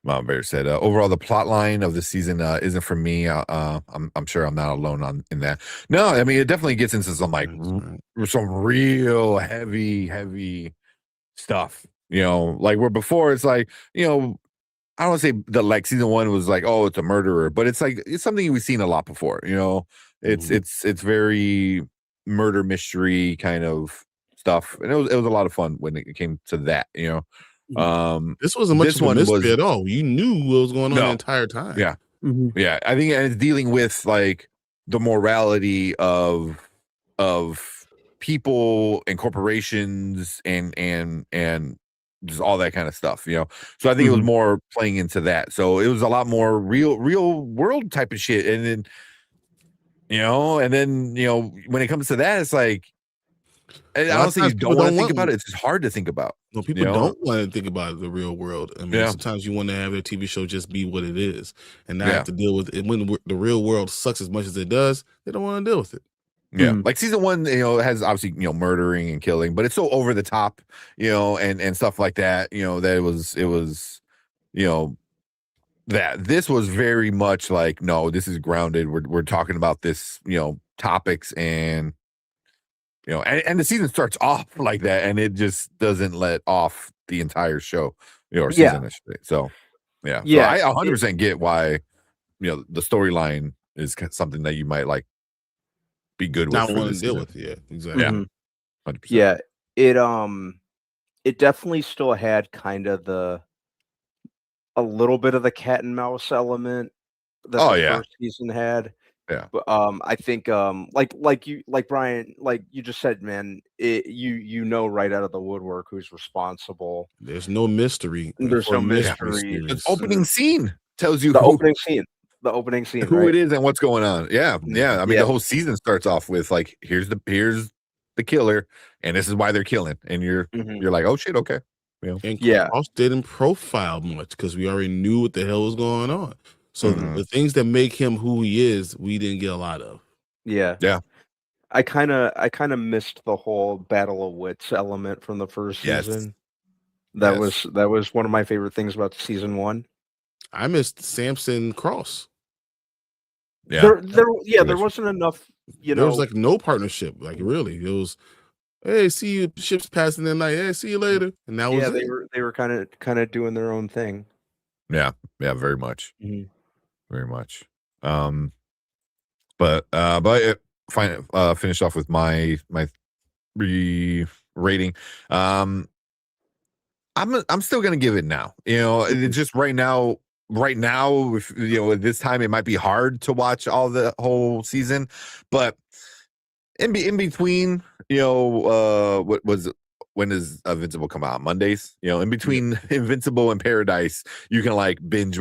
Speaker 1: Mom Bear said, overall, the plot line of the season isn't for me. I'm sure I'm not alone in that. No, I mean, it definitely gets into some some real heavy stuff, like where before it's like, I don't want to say that like season 1 was like, oh, it's a murderer, but it's like, it's something we've seen a lot before, it's very murder mystery kind of stuff. And it was a lot of fun when it came to that,
Speaker 3: this wasn't much of a mystery at all. You knew what was going on the entire time.
Speaker 1: Yeah. Yeah. I think it's dealing with like the morality of people and corporations and just all that kind of stuff, So I think it was more playing into that. So it was a lot more real world type of shit. And then, when it comes to that, it's like, I don't think you don't want to think about it. It's just hard to think about.
Speaker 3: No, people don't want to think about the real world. I mean, sometimes you want to have their TV show just be what it is and not have to deal with it. When the real world sucks as much as it does, they don't want to deal with it.
Speaker 1: Yeah, like season 1, has obviously murdering and killing, but it's so over the top, and stuff like that. That it was, that this was very much like, no, this is grounded. We're talking about this, topics and. And the season starts off like that, and it just doesn't let off the entire show, or season. So, so I 100% get why, the storyline is something that you might like be good with.
Speaker 3: Not want to deal with, exactly.
Speaker 2: Yeah, 100%. It definitely still had kind of a little bit of the cat and mouse element that the first season had.
Speaker 1: Yeah,
Speaker 2: but I think like Brian, like you just said, man, you right out of the woodwork who's responsible.
Speaker 3: There's no mystery.
Speaker 2: There's no mystery.
Speaker 1: The opening scene tells you
Speaker 2: the opening scene,
Speaker 1: who it is and what's going on. Yeah. I mean, the whole season starts off with like, here's the killer, and this is why they're killing, and you're like, oh shit, okay.
Speaker 3: And Cross didn't profile much because we already knew what the hell was going on. So the things that make him who he is, we didn't get a lot of.
Speaker 2: Yeah. I kind of missed the whole Battle of Wits element from the first
Speaker 1: Yes.
Speaker 2: season.
Speaker 1: Yes.
Speaker 2: That was one of my favorite things about season 1.
Speaker 3: I missed Samson Cross.
Speaker 1: Yeah.
Speaker 2: There wasn't enough,
Speaker 3: there was like no partnership, like really. It was, hey, see you, ships passing the night. Hey, see you later. And that was
Speaker 2: they were kind of doing their own thing.
Speaker 1: Yeah, very much.
Speaker 2: Mhm.
Speaker 1: Very much. But finish off with my rating. I'm still gonna give it now. You know, it's just right now, if, you know, at this time it might be hard to watch all the whole season, but in between, you know, when does Invincible come out? Mondays. You know, in between Invincible and Paradise, you can like binge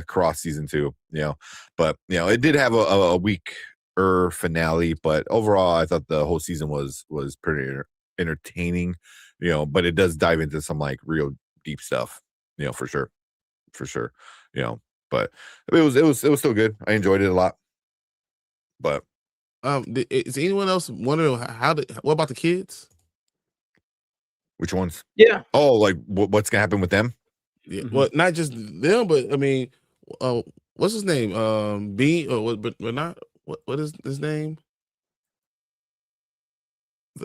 Speaker 1: Cross season 2. You know, but you know, it did have a weaker finale, but overall, I thought the whole season was pretty entertaining. You know, but it does dive into some like real deep stuff. You know, for sure. You know, but it was still good. I enjoyed it a lot. But
Speaker 3: is anyone else wondering what about the kids?
Speaker 1: Which ones?
Speaker 2: Yeah.
Speaker 1: Oh, like what's gonna happen with them?
Speaker 3: Yeah. Well, not just them, but I mean, what's his name? B or what? But not what is his name?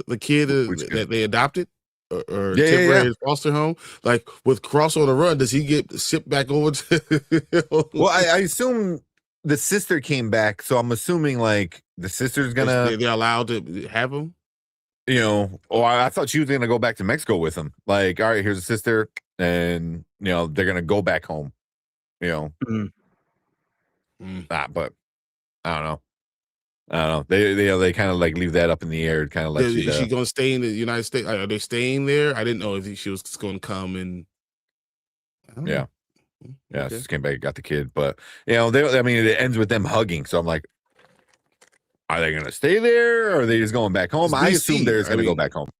Speaker 3: The kid that they adopted or temporary foster home. Like with Cross on the run, does he get shipped back over to?
Speaker 1: Well, I assume the sister came back, so I'm assuming like the sister's gonna.
Speaker 3: They're allowed to have him.
Speaker 1: You know, or I thought she was gonna go back to Mexico with him. Like, all right, here's a sister, and you know they're gonna go back home. You know, but I don't know. They kind of like leave that up in the air. Kind of like,
Speaker 3: is she gonna stay in the United States? Are they staying there? I didn't know if she was going to come and.
Speaker 1: Yeah,
Speaker 3: okay.
Speaker 1: She just came back, got the kid, but you know, I mean, it ends with them hugging. So I'm like, are they gonna stay there, or are they just going back home? I assume they're just gonna go back home.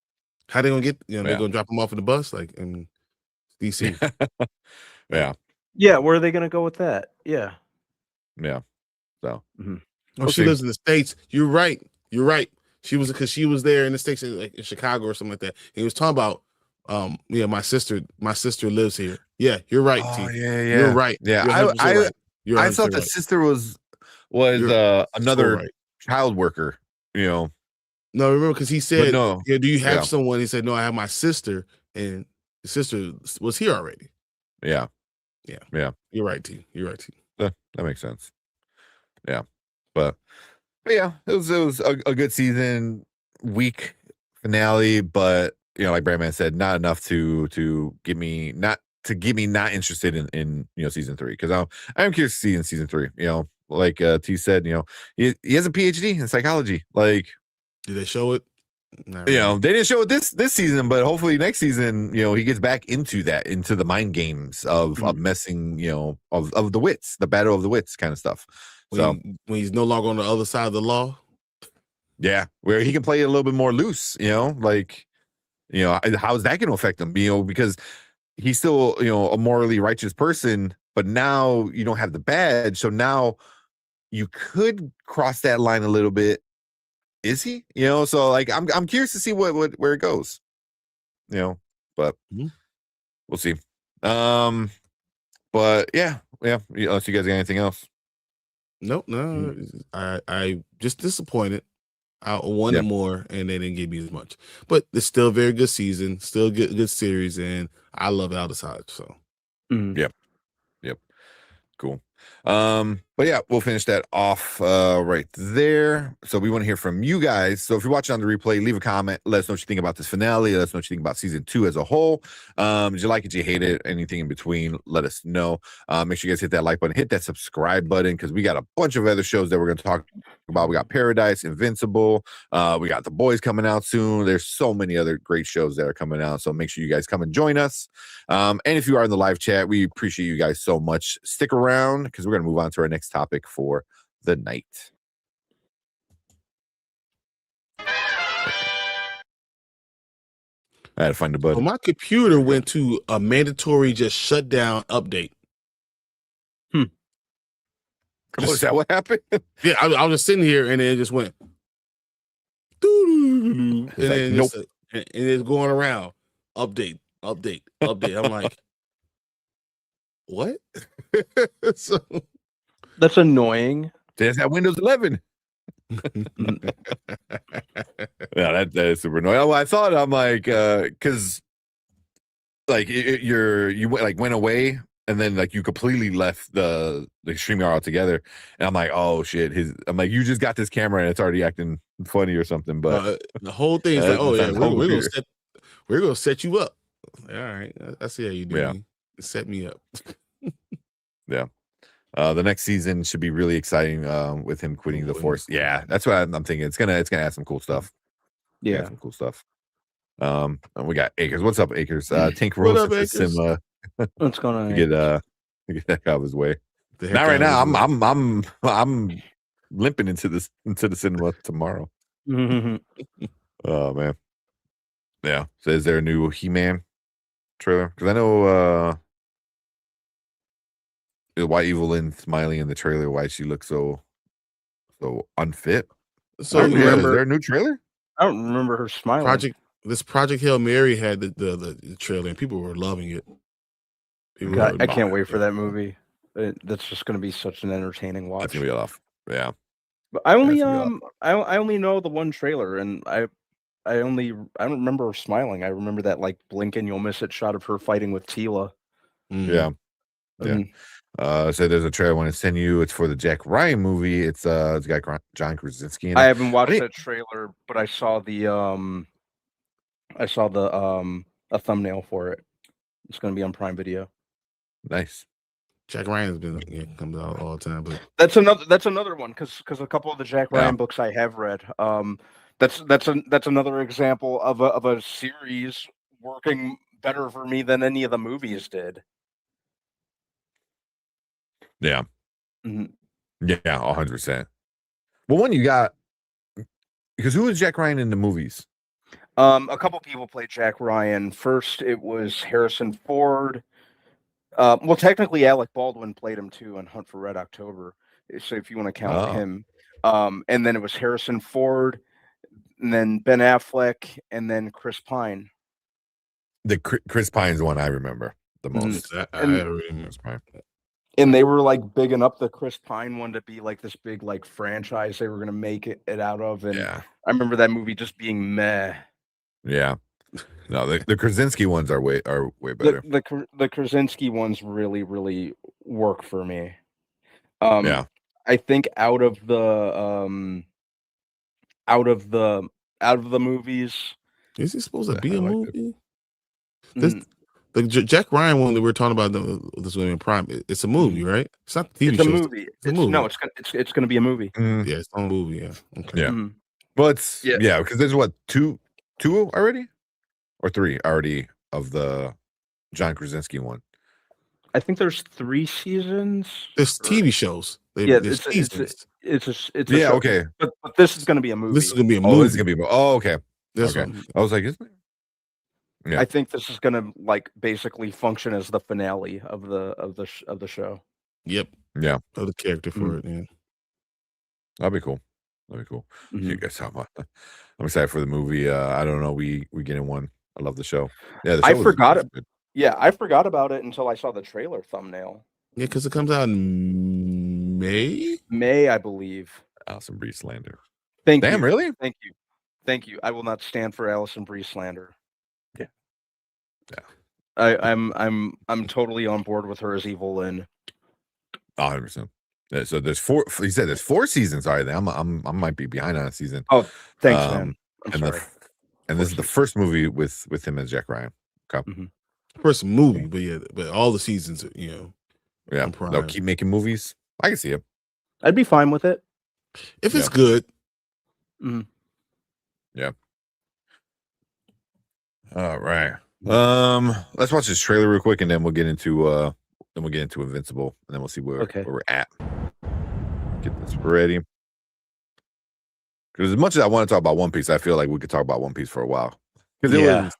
Speaker 3: How they gonna get? You know, they're gonna drop them off in the bus, like in DC.
Speaker 2: Yeah, where are they gonna go with that? Yeah.
Speaker 1: So.
Speaker 3: Oh, she lives in the States. You're right. She was there in the States, like in Chicago or something like that. And he was talking about, my sister lives here. Yeah, you're right.
Speaker 1: Oh,
Speaker 3: T.
Speaker 1: yeah.
Speaker 3: You're right.
Speaker 1: Yeah, I thought the sister was another child worker. You know.
Speaker 3: No, remember because he said,
Speaker 1: no.
Speaker 3: Yeah, do you have someone? He said, no, I have my sister, and the sister was here already.
Speaker 1: Yeah.
Speaker 3: You're right, T.
Speaker 1: That makes sense. Yeah, but yeah, it was a good season, weak finale, but you know, like Brandman said, not enough to get me not interested in you know season 3, because I'm curious to see in season 3. You know, like T said, you know, he has a PhD in psychology. Like,
Speaker 3: did they show it?
Speaker 1: You know, they didn't show it this season, but hopefully next season, you know, he gets back into the mind games of messing, you know, of the wits, the battle of the wits kind of stuff.
Speaker 3: When he's no longer on the other side of the law.
Speaker 1: Yeah, where he can play a little bit more loose, you know, like, you know, how is that going to affect him? You know, because he's still, you know, a morally righteous person, but now you don't have the badge, so now you could cross that line a little bit. Is he? You know, so like I'm curious to see where it goes. You know, but we'll see. But yeah. Unless you guys got anything else.
Speaker 3: Nope, no. I just disappointed. I wanted more, and they didn't give me as much. But it's still a very good season, still good series, and I love Out of Sight. So,
Speaker 1: Yep. Cool. But yeah, we'll finish that off right there. So we want to hear from you guys. So if you're watching on the replay, leave a comment. Let us know what you think about this finale. Let us know what you think about season 2 as a whole. Did you like it? Did you hate it? Anything in between? Let us know. Make sure you guys hit that like button, hit that subscribe button, because we got a bunch of other shows that we're going to talk about. We got Paradise, Invincible. We got The Boys coming out soon. There's so many other great shows that are coming out. So make sure you guys come and join us. And if you are in the live chat, we appreciate you guys so much. Stick around, because we're going to move on to our next topic for the night. I had to find the button.
Speaker 3: Well, my computer went to a mandatory just shutdown update.
Speaker 1: Was that what happened?
Speaker 3: Yeah, I was just sitting here and it just went. and
Speaker 1: He's like,
Speaker 3: then
Speaker 1: nope.
Speaker 3: and it's going around. Update. I'm like, what? So
Speaker 2: That's annoying.
Speaker 1: There's that Windows 11. Yeah, that is super annoying. Well, I thought I'm like, because like you went away and then like you completely left the Streamyard altogether, and I'm like, oh shit, I'm like, you just got this camera and it's already acting funny or something. But
Speaker 3: the whole thing is like, oh yeah, we're gonna set you up. All right, I see how you do.
Speaker 1: Yeah.
Speaker 3: Set me up.
Speaker 1: Yeah. The next season should be really exciting. With him quitting the force. Yeah, that's what I'm thinking. It's gonna add some cool stuff.
Speaker 2: Yeah,
Speaker 1: some cool stuff. And we got Akers. What's up, Akers? Tank rolls up Sim.
Speaker 2: What's going on?
Speaker 1: To get that out of his way. Not right now. I'm limping into the cinema tomorrow. Oh man. Yeah. So is there a new He-Man trailer? Because I know why Evelyn Smiley in the trailer, why she looks so unfit.
Speaker 3: So
Speaker 1: is there a new trailer?
Speaker 2: I don't remember her smiling.
Speaker 3: Project Hail Mary had the trailer and people were loving it.
Speaker 2: I can't wait for that movie. That's just going to be such an entertaining watch.
Speaker 1: That's gonna be off. Yeah.
Speaker 2: But I only I only know the one trailer, and I don't remember her smiling. I remember that like blink and you'll miss it shot of her fighting with Tila.
Speaker 1: Yeah. Yeah. So there's a trailer I want to send you. It's for the Jack Ryan movie. It's got John Krasinski in it.
Speaker 2: I haven't watched that trailer, but I saw a thumbnail for it. It's going to be on Prime Video.
Speaker 1: Nice.
Speaker 3: Jack Ryan comes out all the time, but
Speaker 2: that's another one because a couple of the Jack Ryan books I have read. That's another example of a series working better for me than any of the movies did.
Speaker 1: Yeah.
Speaker 2: Mm-hmm.
Speaker 1: Yeah, 100%. Well, one you got, because who was Jack Ryan in the movies?
Speaker 2: A couple people played Jack Ryan. First, it was Harrison Ford. Well, technically, Alec Baldwin played him too in Hunt for Red October. So if you want to count him, and then it was Harrison Ford, and then Ben Affleck, and then Chris Pine.
Speaker 1: The Chris Pine's the one I remember the most.
Speaker 3: I remember Chris Pine.
Speaker 2: And they were like bigging up the Chris Pine one to be like this big like franchise they were gonna make it out of. And I remember that movie just being meh.
Speaker 1: Yeah. No, the Krasinski ones are way better.
Speaker 2: The Krasinski ones really, really work for me.
Speaker 1: Yeah.
Speaker 2: I think out of the movies.
Speaker 3: Is it supposed to be a movie? The Jack Ryan one that we're talking about this one in Prime, it's a movie, right? It's not the TV show.
Speaker 2: It's a movie. It's a movie. No, it's gonna be a movie.
Speaker 3: Yeah, it's a movie. Yeah. Okay.
Speaker 1: Yeah. But because there's what two already, or three already of the John Krasinski one.
Speaker 2: I think there's 3 seasons.
Speaker 3: There's TV shows.
Speaker 2: It's
Speaker 1: show. Okay.
Speaker 2: But this is gonna be a movie.
Speaker 3: This is gonna be a movie.
Speaker 1: This is gonna be. Oh, okay.
Speaker 3: Okay.
Speaker 1: I was like, isn't it? Yeah.
Speaker 2: I think this is gonna like basically function as the finale of the show.
Speaker 3: Yep.
Speaker 1: Yeah.
Speaker 3: Of the character for it. Yeah.
Speaker 1: That'd be cool. You guys talk about that. I'm excited for the movie. I don't know. We getting one. I love the show. Yeah. The show
Speaker 2: I forgot it. Yeah, I forgot about it until I saw the trailer thumbnail.
Speaker 3: Yeah, because it comes out in May.
Speaker 2: May, I believe.
Speaker 1: Alison Brie slander.
Speaker 2: Thank you.
Speaker 1: Damn, really?
Speaker 2: Thank you. I will not stand for Alison Brie slander.
Speaker 1: Yeah.
Speaker 2: I'm totally on board with her as Evil Lynn.
Speaker 1: 100%. Yeah, so there's 4. He said there's 4 seasons. All right, then I might be behind on a season.
Speaker 2: Oh, thanks, man.
Speaker 1: And this is the first movie with him as Jack Ryan. Okay.
Speaker 3: Mm-hmm. First movie, but all the seasons,
Speaker 1: Yeah, they'll keep making movies. I can see it.
Speaker 2: I'd be fine with it
Speaker 3: if it's good.
Speaker 2: Mm-hmm.
Speaker 1: Yeah. All right. Let's watch this trailer real quick, and then we'll get into Invincible, and then we'll see where we're at. Get this ready. Because as much as I want to talk about One Piece, I feel like we could talk about One Piece for a while. Because it was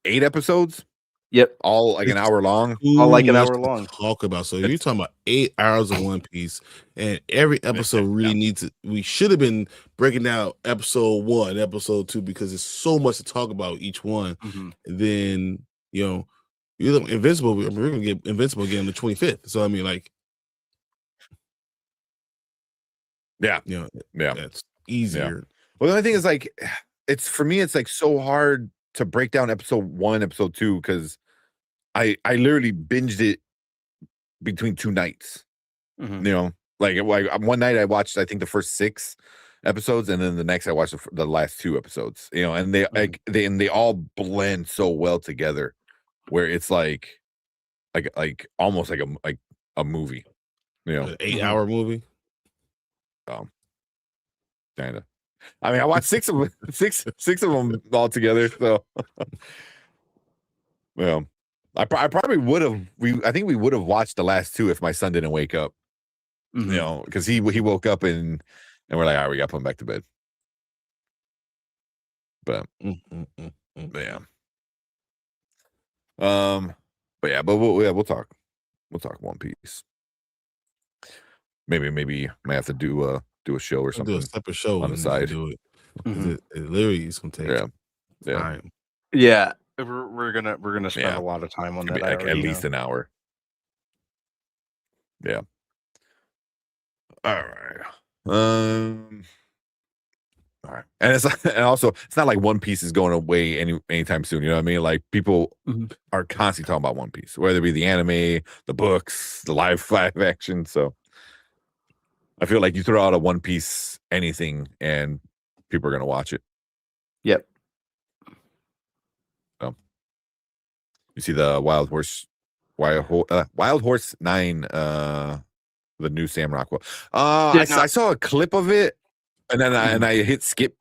Speaker 1: 8 episodes.
Speaker 2: Yep.
Speaker 1: all like an hour long.
Speaker 2: All like an
Speaker 3: much
Speaker 2: hour
Speaker 3: to
Speaker 2: long.
Speaker 3: talk about. So if you're talking about 8 hours of One Piece, and every episode really needs to, we should have been breaking down episode 1, episode 2, because there's so much to talk about each one.
Speaker 2: Mhm.
Speaker 3: And then you look Invincible. We're gonna get Invincible again on the 25th. So I mean, like,
Speaker 1: Yeah.
Speaker 3: that's easier.
Speaker 1: Well, the only thing is, like, it's for me, it's like so hard to break down episode 1, episode 2, because I literally binged it between 2 nights.
Speaker 2: Mhm.
Speaker 1: Like one night I watched, I think, the first 6 episodes, and then the next I watched the last 2 episodes. And they all blend so well together, where it's like almost like a movie.
Speaker 3: An 8-hour movie.
Speaker 1: Kind of. I mean, I watched 6 of them, six of them all together. So, well, I probably would have. I think we would have watched the last 2 if my son didn't wake up. Because he woke up and we're like, all right, we got to put him back to bed. But yeah. But we'll talk One Piece. Maybe might have to do a show or something.
Speaker 3: Do a separate show
Speaker 1: on the side.
Speaker 3: Do it. It literally is gonna take time.
Speaker 2: Yeah, we're gonna spend a lot of time on that.
Speaker 1: Like at least an hour. Yeah. All right. All right. And it's not like One Piece is going away anytime soon. You know what I mean? Like, people are constantly talking about One Piece, whether it be the anime, the books, the live action. So I feel like you throw out a One Piece anything and people are gonna watch it.
Speaker 2: Yep.
Speaker 1: So you see the Wild Horse 9, the new Sam Rockwell. I saw a clip of it, and then I hit skip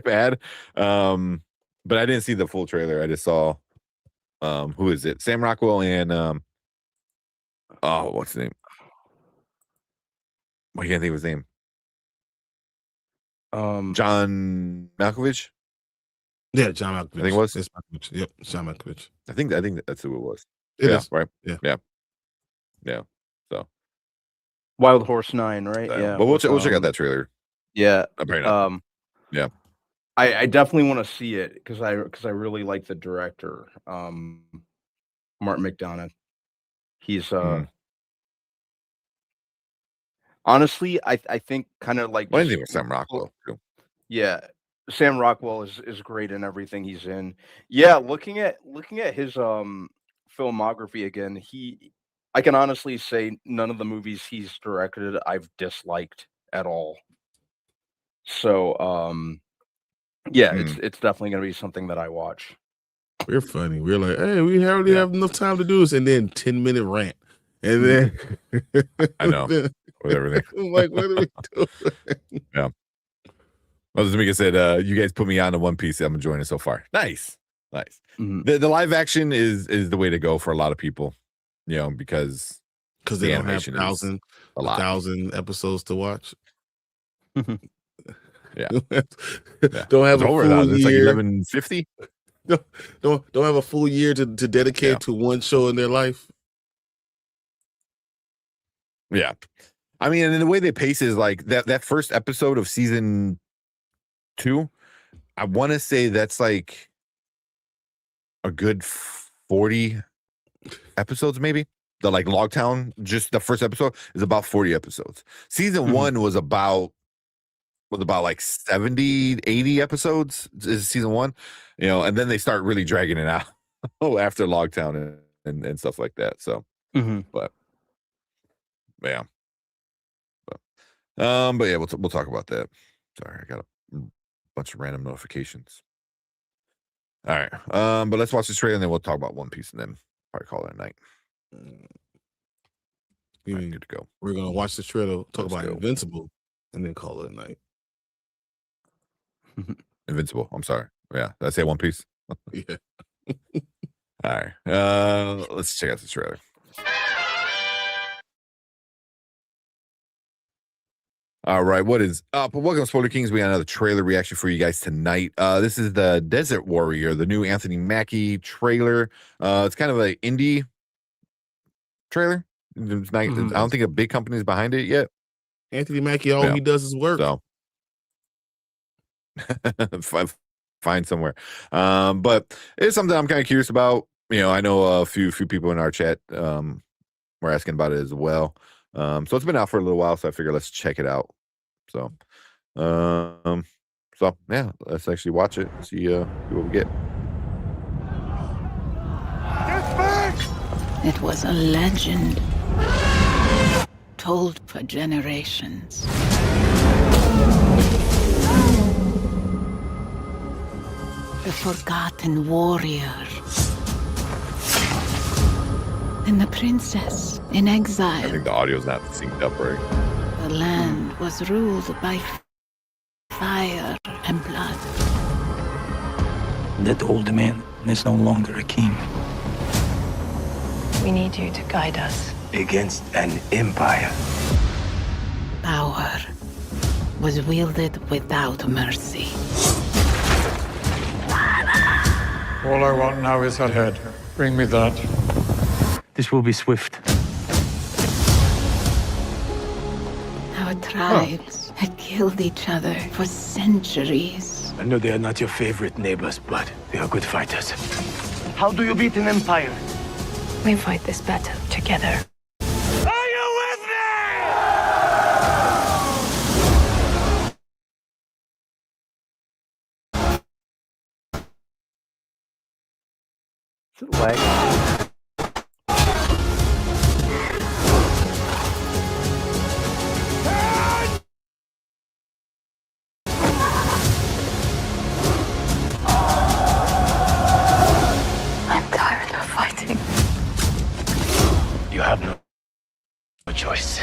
Speaker 1: ad. But I didn't see the full trailer. I just saw who is it? Sam Rockwell and what's his name? I can't think of his name. John Malkovich.
Speaker 3: Yeah, John Malkovich.
Speaker 1: I think it was.
Speaker 3: It's Malkovich. Yep, John Malkovich.
Speaker 1: I think that's who it was.
Speaker 3: It is.
Speaker 1: Right.
Speaker 3: Yeah.
Speaker 1: So
Speaker 2: Wild Horse 9, right?
Speaker 1: but we'll check out that trailer.
Speaker 2: Yeah.
Speaker 1: Apparently. Yeah.
Speaker 2: I definitely want to see it because I really like the director, Martin McDonagh. He's honestly, I think kind of like
Speaker 1: anything with Sam Rockwell too.
Speaker 2: Yeah, Sam Rockwell is great in everything he's in. Yeah, looking at his filmography again, I can honestly say none of the movies he's directed I've disliked at all. So yeah, it's definitely gonna be something that I watch.
Speaker 3: We're funny. We're like, hey, we hardly have enough time to do this, and then 10-minute rant, and then
Speaker 1: I know with everything.
Speaker 3: I'm like, what are we doing?
Speaker 1: Yeah. Well, as Mika said, you guys put me on to One Piece. I'm enjoying it so far. Nice. The live action is the way to go for a lot of people, because
Speaker 3: they don't have 1,000 episoes to watch.
Speaker 1: Yeah.
Speaker 3: Don't have
Speaker 1: it's
Speaker 3: a
Speaker 1: over
Speaker 3: full
Speaker 1: it's
Speaker 3: year.
Speaker 1: like 1150.
Speaker 3: Don't have a full year to dedicate to one show in their life.
Speaker 1: Yeah. I mean, and the way they pace is like that first episode of season 2, I want to say that's like a good 40 episodes, maybe. The like Logtown, just the first episode is about 40 episodes. Season 1 was about like 70, 80 episodes is season 1, and then they start really dragging it out after Logtown and stuff like that. So, but yeah. But yeah, we'll talk about that. Sorry, I got a bunch of random notifications. All right, but let's watch this trailer and then we'll talk about One Piece and then probably call it a night. Good to go.
Speaker 3: We're gonna watch this trailer, talk about Invincible, and then call it a night.
Speaker 1: Invincible. I'm sorry. Yeah, did I say One Piece?
Speaker 3: Yeah.
Speaker 1: All right. Let's check out this trailer. All right, what is up? Welcome to Spoiler Kings. We got another trailer reaction for you guys tonight. This is the Desert Warrior, the new Anthony Mackie trailer. It's kind of an indie trailer. It's not, I don't think a big company is behind it yet.
Speaker 3: Anthony Mackie, all he does is work.
Speaker 1: So find somewhere. But it's something I'm kind of curious about. You know, I know a few people in our chat were asking about it as well. So it's been out for a little while, so I figured let's check it out. So yeah, let's actually watch it, see what we get.
Speaker 4: Get back!
Speaker 5: It was a legend told for generations. The forgotten warrior. And the princess in exile.
Speaker 1: I think the audio's not synced up right.
Speaker 5: The land was ruled by fire and blood.
Speaker 6: That old man is no longer a king.
Speaker 7: We need you to guide us.
Speaker 6: Against an empire.
Speaker 5: Power was wielded without mercy.
Speaker 4: All I want now is her head. Bring me that.
Speaker 6: This will be swift.
Speaker 5: Our tribes had killed each other for centuries.
Speaker 6: I know they are not your favorite neighbors, but they are good fighters. How do you beat an empire?
Speaker 7: We fight this battle together.
Speaker 6: Are you with me?
Speaker 7: I'm tired of fighting.
Speaker 6: You have no choice.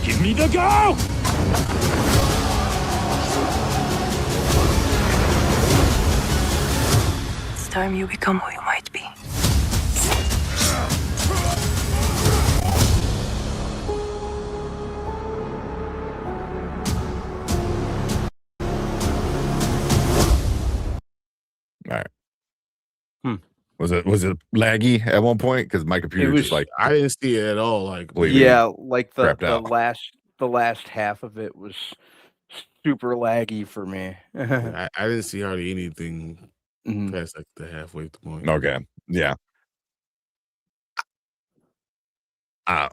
Speaker 6: Give me the go!
Speaker 7: It's time you become who you might be.
Speaker 1: All right. Was it laggy at one point? Because my computer
Speaker 2: was-
Speaker 1: just like
Speaker 3: I didn't see it at all. Like,
Speaker 1: completely
Speaker 2: Yeah, like the
Speaker 1: crapped out.
Speaker 2: last half of it was super laggy for me.
Speaker 3: I didn't see hardly anything
Speaker 2: Mhm.
Speaker 3: past like the halfway point.
Speaker 1: Okay. Yeah. I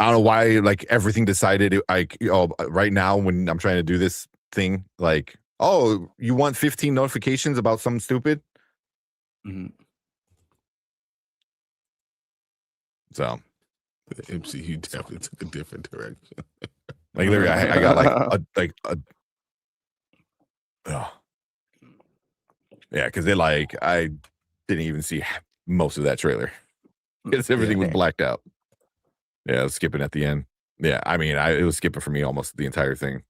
Speaker 1: don't know why, like, everything decided like, right now when I'm trying to do this thing, like, oh, you want 15 notifications about something stupid?
Speaker 2: Mhm.
Speaker 1: So
Speaker 3: The MCU definitely took a different direction.
Speaker 1: like literally I got like a yeah, because I didn't even see most of that trailer because everything was blacked out. Yeah, I was skipping at the end. Yeah, I mean, it was skipping for me almost the entire thing.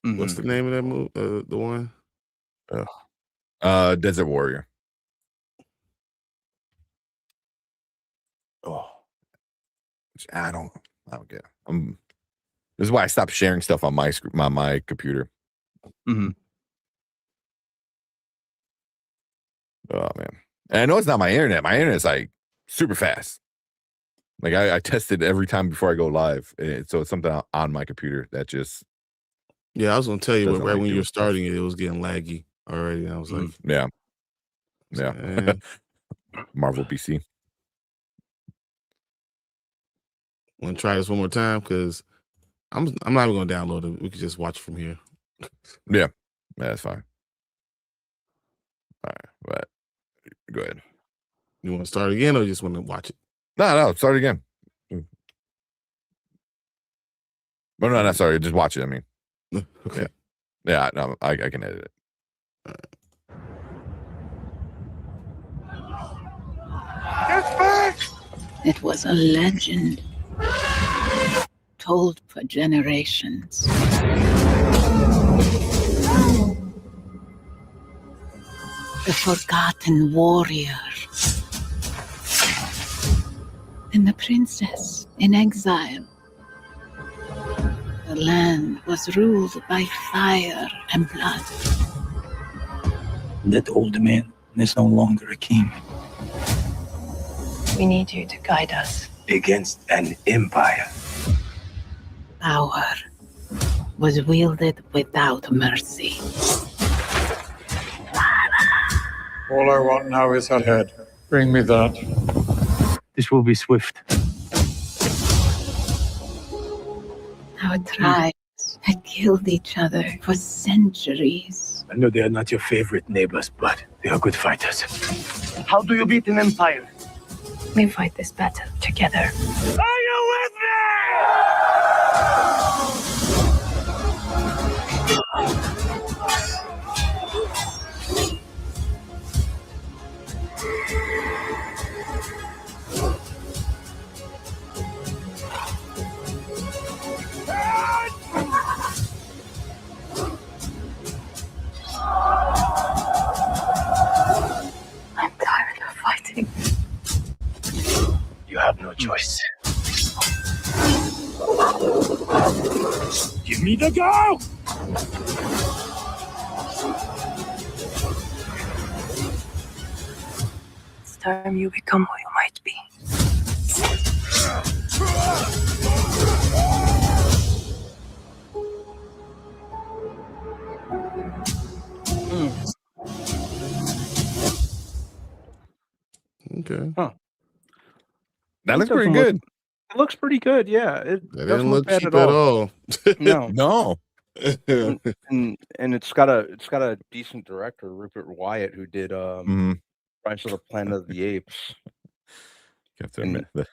Speaker 3: What's the name of that movie? The one?
Speaker 1: Desert Warrior. Oh, I don't get. This is why I stopped sharing stuff on my computer.
Speaker 2: Mhm.
Speaker 1: Oh man, and I know it's not my internet. My internet's like super fast. Like I tested every time before I go live, so it's something on my computer that just
Speaker 3: Yeah, I was gonna tell you
Speaker 1: Doesn't
Speaker 3: right
Speaker 1: like
Speaker 3: when you
Speaker 1: doing
Speaker 3: were starting it, it was getting laggy already. And I was like,
Speaker 1: yeah.
Speaker 3: eh.
Speaker 1: Marvel PC.
Speaker 3: Want to try this one more time? Because I'm not even gonna download it. We can just watch from here.
Speaker 1: Yeah, that's fine. All right, but go ahead.
Speaker 3: You want to start again, or you just want to watch it?
Speaker 1: No, start again. No, sorry, just watch it. I mean,
Speaker 3: Okay.
Speaker 1: yeah, no, I can edit it.
Speaker 4: Get back!
Speaker 5: It was a legend told for generations. The forgotten warrior. And the princess in exile. The land was ruled by fire and blood.
Speaker 6: That old man is no longer a king.
Speaker 7: We need you to guide us.
Speaker 6: Against an empire.
Speaker 5: Power was wielded without mercy.
Speaker 4: All I want now is her head. Bring me that.
Speaker 6: This will be swift.
Speaker 5: Our tribes had killed each other for centuries.
Speaker 6: I know they are not your favorite neighbors, but they are good fighters. How do you beat an empire?
Speaker 7: We fight this battle together.
Speaker 6: Are you with me?
Speaker 7: I'm tired of fighting.
Speaker 6: You have no choice. Give me the go!
Speaker 7: It's time you become who you might be.
Speaker 3: Okay.
Speaker 1: That looks
Speaker 2: It
Speaker 1: pretty
Speaker 2: doesn't
Speaker 1: good.
Speaker 2: It looks pretty good. Yeah, it
Speaker 3: That
Speaker 2: doesn't
Speaker 3: didn't look
Speaker 2: bad
Speaker 3: cheap at all.
Speaker 2: No,
Speaker 1: No.
Speaker 2: and it's got a decent director, Rupert Wyatt, who did
Speaker 1: Mhm.
Speaker 2: Rise of the Planet of the Apes.
Speaker 1: You have to
Speaker 2: And-
Speaker 1: admit that.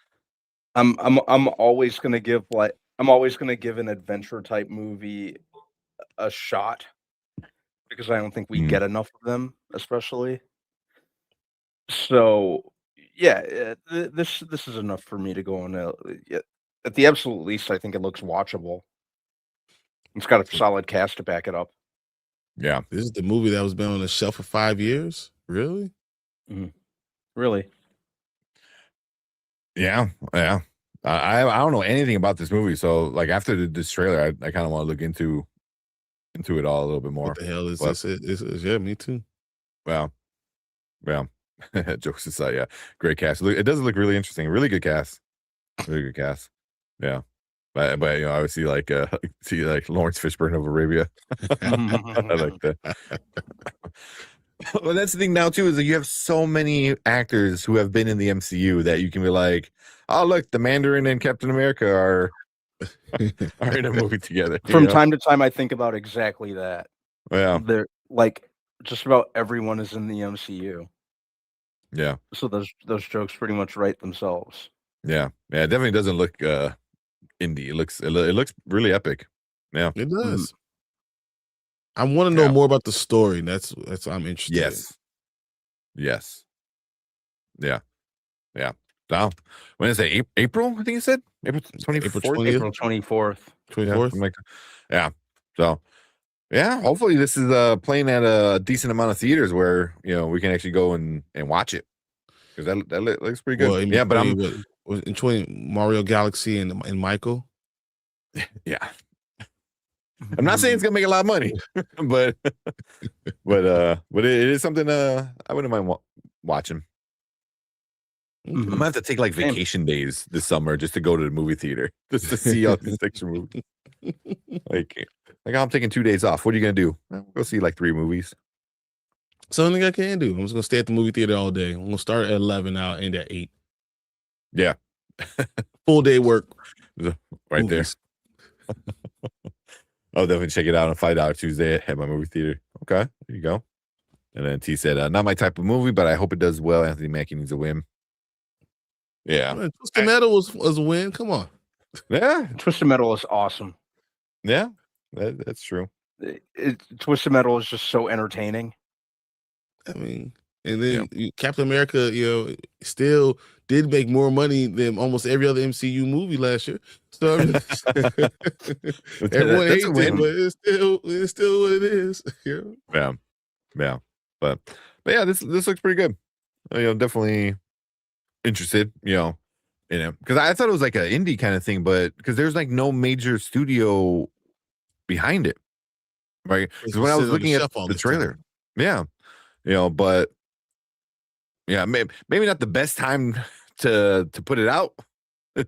Speaker 2: I'm always gonna give an adventure type movie a shot because I don't think we
Speaker 1: Mhm.
Speaker 2: get enough of them, especially. So yeah, this is enough for me to go on. At the absolute least, I think it looks watchable. It's got a solid cast to back it up.
Speaker 1: Yeah.
Speaker 3: This is the movie that was been on the shelf for 5 years? Really?
Speaker 2: Really.
Speaker 1: Yeah. Yeah. I don't know anything about this movie, so like after this trailer, I kind of want to look into it all a little bit more.
Speaker 3: What the hell is
Speaker 1: But-
Speaker 3: this? Yeah, me too.
Speaker 1: Well, jokes aside, yeah, great cast. It does look really interesting. Really good cast. Really good cast. Yeah, but you know, obviously like see like Lawrence Fishburne of Arabia. I like that. Well, that's the thing now too is that you have so many actors who have been in the MCU that you can be like, oh look, the Mandarin and Captain America are in a movie together. you
Speaker 2: From
Speaker 1: know?
Speaker 2: time to time, I think about exactly that.
Speaker 1: Yeah,
Speaker 2: They're like just about everyone is in the MCU,
Speaker 1: yeah,
Speaker 2: so those jokes pretty much write themselves.
Speaker 1: yeah. It definitely doesn't look indie. It looks really epic. Yeah.
Speaker 3: It does. I want to know
Speaker 1: Yeah.
Speaker 3: more about the story. That's I'm interested.
Speaker 1: Yes. Yeah. Now, when is it? April? I think you said April 24th.
Speaker 3: 20th?
Speaker 2: April 24th.
Speaker 1: Yeah,
Speaker 3: 24th.
Speaker 1: something like that. Yeah. So, yeah. Hopefully, this is playing at a decent amount of theaters where we can actually go and watch it because that looks pretty good.
Speaker 3: Well, in
Speaker 1: yeah, but I'm
Speaker 3: between in between Mario Galaxy and Michael.
Speaker 1: yeah. I'm not saying it's gonna make a lot of money, but it is something I wouldn't mind watching. I'm gonna have to take like
Speaker 2: Same.
Speaker 1: vacation days this summer just to go to the movie theater just to see all these picture movies. Like I'm taking 2 days off. What are you gonna do? Well, go see like 3 movies.
Speaker 3: Something I can do. I'm just gonna stay at the movie theater all day. I'm gonna start at 11, I'll end at 8.
Speaker 1: Yeah,
Speaker 3: Full day work.
Speaker 1: right
Speaker 3: Movies.
Speaker 1: there. I'll definitely check it out on $5 Tuesday at my movie theater. Okay, there you go. And then T said, "Not my type of movie, but I hope it does well. Anthony Mackie needs a win." Yeah,
Speaker 3: Man, Twisted Metal was a win. Come on.
Speaker 1: yeah,
Speaker 2: Twisted Metal is awesome.
Speaker 1: yeah. That's true.
Speaker 2: Twisted Metal is just so entertaining.
Speaker 3: I mean, and then Captain America, still did make more money than almost every other MCU movie last year. So I mean, everyone
Speaker 1: That's
Speaker 3: hates
Speaker 1: a
Speaker 3: it,
Speaker 1: win.
Speaker 3: but it's still what it is.
Speaker 1: Yeah. But yeah, this looks pretty good. Definitely interested. You know, because I thought it was like an indie kind of thing, but because there's like no major studio behind it, right? Because when I was looking at the trailer, yeah, you know, but yeah, maybe not the best time to put it out,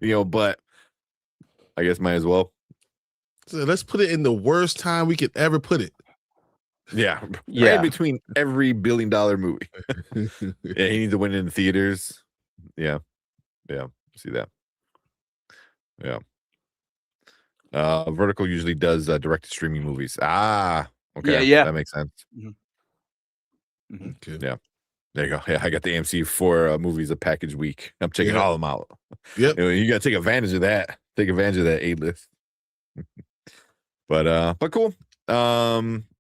Speaker 1: you know, but I guess might as well.
Speaker 3: So let's put it in the worst time we could ever put it.
Speaker 1: Yeah,
Speaker 2: Yeah.
Speaker 1: right between every $1 billion movie. Yeah, he needs to win in the theaters. Yeah, see that. Yeah. Vertical usually does direct to streaming movies. Okay,
Speaker 2: Yeah.
Speaker 1: that makes sense.
Speaker 3: Okay.
Speaker 1: Yeah, there you go. Yeah, I got the AMC for movies a package week. I'm checking all of them out.
Speaker 3: Yep.
Speaker 1: You gotta take advantage of that. Take advantage of that A-list. But cool.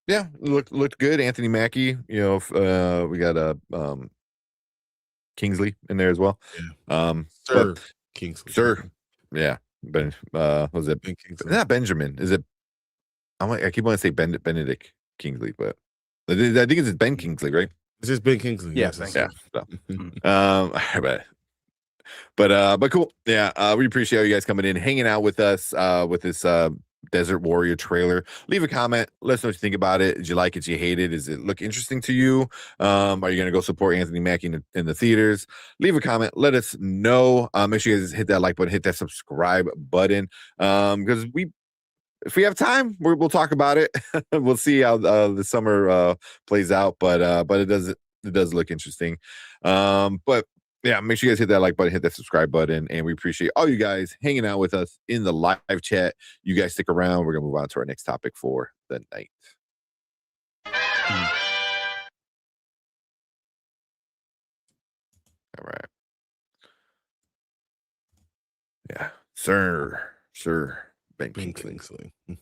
Speaker 1: Yeah, looked good. Anthony Mackie. You know, we got Kingsley in there as well.
Speaker 3: Yeah. Sir Kingsley.
Speaker 1: Sir. Yeah. Was it
Speaker 3: Ben Kingsley.
Speaker 1: not Benjamin? Is it? I keep wanting to say Benedict Kingsley, but I think it's Ben Kingsley, right?
Speaker 3: It's just Ben Kingsley.
Speaker 2: Yeah,
Speaker 3: Yes,
Speaker 2: yeah.
Speaker 1: But cool. Yeah, we appreciate you guys coming in, hanging out with us with this Desert Warrior trailer. Leave a comment. Let us know what you think about it. Did you like it? Did you hate it? Does it look interesting to you? Are you going to go support Anthony Mackie in the theaters? Leave a comment. Let us know. Make sure you guys hit that like button, hit that subscribe button. Because if we have time, we'll talk about it. We'll see how the summer plays out. But it does look interesting. But yeah, make sure you guys hit that like button, hit that subscribe button, and we appreciate all you guys hanging out with us in the live chat. You guys stick around. We're gonna move on to our next topic for the night. All right. Yeah, sir, Ben Kingsley. And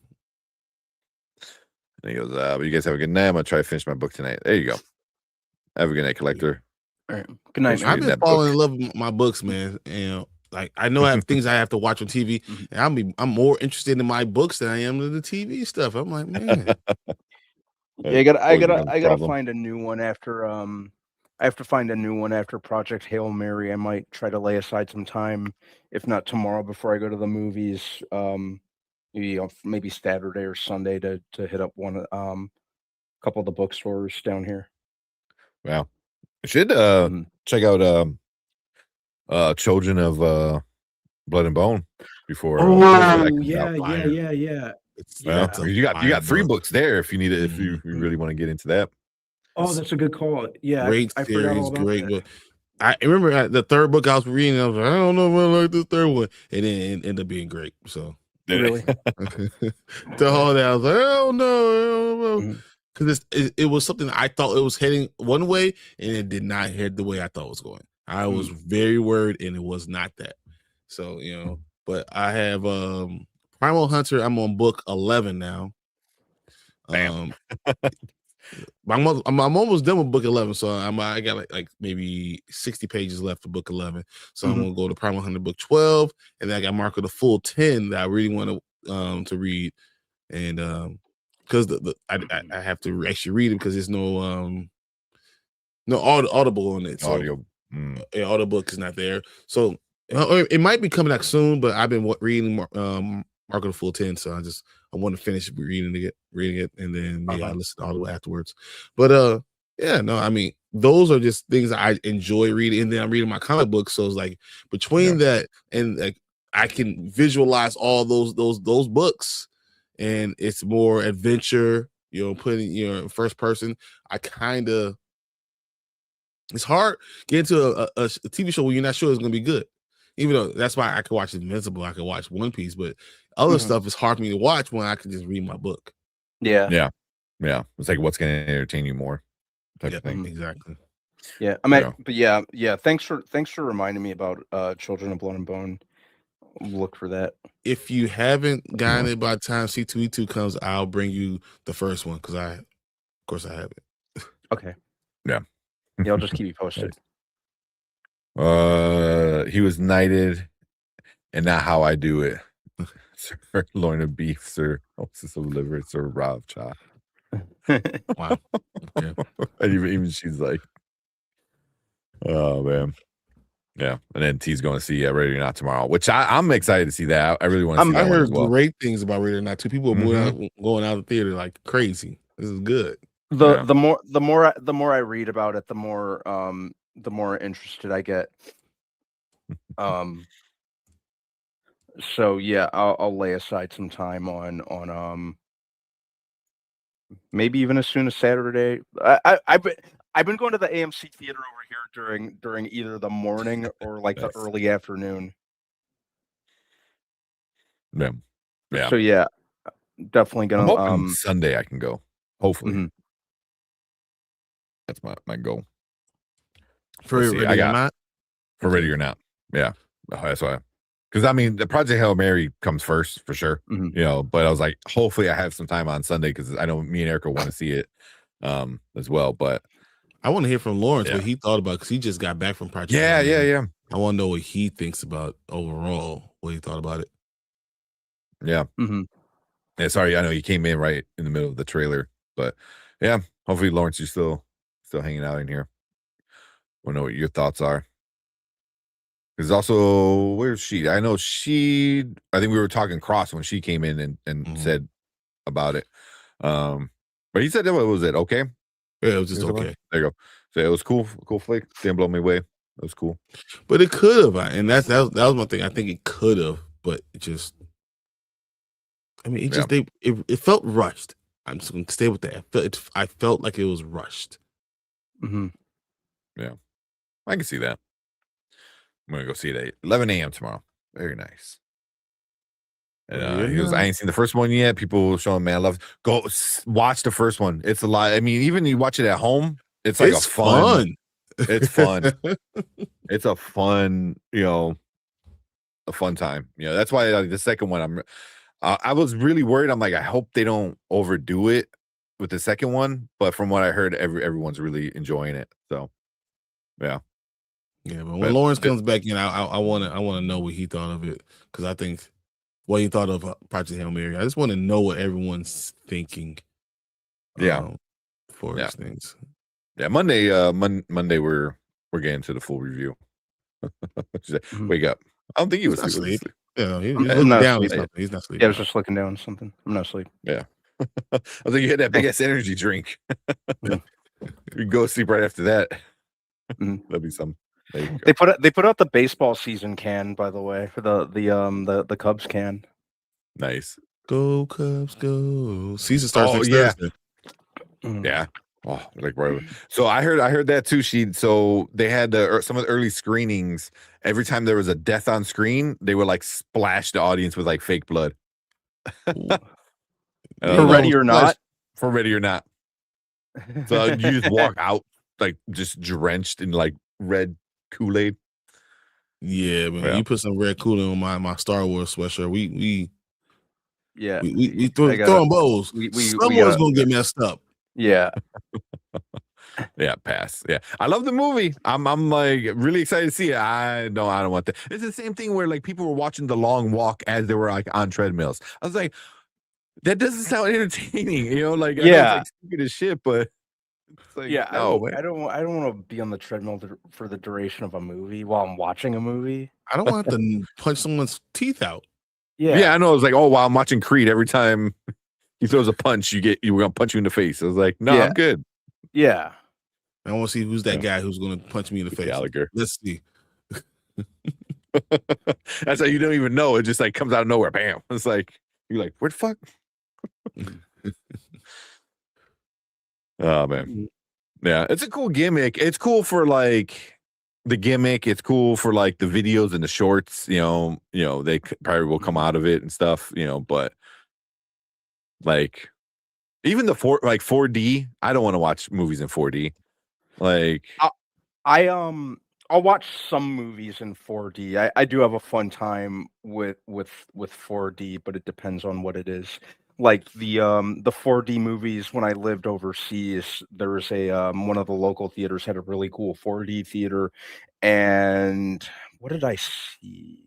Speaker 1: he goes, but you guys have a good night. I'm gonna try to finish my book tonight. There you go. Have a good night, collector.
Speaker 2: All right. Good night.
Speaker 3: I've been falling in love with my books, man. And like I know I have things I have to watch on TV, and I'm more interested in my books than I am in the TV stuff. I'm like, man.
Speaker 2: Yeah, I gotta find a new one after I have to find a new one after Project Hail Mary. I might try to lay aside some time, if not tomorrow, before I go to the movies. Maybe Saturday or Sunday to hit up one couple of the bookstores down here.
Speaker 1: Wow. I should check out Children of Blood and Bone before.
Speaker 2: Yeah.
Speaker 1: Well, you got 3 books there if you need it, if you really want to get into that.
Speaker 2: Oh, that's a good call. Yeah,
Speaker 3: Great
Speaker 2: I forgot all
Speaker 3: series,
Speaker 2: about
Speaker 3: great
Speaker 2: that.
Speaker 3: book. I remember the third book I was reading. I was like, I don't know if I like this third one, and then it ended up being great. So
Speaker 2: Really,
Speaker 3: the whole day I was like, I don't know. Because it was something I thought it was heading one way, and it did not head the way I thought it was going. I was very worried, and it was not that. So, you know, but I have Primal Hunter. I'm on book 11 now. I'm almost done with book 11, so I got like maybe 60 pages left for book 11. So I'm gonna go to Primal Hunter book 12, and then I got marked the full 10 that I really want to read, and because I have to actually read it because there's no audible on it. So,
Speaker 1: Audio.
Speaker 3: Audiobook is not there. So it might be coming out soon, but I've been reading Mark of the Full 10, so I want to finish reading it, and then maybe I'll listen to all the way afterwards. But yeah, no, I mean those are just things I enjoy reading, and then I'm reading my comic books, so it's like between that and like I can visualize all those books, and it's more adventure, you know, putting first person. It's hard getting to a TV show where you're not sure it's gonna be good. Even though that's why I could watch Invincible, I could watch One Piece, but other stuff is hard for me to watch when I can just read my book.
Speaker 2: Yeah.
Speaker 1: It's like what's going to entertain you more, type of thing.
Speaker 3: Exactly.
Speaker 2: Yeah, I mean, but yeah. Thanks for reminding me about Children of Blood and Bone. Look for that.
Speaker 3: If you haven't gotten it by the time C2E2 comes, I'll bring you the first one because of course I have it.
Speaker 2: Okay.
Speaker 1: Yeah.
Speaker 2: Yeah, I'll just keep you posted.
Speaker 1: He was knighted, and not how I do it. Sirloin of beef, sir. Ounces of liver, sir. Raw chop.
Speaker 3: Wow. Okay.
Speaker 1: And even she's like, oh man. Yeah, and then T's going to see Ready or Not tomorrow, which I'm excited to see that. I really want to see that
Speaker 3: I
Speaker 1: one
Speaker 3: heard
Speaker 1: as well.
Speaker 3: great things about Ready or Not too. People are going out of the theater like crazy. This is good.
Speaker 2: The more I read about it, the more interested I get. So yeah, I'll lay aside some time on maybe even as soon as Saturday. I've been going to the AMC theater over here during either the morning or like the early afternoon.
Speaker 1: Yeah.
Speaker 2: So yeah, definitely
Speaker 1: I'm
Speaker 2: gonna
Speaker 1: hoping Sunday I can go. Hopefully.
Speaker 2: Mhm.
Speaker 1: That's my goal.
Speaker 3: For
Speaker 1: Let's see,
Speaker 3: Ready or Not?
Speaker 1: For Ready or Not. Yeah. That's why. Because I mean, the Project Hail Mary comes first for sure.
Speaker 2: Mhm.
Speaker 1: You know, but I was like, hopefully I have some time on Sunday because I know me and Erica want to see it as well. But
Speaker 3: I want to hear from Lawrence what he thought about because he just got back from Project.
Speaker 1: Yeah.
Speaker 3: I want to know what he thinks about overall, what he thought about it.
Speaker 1: Yeah. Yeah, sorry, I know you came in right in the middle of the trailer, but yeah, hopefully Lawrence, you're still hanging out in here. Want to know what your thoughts are. Because also, where's she? I know I think we were talking cross when she came in and said about it. But he said that was it okay?
Speaker 3: Yeah, it was just okay.
Speaker 1: There you go. So it was cool flick. Didn't blow me away. It was cool.
Speaker 3: But it could have, and that was my thing. I think it could have, but it just, I mean, it felt rushed. I'm just gonna stay with that. I felt like it was rushed.
Speaker 1: Yeah, I can see that. I'm gonna go see it at 11 a.m. tomorrow. Very nice. And he goes, I ain't seen the first one yet. People showing man love. Go watch the first one. It's a lot. I mean, even you watch it at home, it's like a fun. It's fun. It's a fun, a fun time. That's why the second one, I was really worried. I'm like, I hope they don't overdo it with the second one. But from what I heard, everyone's really enjoying it. So, yeah.
Speaker 3: Yeah, but when Lawrence comes back in, I want to know what he thought of it because I think what he thought of Project Hail Mary. I just want to know what everyone's thinking. For these things. Yeah,
Speaker 1: Monday we're getting to the full review. Wake up! I don't think he was asleep.
Speaker 3: Yeah, he's looking down. He's not sleeping.
Speaker 2: Yeah, I was just looking down at something. I'm not asleep.
Speaker 1: Yeah, I think you had that big ass energy drink. You go sleep right after that. That'd be some.
Speaker 2: They put out the baseball season can, by the way, for the Cubs can.
Speaker 1: Nice.
Speaker 3: Go Cubs, go! Season starts next Thursday.
Speaker 1: Yeah. Oh, like right. So I heard that too. So they had some of the early screenings. Every time there was a death on screen, they would like splash the audience with like fake blood.
Speaker 2: For Ready or Not.
Speaker 1: For Ready or Not. So you just walk out like just drenched in like red Kool-Aid.
Speaker 3: Yeah, man. You put some red Kool-Aid on my Star Wars sweatshirt. We throwing bows. Someone's gonna get messed up.
Speaker 2: Yeah.
Speaker 1: Yeah, pass. Yeah, I love the movie. I'm like really excited to see it. I don't want that. It's the same thing where like people were watching The Long Walk as they were like on treadmills. I was like, that doesn't sound entertaining, like I know it's like stupid as shit, but it's like,
Speaker 2: I don't want to be on the treadmill for the duration of a movie while I'm watching a movie.
Speaker 3: I don't want to punch someone's teeth out.
Speaker 1: Yeah, I know. It's like, oh, while I'm watching Creed, every time he throws a punch, we're gonna punch you in the face. I was like, no, I'm good.
Speaker 2: Yeah.
Speaker 3: I want to see who's that guy who's gonna punch me in the face.
Speaker 1: Gallagher.
Speaker 3: Let's see.
Speaker 1: That's how you don't even know. It just like comes out of nowhere. Bam. It's like you're like, what the fuck? Oh man. Yeah, it's a cool gimmick. It's cool for like the gimmick. It's cool for like the videos and the shorts. They probably will come out of it and stuff. But like even the 4D. I don't want to watch movies in 4D. Like
Speaker 2: I'll watch some movies in 4D. I do have a fun time with 4D, but it depends on what it is. Like the 4D movies when I lived overseas, there was one of the local theaters had a really cool 4D theater, and what did I see?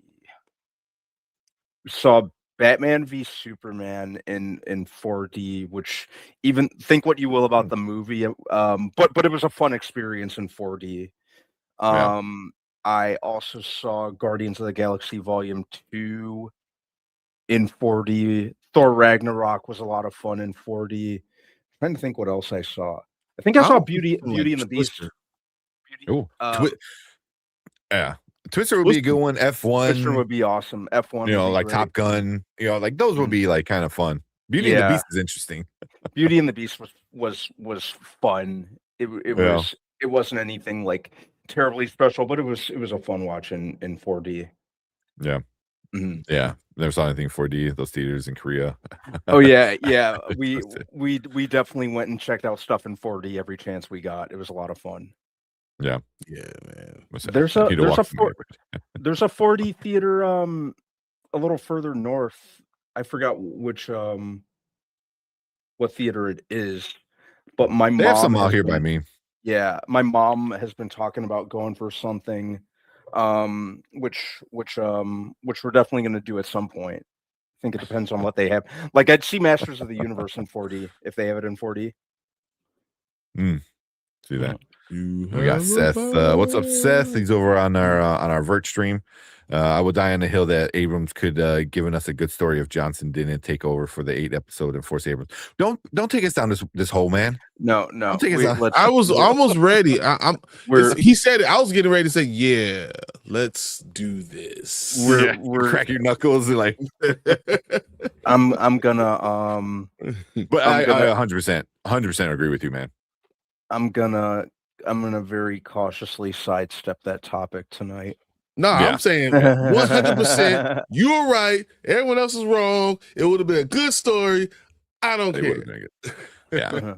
Speaker 2: Saw Batman v Superman in 4D, which even think what you will about the movie, but it was a fun experience in 4D. I also saw Guardians of the Galaxy Volume 2 in 4D. Thor Ragnarok was a lot of fun in 4D. Trying to think what else I saw. I think I saw Beauty and the Beast.
Speaker 1: Oh,
Speaker 2: Uh,
Speaker 1: yeah. Twister would be a good one. F1.
Speaker 2: Twister would be awesome. F1,
Speaker 1: you know,
Speaker 2: would be
Speaker 1: like
Speaker 2: great.
Speaker 1: Top Gun. You know, like those would be like kind of fun. Beauty and the
Speaker 2: Yeah.
Speaker 1: Beast is interesting.
Speaker 2: Beauty and the Beast was fun. It wasn't anything like terribly special, but it was a fun watch in 4D.
Speaker 1: Yeah.
Speaker 2: Mhm.
Speaker 1: Yeah. Never saw anything 4D, those theaters in Korea.
Speaker 2: Oh yeah. We definitely went and checked out stuff in 4D every chance we got. It was a lot of fun.
Speaker 1: Yeah.
Speaker 3: Yeah, man.
Speaker 2: There's a 4D theater a little further north. I forgot which what theater it is, but my
Speaker 1: They have some
Speaker 2: mom
Speaker 1: out here by me.
Speaker 2: Yeah, my mom has been talking about going for something, which we're definitely going to do at some point. I think it depends on what they have. Like, I'd see Masters of the Universe in 4D if they have it in 4D.
Speaker 1: See that? We got Seth. What's up, Seth? He's over on our Vert stream. I would die on the hill that Abrams could given us a good story if Johnson didn't take over for the 8th episode and force Abrams. Don't take us down this hole, man.
Speaker 2: No.
Speaker 1: Take us down.
Speaker 3: I was almost ready. He said it. I was getting ready to say, "Yeah, let's do this."
Speaker 1: We're crack your knuckles and like.
Speaker 2: I'm gonna
Speaker 1: But I 100% agree with you, man.
Speaker 2: I'm gonna very cautiously sidestep that topic tonight.
Speaker 3: No, I'm saying 100%. You were right. Everyone else is wrong. It would have been a good story. I don't care.
Speaker 1: Yeah,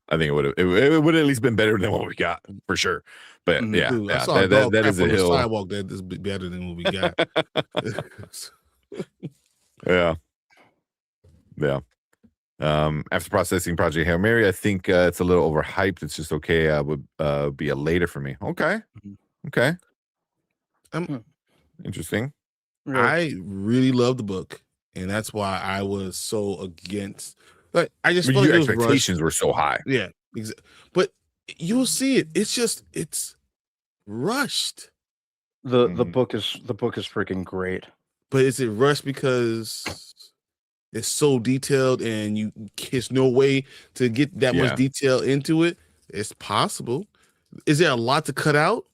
Speaker 1: I think it would have. It would have at least been better than what we got for sure. But yeah,
Speaker 3: Dude,
Speaker 1: yeah,
Speaker 3: I saw
Speaker 1: that is a hill.
Speaker 3: Sidewalk that is better than what we got.
Speaker 1: Yeah. After processing Project Hail Mary, I think it's a little overhyped. It's just okay. Would be a later for me. Okay. Interesting.
Speaker 3: I really love the book, and that's why I was so against. Like, I just feel
Speaker 1: your
Speaker 3: like
Speaker 1: expectations were so high.
Speaker 3: Yeah, but you'll see it. It's rushed.
Speaker 2: The book is freaking great.
Speaker 3: But is it rushed because it's so detailed and there's no way to get that much detail into it? It's possible. Is there a lot to cut out?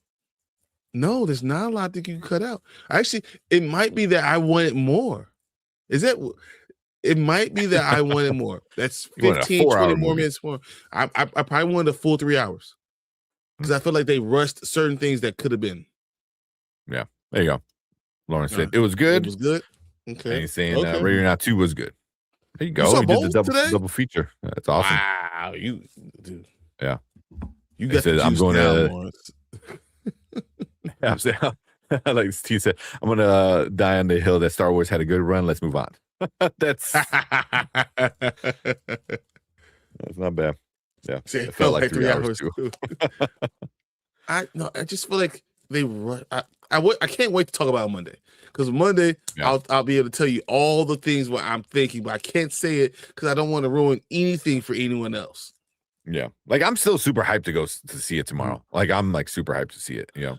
Speaker 3: No, there's not a lot that you can cut out. Actually, it might be that I wanted more. It might be that I wanted more. That's 15, 20 more minutes more. I probably wanted a full 3 hours because I feel like they rushed certain things that could have been.
Speaker 1: Yeah, there you go. Lauren said it was good.
Speaker 3: It was good. Okay.
Speaker 1: And he's saying Radio Now 2 was good. There you go.
Speaker 3: You saw
Speaker 1: We did
Speaker 3: both
Speaker 1: the double feature. That's awesome.
Speaker 3: Wow, dude.
Speaker 1: Yeah.
Speaker 3: You got the
Speaker 1: I'm going
Speaker 3: to.
Speaker 1: I'm saying, like Steve said, I'm gonna die on the hill that Star Wars had a good run. Let's move on. That's not bad. Yeah, it felt like 3 hours too.
Speaker 3: I just feel like they run. I can't wait to talk about it Monday because Monday I'll be able to tell you all the things what I'm thinking, but I can't say it because I don't want to ruin anything for anyone else.
Speaker 1: Yeah, like I'm still super hyped to go to see it tomorrow. Like I'm like super hyped to see it. You know,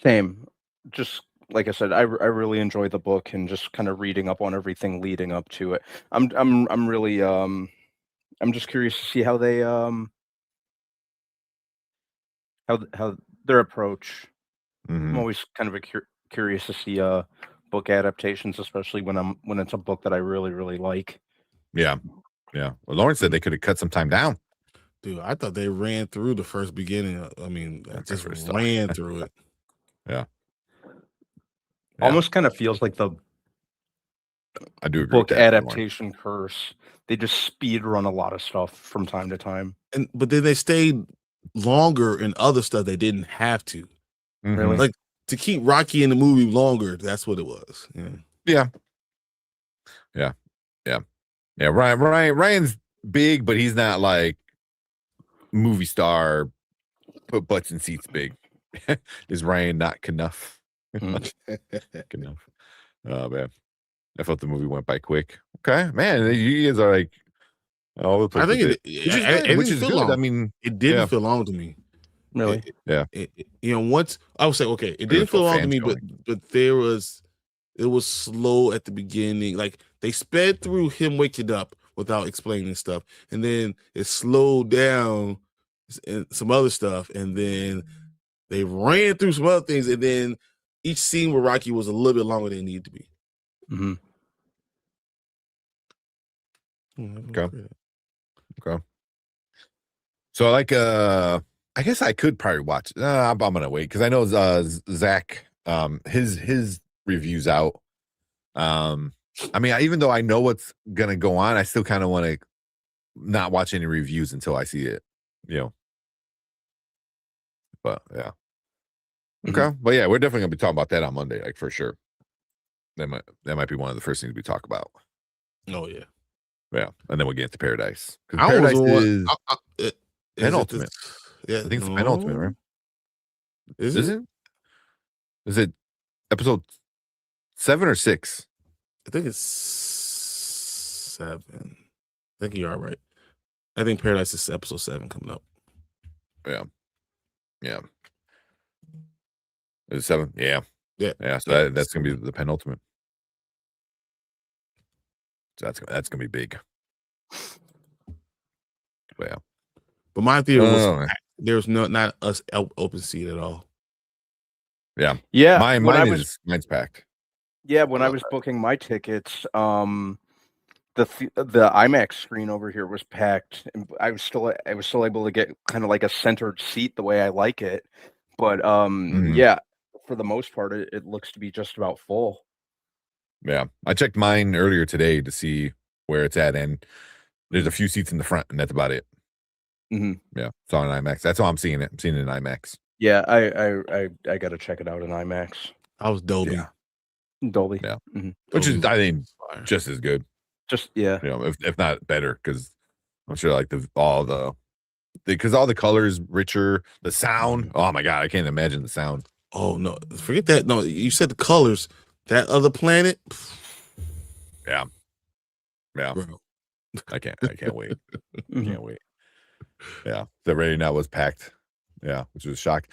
Speaker 2: same. Just like I said, I really enjoy the book and just kind of reading up on everything leading up to it. I'm really I'm just curious to see how they how their approach. I'm always kind of curious to see book adaptations, especially when it's a book that I really, really like.
Speaker 1: Yeah. Well, Lauren said they could have cut some time down.
Speaker 3: Dude, I thought they ran through the first beginning. I mean, just ran through it.
Speaker 1: Yeah.
Speaker 2: Almost kind of feels like the
Speaker 1: I do agree
Speaker 2: book adaptation curse. They just speed run a lot of stuff from time to time.
Speaker 3: But then they stayed longer in other stuff they didn't have to.
Speaker 2: Really?
Speaker 3: Like to keep Rocky in the movie longer, that's what it was.
Speaker 1: Yeah. Ryan's big, but he's not like movie star put butts in seats big. Is Ryan not enough? Enough. Oh man. I thought the movie went by quick. Okay, man. You guys are like all the place.
Speaker 3: I think
Speaker 1: which is good.
Speaker 3: Long.
Speaker 1: I mean,
Speaker 3: it didn't feel long to me.
Speaker 2: Really?
Speaker 3: Once I would say, okay, it didn't feel long to me, but it was slow at the beginning. Like they sped through him waking up without explaining stuff, and then it slowed down and some other stuff, and then they ran through some other things, and then each scene with Rocky was a little bit longer than it needed to be.
Speaker 2: Mm-hmm.
Speaker 1: Okay. So like I guess I could probably watch. I'm gonna wait because I know Zach his review's out. I mean, even though I know what's gonna go on, I still kind of want to not watch any reviews until I see it. But yeah. Okay. But yeah, we're definitely gonna be talking about that on Monday, like for sure. That might be one of the first things we talk about.
Speaker 3: Oh yeah.
Speaker 1: Yeah, and then we'll get into Paradise.
Speaker 3: Paradise is
Speaker 1: penultimate. I think it's penultimate, right?
Speaker 3: Is it?
Speaker 1: Is it episode 7 or 6?
Speaker 3: I think it's 7. I think you are right. I think Paradise is episode 7 coming up.
Speaker 1: Yeah. Is it 7? Yeah. So that's gonna be the penultimate. So that's gonna be big. But yeah.
Speaker 3: But my theory was there's not us open seat at all.
Speaker 1: Yeah. Mine's packed.
Speaker 2: Yeah, when I was booking my tickets, the IMAX screen over here was packed, and I was still able to get kind of like a centered seat the way I like it. But yeah, for the most part, it looks to be just about full.
Speaker 1: Yeah, I checked mine earlier today to see where it's at, and there's a few seats in the front, and that's about it. Yeah, it's on IMAX. That's how I'm seeing it. I'm seeing it in IMAX.
Speaker 2: Yeah, I got to check it out in IMAX.
Speaker 3: I was Dolby.
Speaker 1: Yeah.
Speaker 2: Dolby.
Speaker 1: Yeah, which is I think just as good.
Speaker 2: Just yeah,
Speaker 1: if not better, because I'm sure like all the colors richer, the sound. Oh my god, I can't imagine the sound.
Speaker 3: Oh no, forget that. No, you said the colors. That other planet.
Speaker 1: Yeah.
Speaker 3: Bro.
Speaker 1: I can't wait. Can't wait. Yeah, the rating now was packed. Yeah, which was a shock.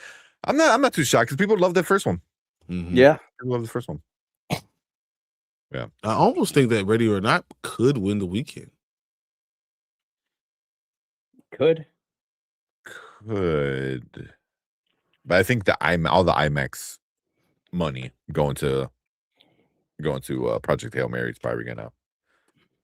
Speaker 1: I'm not too shocked because people love the first one.
Speaker 2: Yeah,
Speaker 1: people love the first one. Yeah,
Speaker 3: I almost think that Ready or Not could win the weekend.
Speaker 2: Could,
Speaker 1: but I think all the IMAX money going to Project Hail Mary is probably gonna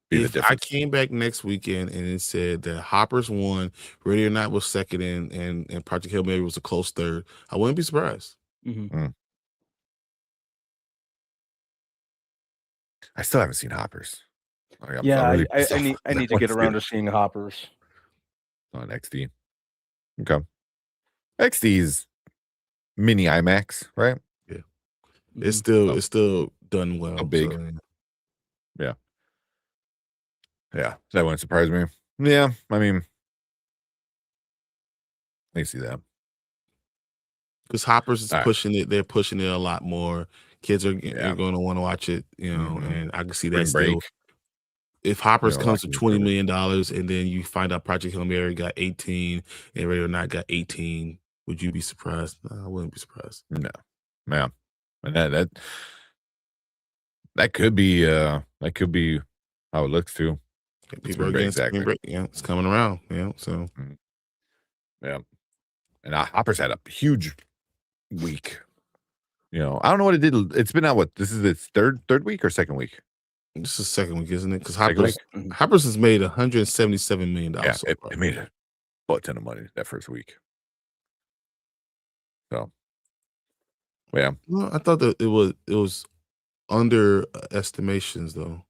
Speaker 1: be the
Speaker 3: If
Speaker 1: difference.
Speaker 3: I came back next weekend and it said that Hoppers won, Ready or Not was second, and Project Hail Mary was a close third, I wouldn't be surprised.
Speaker 1: I still haven't seen Hoppers.
Speaker 2: I need to get around to seeing Hoppers
Speaker 1: on XD. Okay, XD's mini IMAX, right?
Speaker 3: Yeah, it's still done well.
Speaker 1: Big.
Speaker 3: So,
Speaker 1: yeah, that wouldn't surprise me. Yeah, I mean, I see that
Speaker 3: because Hoppers is pushing it. They're pushing it a lot more. Kids are going to want to watch it, and I can see that still. If Hoppers comes to $20 million and then you find out Project Hail Mary got 18 and Ready or Not got 18, would you be surprised? No, I wouldn't be surprised.
Speaker 1: No, man, and that could be how it looks too.
Speaker 3: People are against Spring Break. Yeah, it's coming around. Yeah, so
Speaker 1: yeah, and Hoppers had a huge week. I don't know what it did. It's been out. This is its third week or second week?
Speaker 3: This is second week, isn't it? Because Hoppers has made $177 million.
Speaker 1: Yeah,
Speaker 3: so
Speaker 1: it made a butt ton of money that first week. So, yeah.
Speaker 3: Well, I thought that it was under estimations though.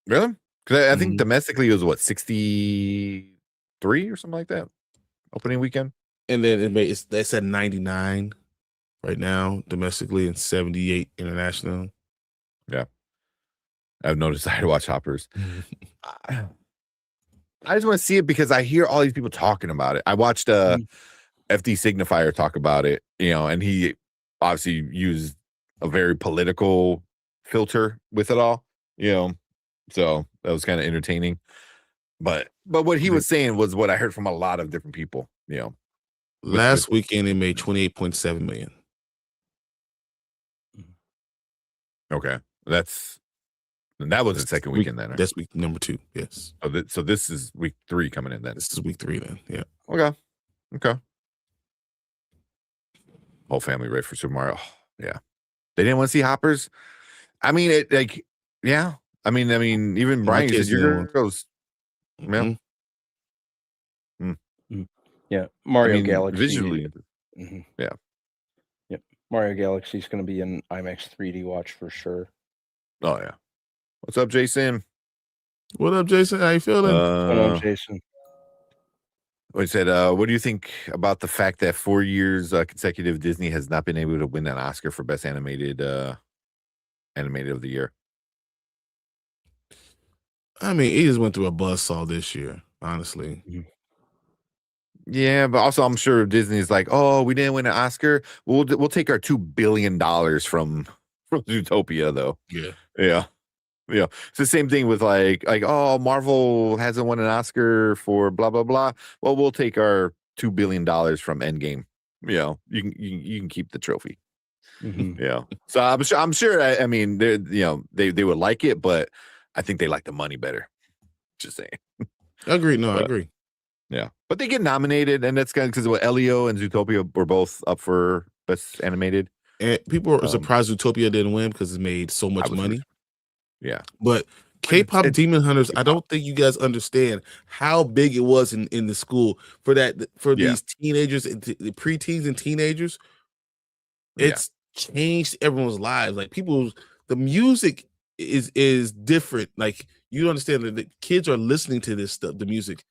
Speaker 1: Really? Because I think domestically it was what 63 or something like that opening weekend,
Speaker 3: and then it's at 99 right now domestically and 78 international.
Speaker 1: Yeah, I've noticed I had to watch Hoppers. I just want to see it because I hear all these people talking about it. I watched FD Signifier talk about it, and he obviously used a very political filter with it all, so that was kind of entertaining. But what he was saying was what I heard from a lot of different people,
Speaker 3: Last weekend it made 28.7 million.
Speaker 1: Okay, that was the second weekend then. Right?
Speaker 3: That's week number 2. Yes.
Speaker 1: So this is week 3 coming in then.
Speaker 3: This is week 3 then. Yeah.
Speaker 1: Okay. Whole family ready for Super Mario. Oh, yeah. They didn't want to see Hoppers. I mean, it like, yeah. I mean, even Brian said your girls. Yeah.
Speaker 2: Yeah. Mario Galaxy.
Speaker 1: Visually.
Speaker 2: Yeah. Yep. Mario Galaxy is going to be an IMAX 3D watch for sure.
Speaker 1: Oh yeah. What's up, Jason?
Speaker 3: What up, Jason? How you feeling?
Speaker 2: What up, Jason?
Speaker 1: I said, what do you think about the fact that 4 years consecutive Disney has not been able to win an Oscar for Best Animated of the Year?
Speaker 3: I mean, he just went through a buzzsaw this year, honestly.
Speaker 1: Yeah, but also I'm sure Disney's like, oh, we didn't win an Oscar. We'll take our $2 billion from Zootopia, though. Yeah. It's the same thing with like, oh, Marvel hasn't won an Oscar for blah blah blah. Well, we'll take our $2 billion from Endgame. You can keep the trophy. Yeah. So I'm sure. I mean, they would like it, but I think they like the money better. Just saying.
Speaker 3: Agreed. No, I agree.
Speaker 1: Yeah, but they get nominated, and that's kind of because Elio and Zootopia were both up for Best Animated.
Speaker 3: And people are surprised Zootopia didn't win because it made so much money.
Speaker 1: Yeah,
Speaker 3: but K-pop Demon Hunters, I don't think you guys understand how big it was in the school for these teenagers, the preteens and teenagers. It's changed everyone's lives. Like the music is different. Like you understand that the kids are listening to this stuff, the music,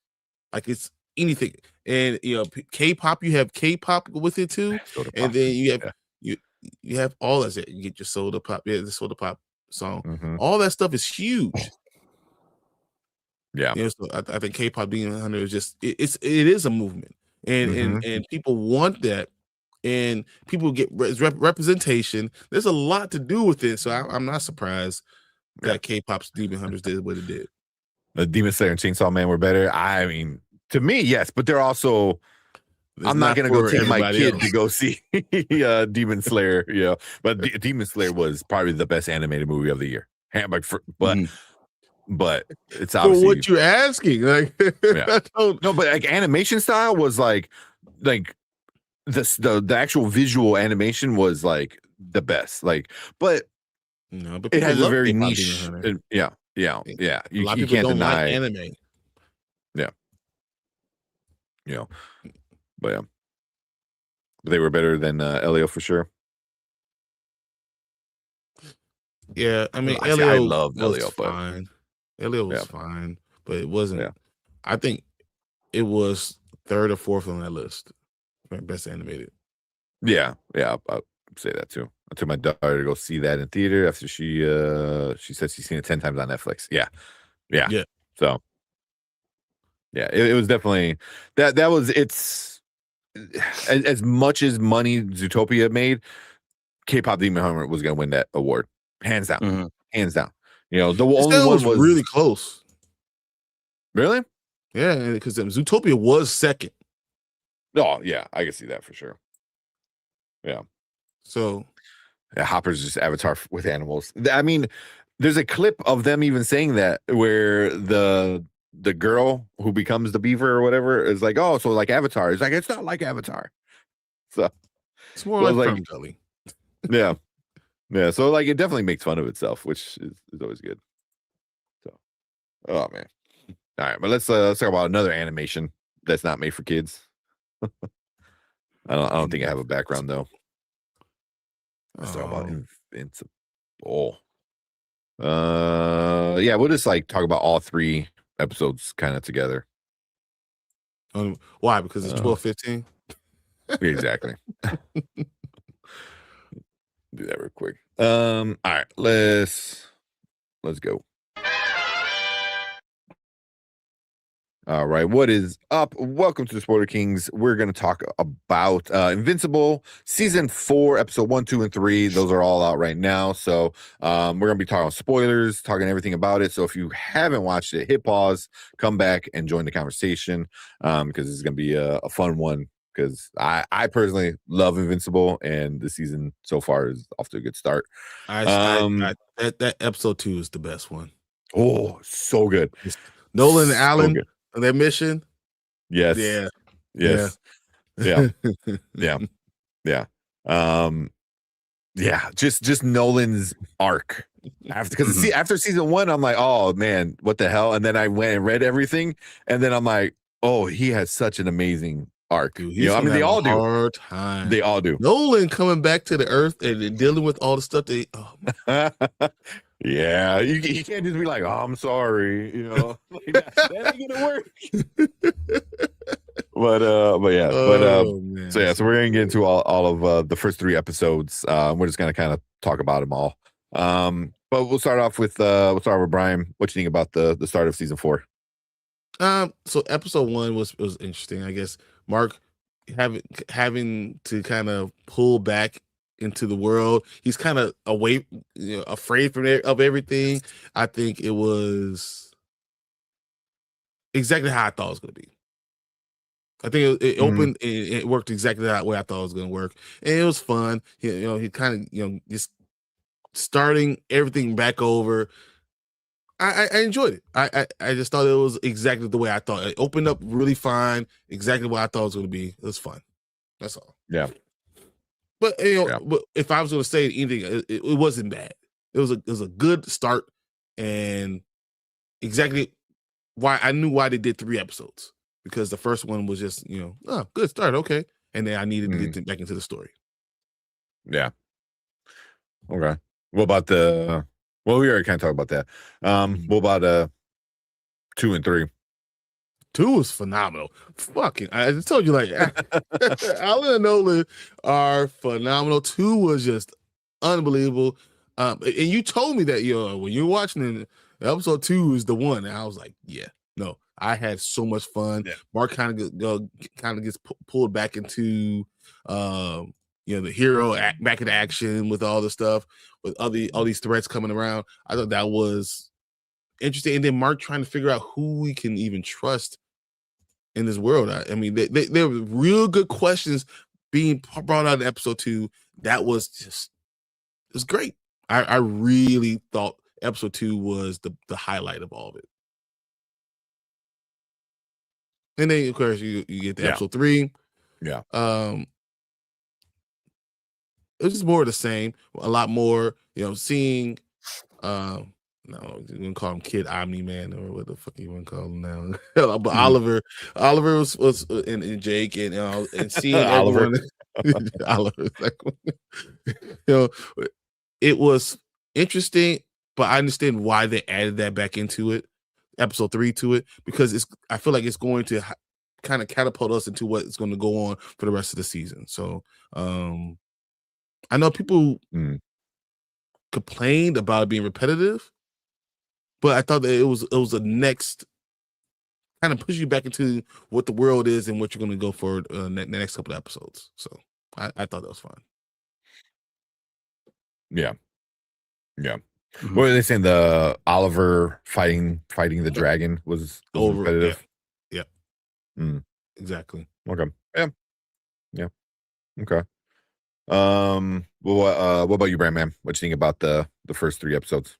Speaker 3: like it's anything. And K-pop, you have K-pop with it too, and then you have you have all that. You get your soda pop, the soda pop song. All that stuff is huge.
Speaker 1: Yeah,
Speaker 3: so I think K-pop Demon Hunter is just it is a movement, and people want that, and people get representation. There's a lot to do with it, so I'm not surprised that K-pop's Demon Hunters did what it did.
Speaker 1: The Demon Slayer and Chainsaw Man were better. I mean, to me, yes, but they're also. I'm not gonna go take my kid to go see Demon Slayer, But Demon Slayer was probably the best animated movie of the year. But it's obviously
Speaker 3: for what you're asking. Like,
Speaker 1: no, but like animation style was like the actual visual animation was like the best. Like, but it has a very niche. Yeah. You can't deny
Speaker 3: anime.
Speaker 1: Yeah. But they were better than Elio for sure.
Speaker 3: Yeah, I mean,
Speaker 1: I love Elio,
Speaker 3: fine. Elio was fine, but it wasn't. Yeah. I think it was 3rd or 4th on that list. Best animated.
Speaker 1: Yeah, I'll say that too. I took my daughter to go see that in theater after she said she's seen it 10 times on Netflix. Yeah. So it was definitely that was it's as much as money Zootopia made, K-pop Demon Hunter was gonna win that award. Hands down. Hands down. The only one was
Speaker 3: really close.
Speaker 1: Really?
Speaker 3: Yeah, because Zootopia was 2nd.
Speaker 1: Oh, yeah, I can see that for sure. Yeah.
Speaker 3: So
Speaker 1: Hopper's just Avatar with animals. I mean, there's a clip of them even saying that where the girl who becomes the beaver or whatever is like, oh, so like Avatar. It's like, it's not like Avatar. So
Speaker 3: it's more like Ferngully.
Speaker 1: Yeah. Yeah. So like it definitely makes fun of itself, which is always good. So oh man. All right, but let's talk about another animation that's not made for kids. I don't think I have a background though. Let's talk about Invincible. Yeah, we'll just like talk about all 3 episodes kind of together.
Speaker 3: Why? Because it's 12:15.
Speaker 1: Exactly. Do that real quick. All right, let's go. All right, what is up? Welcome to the Spoiler Kings. We're going to talk about Invincible season 4, episode 1, 2, and 3. Those are all out right now. So we're going to be talking spoilers, talking everything about it. So if you haven't watched it, hit pause, come back, and join the conversation because this is going to be a fun one because I personally love Invincible, and the season so far is off to a good start.
Speaker 3: That episode 2 is the best one.
Speaker 1: Oh, so good.
Speaker 3: Nolan and
Speaker 1: So
Speaker 3: Alan
Speaker 1: good.
Speaker 3: on their mission.
Speaker 1: Yes.
Speaker 3: Yeah.
Speaker 1: Yes. Yeah. Yeah. Yeah. Just Nolan's arc. After season 1, I'm like, oh man, what the hell? And then I went and read everything, and then I'm like, oh, he has such an amazing arc.
Speaker 3: Dude,
Speaker 1: You know, I mean, they all do.
Speaker 3: Hard time.
Speaker 1: They all do.
Speaker 3: Nolan coming back to the Earth and dealing with all the stuff they. Oh.
Speaker 1: Yeah, you can't just be like, oh, I'm sorry, you know, like, that ain't gonna work. but yeah, so we're gonna get into all of the first 3 episodes. We're just gonna kind of talk about them all. But we'll start off with Brian. What you think about the start of season 4?
Speaker 3: So episode 1 was interesting. I guess Mark having to kind of pull back into the world. He's kind of away, afraid of everything. I think it was exactly how I thought it was going to be. I think it opened. It worked exactly that way I thought it was going to work, and it was fun. He kind of just starting everything back over. I enjoyed it. I just thought it was exactly the way I thought. It opened up really fine, exactly what I thought it was going to be. It was fun. That's all.
Speaker 1: Yeah.
Speaker 3: But but if I was going to say anything, it wasn't bad. It was a good start, and exactly why I knew why they did 3 episodes, because the first one was just good start, okay, and then I needed to get back into the story.
Speaker 1: Yeah. Okay. What about we already kind of talked about that. What about 2 and 3?
Speaker 3: 2 was phenomenal. Fucking, I just told you, like, Alan and Nolan are phenomenal. 2 was just unbelievable. And you told me that when you were watching it, episode 2 is the one, and I was like, yeah, no, I had so much fun. Yeah. Mark kind of gets pulled back into the hero back into action with all the stuff, with all these threats coming around. I thought that was interesting, and then Mark trying to figure out who we can even trust in this world. I mean, there were real good questions being brought out in episode 2. That was it was great. I really thought episode 2 was the highlight of all of it. And then of course you get to episode 3.
Speaker 1: Yeah.
Speaker 3: It was just more of the same. A lot more, seeing no, you can call him Kid Omni Man, or what the fuck you want to call him now. But Oliver was and Jake and seeing everyone. Oliver, it was interesting, but I understand why they added that back into it, episode 3 to it, because I feel like it's going to kind of catapult us into what's going to go on for the rest of the season. So I know people complained about it being repetitive, but I thought that it was a next kind of push you back into what the world is and what you're going to go for the next couple of episodes. So I thought that was fun.
Speaker 1: Yeah. Mm-hmm. What were they saying? The Oliver fighting the dragon was over repetitive.
Speaker 3: Yeah. Exactly.
Speaker 1: Okay. Yeah. Okay. Well, what about you, Brandman? What you think about the first 3 episodes?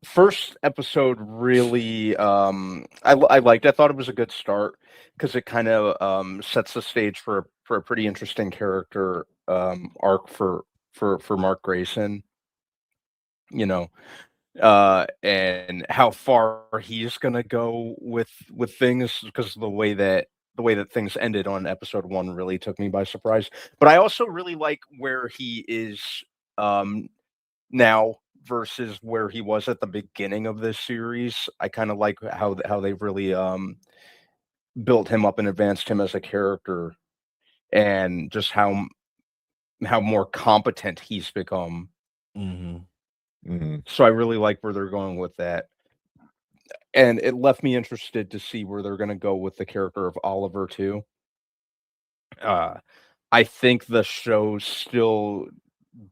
Speaker 2: First episode really I liked. I thought it was a good start because it kind of sets the stage for a pretty interesting character arc for Mark Grayson, and how far he's gonna go with things, because the way that things ended on episode 1 really took me by surprise. But I also really like where he is now versus where he was at the beginning of this series. I kind of like how they've really built him up and advanced him as a character, and just how more competent he's become. So I really like where they're going with that, and it left me interested to see where they're going to go with the character of Oliver too. I think the show still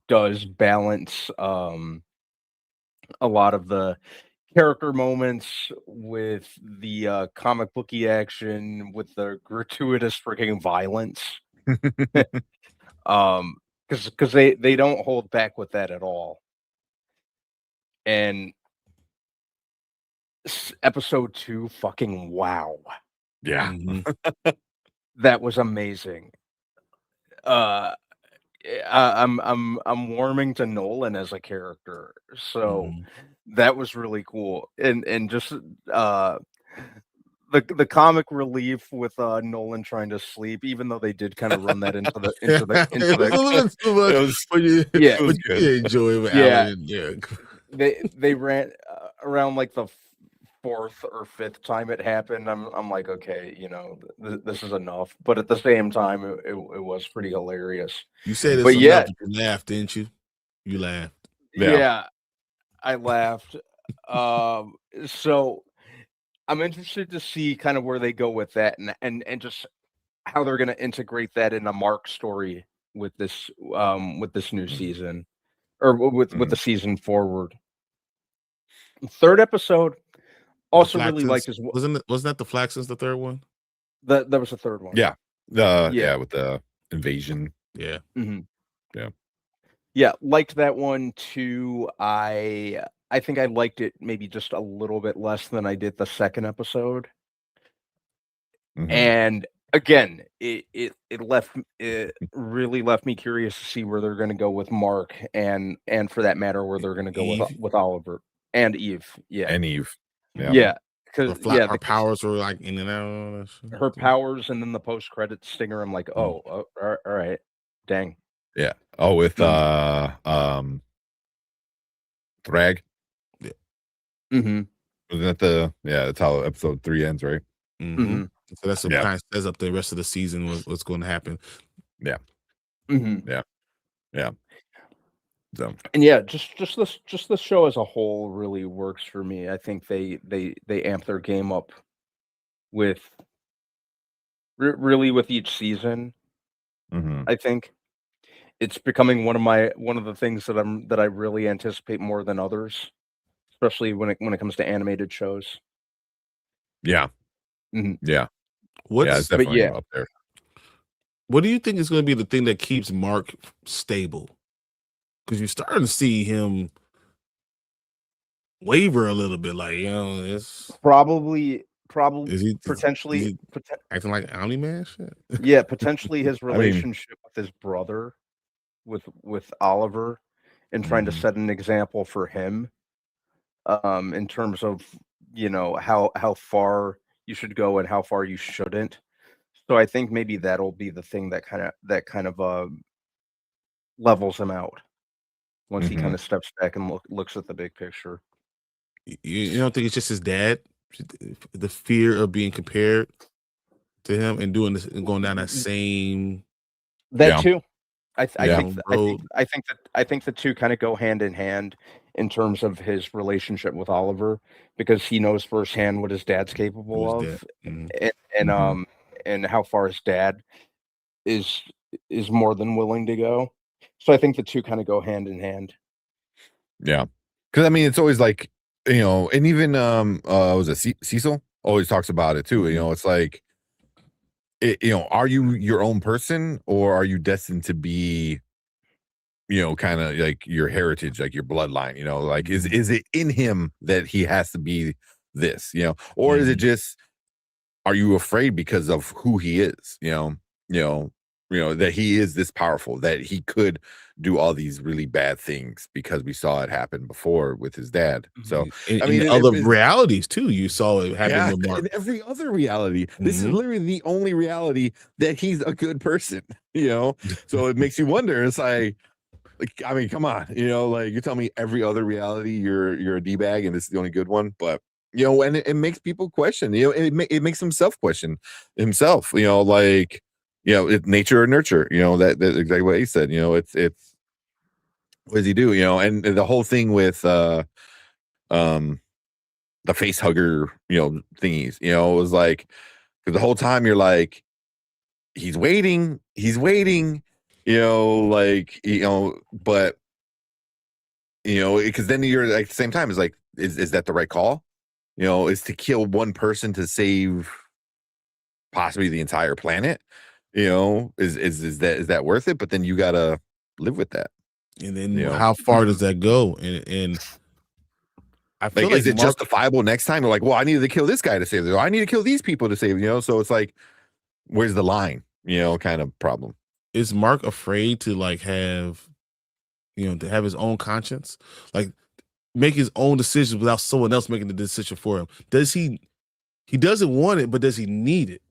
Speaker 2: does balance a lot of the character moments, with the comic booky action, with the gratuitous freaking violence. Because they don't hold back with that at all. And episode 2, fucking wow.
Speaker 1: Yeah.
Speaker 2: That was amazing. I'm warming to Nolan as a character, so that was really cool. And just the comic relief with Nolan trying to sleep, even though they did kind of run that into the
Speaker 3: It was a little too much, but
Speaker 2: Yeah.
Speaker 3: but you enjoy it.
Speaker 2: Yeah.
Speaker 3: Alan, yeah.
Speaker 2: they ran around like the 4th or 5th time it happened. I'm like, okay, this is enough. But at the same time, it was pretty hilarious.
Speaker 3: You said it's
Speaker 2: But
Speaker 3: enough.
Speaker 2: yeah.
Speaker 3: You laughed, didn't you? You laughed.
Speaker 2: Yeah, I laughed. So I'm interested to see kind of where they go with that, and just how they're going to integrate that in a Mark story with this new season, or with the season forward. 3rd episode, also really liked as well.
Speaker 3: Wasn't that the Flaxens, the 3rd one?
Speaker 2: That was the 3rd one.
Speaker 1: Yeah. With the invasion.
Speaker 3: Yeah.
Speaker 2: Yeah, liked that one too. I think I liked it maybe just a little bit less than I did the 2nd episode. And again, it really left me curious to see where they're going to go with Mark, and for that matter, where they're going to go with Oliver and Eve. Yeah,
Speaker 1: And Eve.
Speaker 2: Yeah, because
Speaker 3: her powers were like in and out.
Speaker 2: Her powers, and then the post-credit stinger. I'm like, all right, dang.
Speaker 1: Yeah. Oh, with Thrag.
Speaker 2: Mm-hmm.
Speaker 1: Wasn't that that's how episode 3 ends, right?
Speaker 3: So that's what kind of says up the rest of the season what's going to happen.
Speaker 1: Yeah. Yeah. So.
Speaker 2: And yeah, just this show as a whole really works for me. I think they amp their game up with really with each season. I think it's becoming one of the things that I really anticipate more than others, especially when it comes to animated shows.
Speaker 1: Yeah. Yeah. It's definitely up there.
Speaker 3: What do you think is going to be the thing that keeps Mark stable? Because you're starting to see him waver a little bit, like, it's
Speaker 2: probably
Speaker 3: potentially acting like Omni-Man shit.
Speaker 2: Yeah, potentially his relationship with his brother, with Oliver, and trying to set an example for him, in terms of how far you should go and how far you shouldn't. So I think maybe that'll be the thing that kind of levels him out once he kind of steps back and looks at the big picture.
Speaker 3: You don't think it's just his dad, the fear of being compared to him and doing this and going down that same
Speaker 2: too. I think the two kind of go hand in hand in terms of his relationship with Oliver, because he knows firsthand what his dad's capable of, and how far his dad is more than willing to go. So I think the two kind of go hand in hand.
Speaker 1: Yeah, because I mean, it's always like, and even was it Cecil always talks about it too. It's like, are you your own person, or are you destined to be, kind of like your heritage, like your bloodline? Like is it in him that he has to be this? Or is it just, are you afraid because of who he is? That he is this powerful, that he could do all these really bad things, because we saw it happen before with his dad. So
Speaker 3: in other realities too, you saw it happen with Mark.
Speaker 1: In every other reality, this is literally the only reality that he's a good person. So it makes you wonder. It's like, I mean, come on, like, you tell me every other reality you're a D-bag and this is the only good one. But and it makes people question. It makes himself question himself. Like, it's nature or nurture. That's exactly what he said. It's what does he do? And the whole thing with the face hugger, thingies. It was like, because the whole time you're like, he's waiting, like, but because then you're like, at the same time, it's like, is that the right call? You know, is to kill one person to save possibly the entire planet? You know, is that worth it? But then you gotta live with that.
Speaker 3: And then
Speaker 1: You know?
Speaker 3: how far does that go? And I feel
Speaker 1: Like,
Speaker 3: like
Speaker 1: is it justifiable next time? They're like, well, I needed to kill this guy to save it. I need to kill these people to save, you know? So it's like, where's the line, you know, kind of problem.
Speaker 3: Is Mark afraid to like have, you know, to have his own conscience, like make his own decisions without someone else making the decision for him? Does he doesn't want it, but does he need it?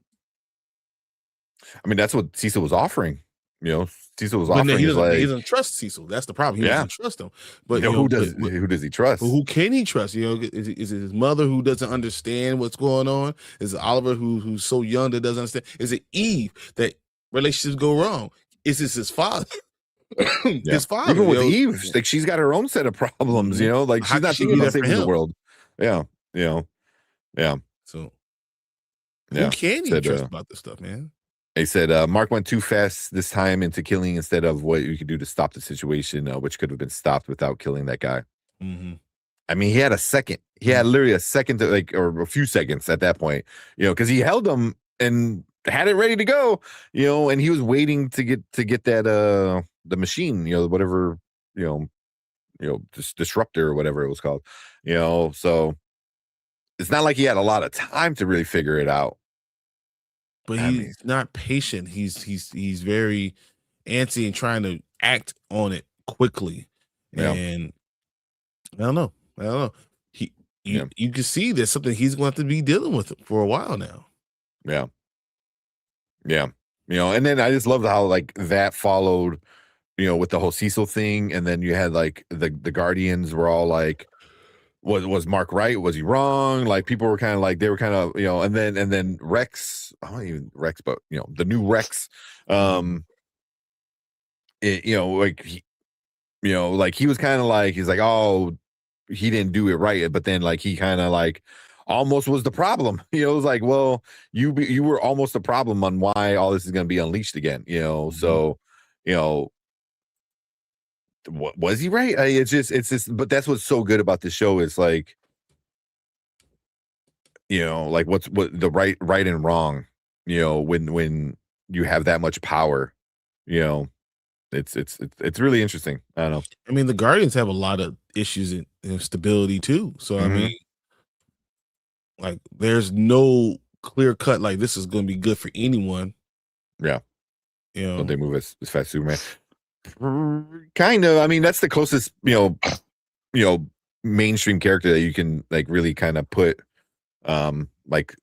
Speaker 1: I mean, that's what Cecil was offering. You know, Cecil was
Speaker 3: But
Speaker 1: offering.
Speaker 3: he
Speaker 1: Like,
Speaker 3: doesn't trust Cecil. That's the problem. He doesn't trust him. But
Speaker 1: you know,
Speaker 3: you know,
Speaker 1: who does he trust?
Speaker 3: who can he trust? You know, is it his mother who doesn't understand what's going on? Is it Oliver who's so young that doesn't understand? Is it Eve that relationships go wrong? Is this his father? His father.
Speaker 1: Even with
Speaker 3: you know?
Speaker 1: Eve, like she's got her own set of problems, you know, like
Speaker 3: How
Speaker 1: she's
Speaker 3: can
Speaker 1: not
Speaker 3: she
Speaker 1: thinking
Speaker 3: be
Speaker 1: about
Speaker 3: there for
Speaker 1: saving the
Speaker 3: him?
Speaker 1: world. Yeah, you know, yeah.
Speaker 3: So
Speaker 1: Yeah.
Speaker 3: who can he
Speaker 1: Said,
Speaker 3: trust about this stuff, man?
Speaker 1: They said Mark went too fast this time into killing instead of what you could do to stop the situation, which could have been stopped without killing that guy.
Speaker 3: Mm-hmm.
Speaker 1: I mean, he had a second. He had literally a second to like, or a few seconds at that point, you know, because he held him and had it ready to go, you know, and he was waiting to get that the machine, you know, whatever, you know, disruptor or whatever it was called, you know. So it's not like he had a lot of time to really figure it out.
Speaker 3: But he's not patient. He's very antsy and trying to act on it quickly.
Speaker 1: Yeah.
Speaker 3: And I don't know. You can see there's something he's going to be dealing with for a while now.
Speaker 1: Yeah. Yeah. You know, and then I just loved how like that followed, you know, with the whole Cecil thing. And then you had like the Guardians were all like, was Mark right? Was he wrong? Like people were kind of like, they were kind of, you know, and then Rex, I don't even Rex, but you know, the new Rex, you know, like he, you know, like he was kind of like, he's like, oh, he didn't do it right. But then like he kind of like almost was the problem. You know, it was like, well, you were almost the problem on why all this is going to be unleashed again, you know? So, you know, what was he right? It's just, but that's what's so good about the show is like, you know, like what the right and wrong, you know, when you have that much power, you know, it's really interesting. I don't know.
Speaker 3: I mean, the Guardians have a lot of issues in stability too. So I mean, like there's no clear cut like this is going to be good for anyone.
Speaker 1: Yeah,
Speaker 3: you know,
Speaker 1: don't they move as fast as Superman? Kind of. I mean, that's the closest, you know, mainstream character that you can like really kind of put, like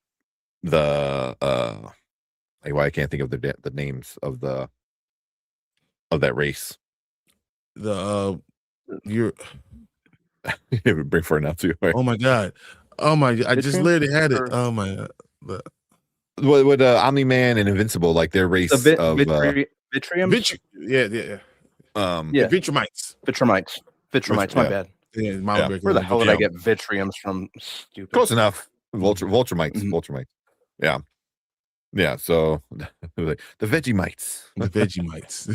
Speaker 1: the like why I can't think of the names of that race.
Speaker 3: You're
Speaker 1: bring for now too. Right?
Speaker 3: Oh my god! I just literally had it. Oh my god!
Speaker 1: With Omni-Man and Invincible, like their race of
Speaker 2: Vitrium.
Speaker 3: Yeah.
Speaker 2: Vitramites. My bad.
Speaker 3: Yeah,
Speaker 2: Where the hell did I get Vitriums from? Stupid.
Speaker 1: Close enough. Vulturemites. Yeah. So the Vegemites.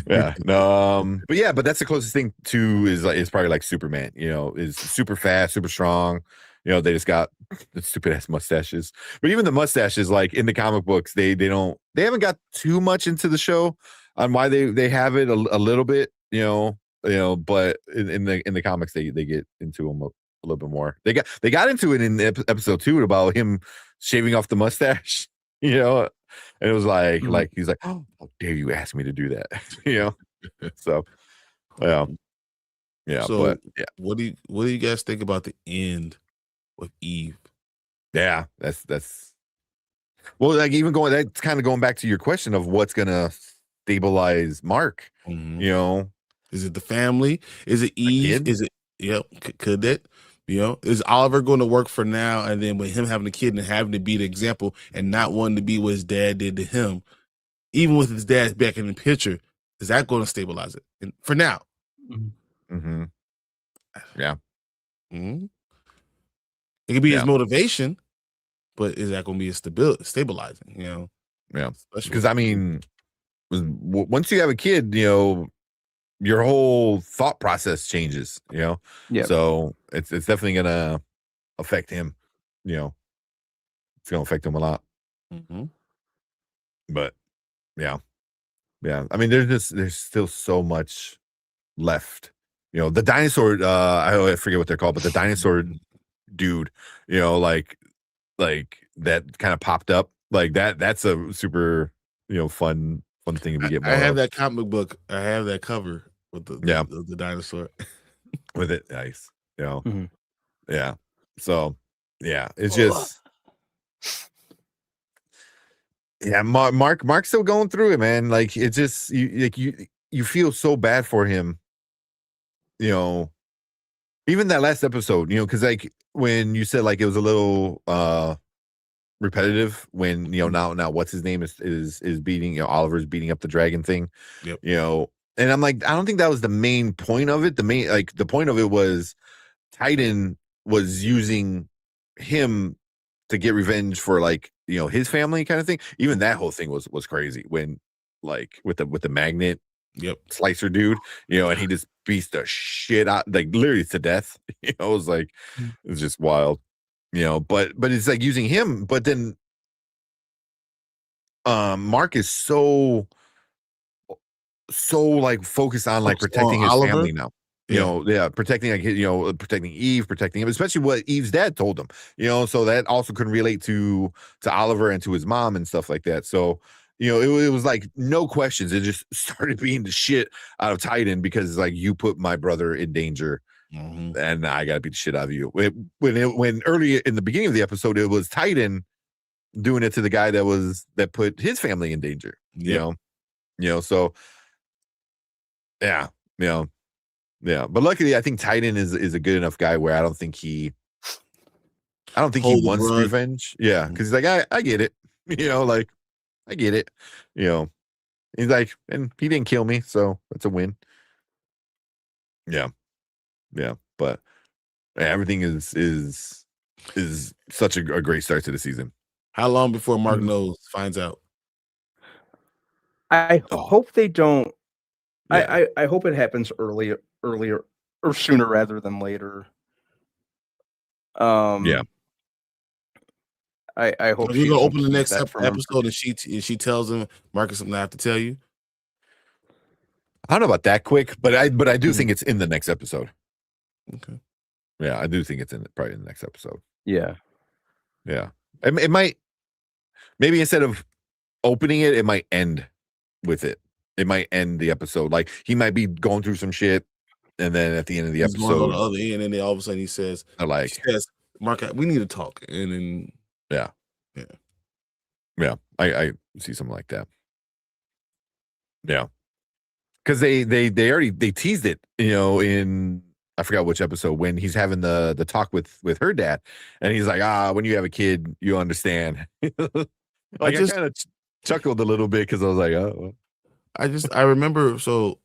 Speaker 1: Yeah. But that's the closest thing to is probably like Superman. You know, is super fast, super strong. You know, they just got the stupid ass mustaches. But even the mustaches, like in the comic books, they haven't got too much into the show on why they have it a little bit. You know, but in the comics they get into them a little bit more. They got into it in episode 2 about him shaving off the mustache. You know, and it was like he's like, oh, how dare you ask me to do that? You know, so yeah.
Speaker 3: So
Speaker 1: but yeah,
Speaker 3: what do you guys think about the end with Eve?
Speaker 1: Yeah, that's well, like even that's kind of going back to your question of what's gonna stabilize Mark. You know,
Speaker 3: is it the family? Is it Eve? Is it could that? You know, is Oliver going to work for now, and then with him having a kid and having to be the example and not wanting to be what his dad did to him, even with his dad back in the picture, is that going to stabilize it? And for now,
Speaker 1: yeah,
Speaker 3: it could be his motivation, but is that going to be a stabilizing? You know,
Speaker 1: yeah, because I mean, once you have a kid, you know, your whole thought process changes, you know.
Speaker 2: Yeah.
Speaker 1: So it's definitely gonna affect him. You know, it's gonna affect him a lot.
Speaker 3: Mm-hmm.
Speaker 1: But yeah. I mean, there's still so much left. You know, the dinosaur. I forget what they're called, but the dinosaur dude. You know, like that kind of popped up like that. That's a super fun thing to get more.
Speaker 3: I have
Speaker 1: of.
Speaker 3: that comic book. I have that cover with the dinosaur
Speaker 1: with it. Nice. You know.
Speaker 2: Mhm.
Speaker 1: Yeah. So yeah, it's just. Yeah, Mark's still going through it, man. Like it's just you feel so bad for him. You know, even that last episode, because like when you said like it was a little repetitive when now what's his name is beating Oliver's beating up the dragon thing.
Speaker 3: Yep.
Speaker 1: And I'm like, I don't think that was the main point of it. The point of it was Titan was using him to get revenge for like his family kind of thing. Even that whole thing was crazy when like with the magnet slicer dude, and he just beats the shit out like literally to death. It was like it's just wild. But it's like using him, but then Mark is so like focused on like protecting his
Speaker 3: Oliver?
Speaker 1: family now. Protecting like protecting Eve, protecting him, especially what Eve's dad told him. So that also can relate to Oliver and to his mom and stuff like that. So it was like no questions. It just started being the shit out of Titan because like you put my brother in danger, and I gotta beat the shit out of you. When early in the beginning of the episode, it was Titan doing it to the guy that put his family in danger. So yeah, but luckily, I think Titan is a good enough guy where I don't think he wants revenge. Yeah, because he's like, I get it. Like I get it. He's like, and he didn't kill me, so that's a win. Yeah, but everything is such a great start to the season.
Speaker 3: How long before Mark finds out?
Speaker 2: I hope they don't. Yeah. I hope it happens earlier or sooner rather than later.
Speaker 1: Yeah.
Speaker 2: I hope
Speaker 3: we're gonna open the next episode and she tells him, Marcus, something I have to tell you.
Speaker 1: I don't know about that quick, but I do think it's in the next episode.
Speaker 3: Okay.
Speaker 1: Yeah, I do think it's probably in the next episode.
Speaker 2: Yeah.
Speaker 1: Yeah. It might maybe instead of opening it, it might end with it. It might end the episode. Like he might be going through some shit, and then at the end of the episode,
Speaker 3: going on the other end, and then all of a sudden he says, Mark, we need to talk. And then
Speaker 1: yeah. I see something like that. Yeah. Because they already teased it, in I forgot which episode when he's having the talk with her dad, and he's like, when you have a kid, you understand. I kind of chuckled a little bit because I was like, oh.
Speaker 3: I remember. So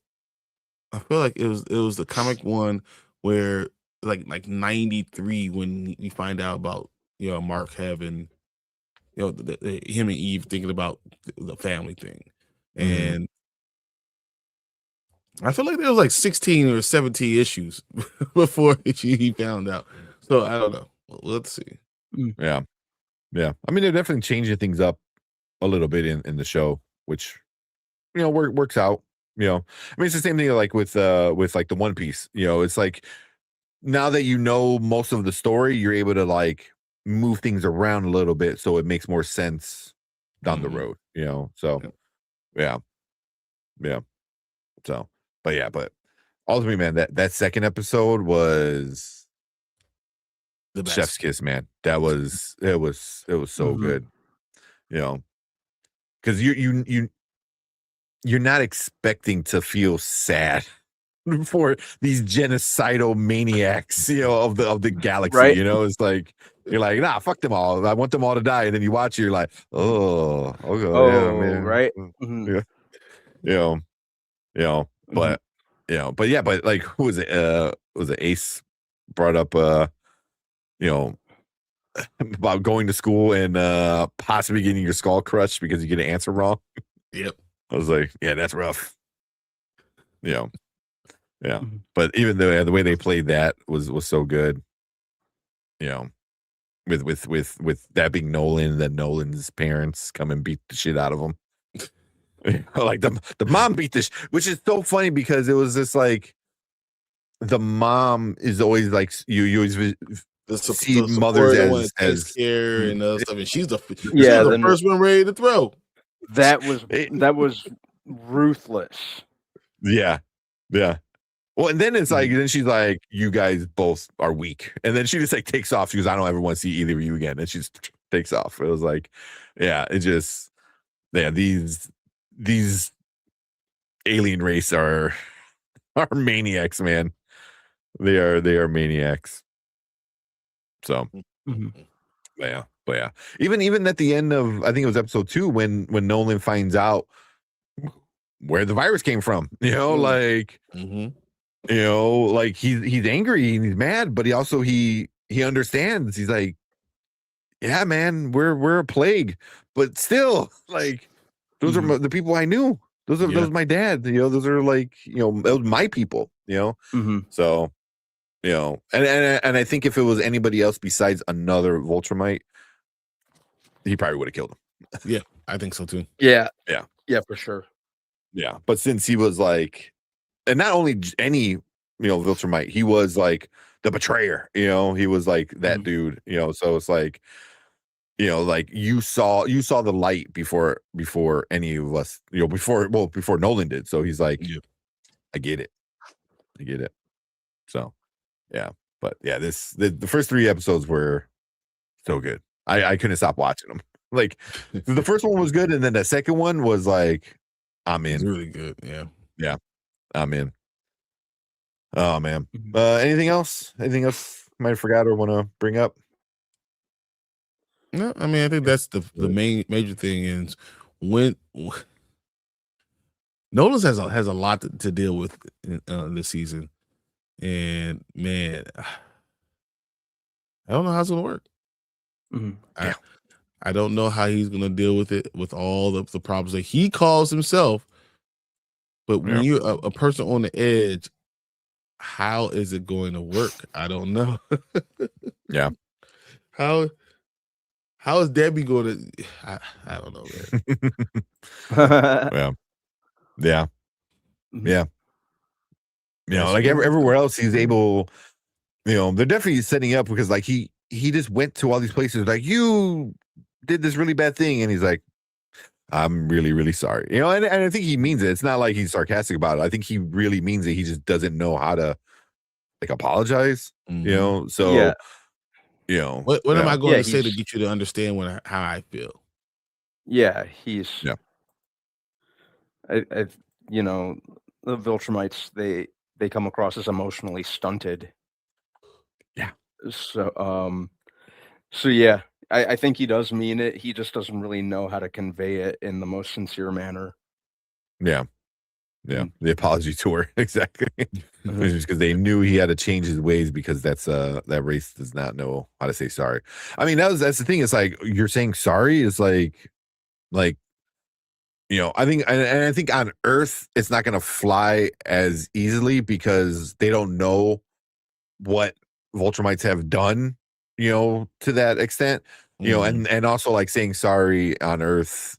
Speaker 3: I feel like it was the comic one where like 93 when you find out about Mark having him and Eve thinking about the family thing, and I feel like there was like 16 or 17 issues before he found out. So I don't know. Let's see.
Speaker 1: Yeah. I mean, they're definitely changing things up a little bit in the show, which works out. I mean, it's the same thing like with like the One Piece. It's like now that most of the story, you're able to like move things around a little bit so it makes more sense down the road. So yeah. So. But ultimately, man, that second episode was
Speaker 3: the best.
Speaker 1: Chef's kiss, man. It was so good, because you're not expecting to feel sad for these genocidal maniacs, of the galaxy.
Speaker 2: Right.
Speaker 1: It's like you're like, nah, fuck them all. I want them all to die, and then you watch, you're like, oh, yeah, man,
Speaker 2: right.
Speaker 1: But like, who was it? Was it Ace brought up, about going to school and possibly getting your skull crushed because you get an answer wrong?
Speaker 3: Yep.
Speaker 1: I was like, yeah, that's rough. But even though the way they played that was so good. with that being Nolan, and then Nolan's parents come and beat the shit out of him. Like the mom beat this, which is so funny because it was just like the mom is always like you always see mothers as
Speaker 3: care and stuff, and she's the
Speaker 2: the
Speaker 3: first one ready to throw.
Speaker 2: That was ruthless.
Speaker 1: Yeah. Well, and then it's like, then she's like, you guys both are weak. And then she just like takes off. She goes, I don't ever want to see either of you again. And she just takes off. It was like, these alien race are maniacs, man. They are maniacs. So, but yeah. Even at the end of, I think it was episode 2, when Nolan finds out where the virus came from, like, like he's angry and he's mad, but he understands. He's like, yeah, man, we're a plague, but still, like, those are the people I knew. Those are my dad. Those are like, those my people. So, and I think if it was anybody else besides another Viltrumite, he probably would have killed him.
Speaker 3: Yeah, I think so too.
Speaker 2: Yeah, for sure.
Speaker 1: Yeah, but since he was like, and not only any Viltrumite, he was like the betrayer. He was like that dude. So it's like, like you saw the light before any of us. Before Nolan did. So he's like, I get it. So yeah, but yeah, the first 3 episodes were so good. I couldn't stop watching them. Like the first one was good, and then the second one was like, I'm in.
Speaker 3: It's really good. Yeah,
Speaker 1: I'm in. Oh man. Anything else? Anything else you might have forgot or want to bring up?
Speaker 3: No, I mean, I think that's the major thing is when Nolan has a lot to deal with this season, and man, I don't know how it's gonna work. I don't know how he's gonna deal with it, with all the problems that he calls himself. But when you're a person on the edge, how is it going to work? I don't know.
Speaker 1: Yeah.
Speaker 3: How is Debbie going to? I don't know, man.
Speaker 1: Yeah. Like everywhere else, he's able. They're definitely setting up because like he just went to all these places. Like, you did this really bad thing, and he's like, I'm really, really sorry. And I think he means it. It's not like he's sarcastic about it. I think he really means it. He just doesn't know how to like apologize. So what
Speaker 3: am I going to say to get you to understand how I feel?
Speaker 2: Yeah, he's I the Viltrumites, they come across as emotionally stunted.
Speaker 1: Yeah.
Speaker 2: So yeah, I think he does mean it. He just doesn't really know how to convey it in the most sincere manner.
Speaker 1: Yeah. The apology tour. Exactly. Because they knew he had to change his ways, because that's that race does not know how to say sorry. I mean, that's the thing. It's like, you're saying sorry is like I think on Earth it's not gonna fly as easily because they don't know what Viltrumites have done, to that extent. And also like saying sorry on Earth,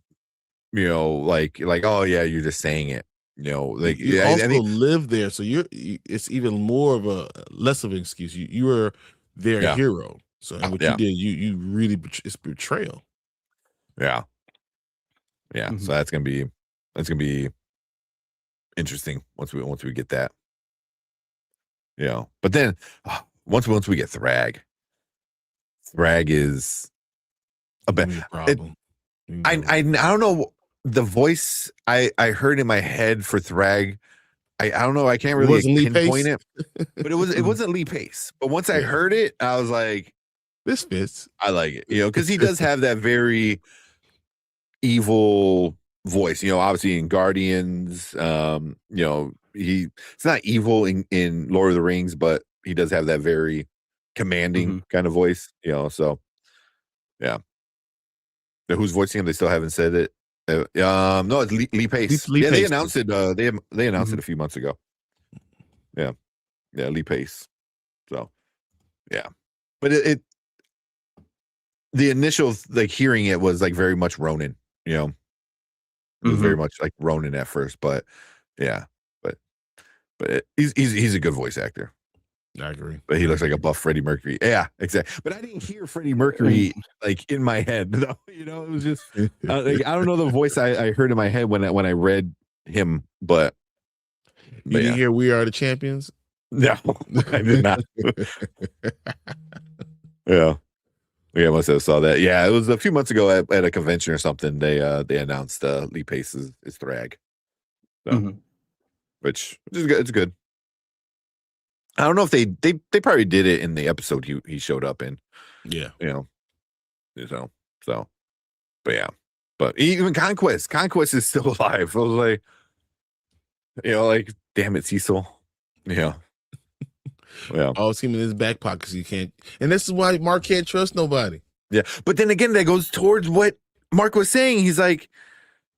Speaker 1: like, oh yeah, you're just saying it. Like
Speaker 3: you also live there, so it's even more of a less of an excuse. You were their hero, so and what you did, you really it's betrayal.
Speaker 1: Yeah. So that's gonna be interesting once we get that. But then once we get Thrag is a bad problem. I don't know. The voice I heard in my head for Thrag, I don't know. I can't really pinpoint it, but it wasn't Lee Pace. But once I heard it, I was like,
Speaker 3: this fits.
Speaker 1: I like it, because he does have that very evil voice. Obviously in Guardians, it's not evil in Lord of the Rings, but he does have that very commanding kind of voice. So yeah. Who's voicing him? They still haven't said it. No, it's Lee Pace. They announced it. They announced it a few months ago. Yeah, Lee Pace. So, yeah, but the initial like hearing it was like very much Ronin, you know. It was very much like Ronin at first, but yeah, but he's a good voice actor.
Speaker 3: I agree.
Speaker 1: But he looks like a buff Freddie Mercury. Yeah, exactly. But I didn't hear Freddie Mercury like in my head. Though. You know, it was just like, I don't know the voice I heard in my head when I read him, but
Speaker 3: You didn't hear "We Are the Champions"?
Speaker 1: No, I did not. Yeah, must have saw that. Yeah, it was a few months ago at a convention or something. They announced Lee Pace is Thrag, so which is good. It's good. I don't know if they probably did it in the episode he showed up in.
Speaker 3: Yeah,
Speaker 1: you know, so, but yeah, but even Conquest is still alive. I was like, like, damn it, Cecil. Yeah. Yeah.
Speaker 3: All him in his back pockets. You can't, and this is why Mark can't trust nobody.
Speaker 1: Yeah, but then again, that goes towards what Mark was saying. He's like,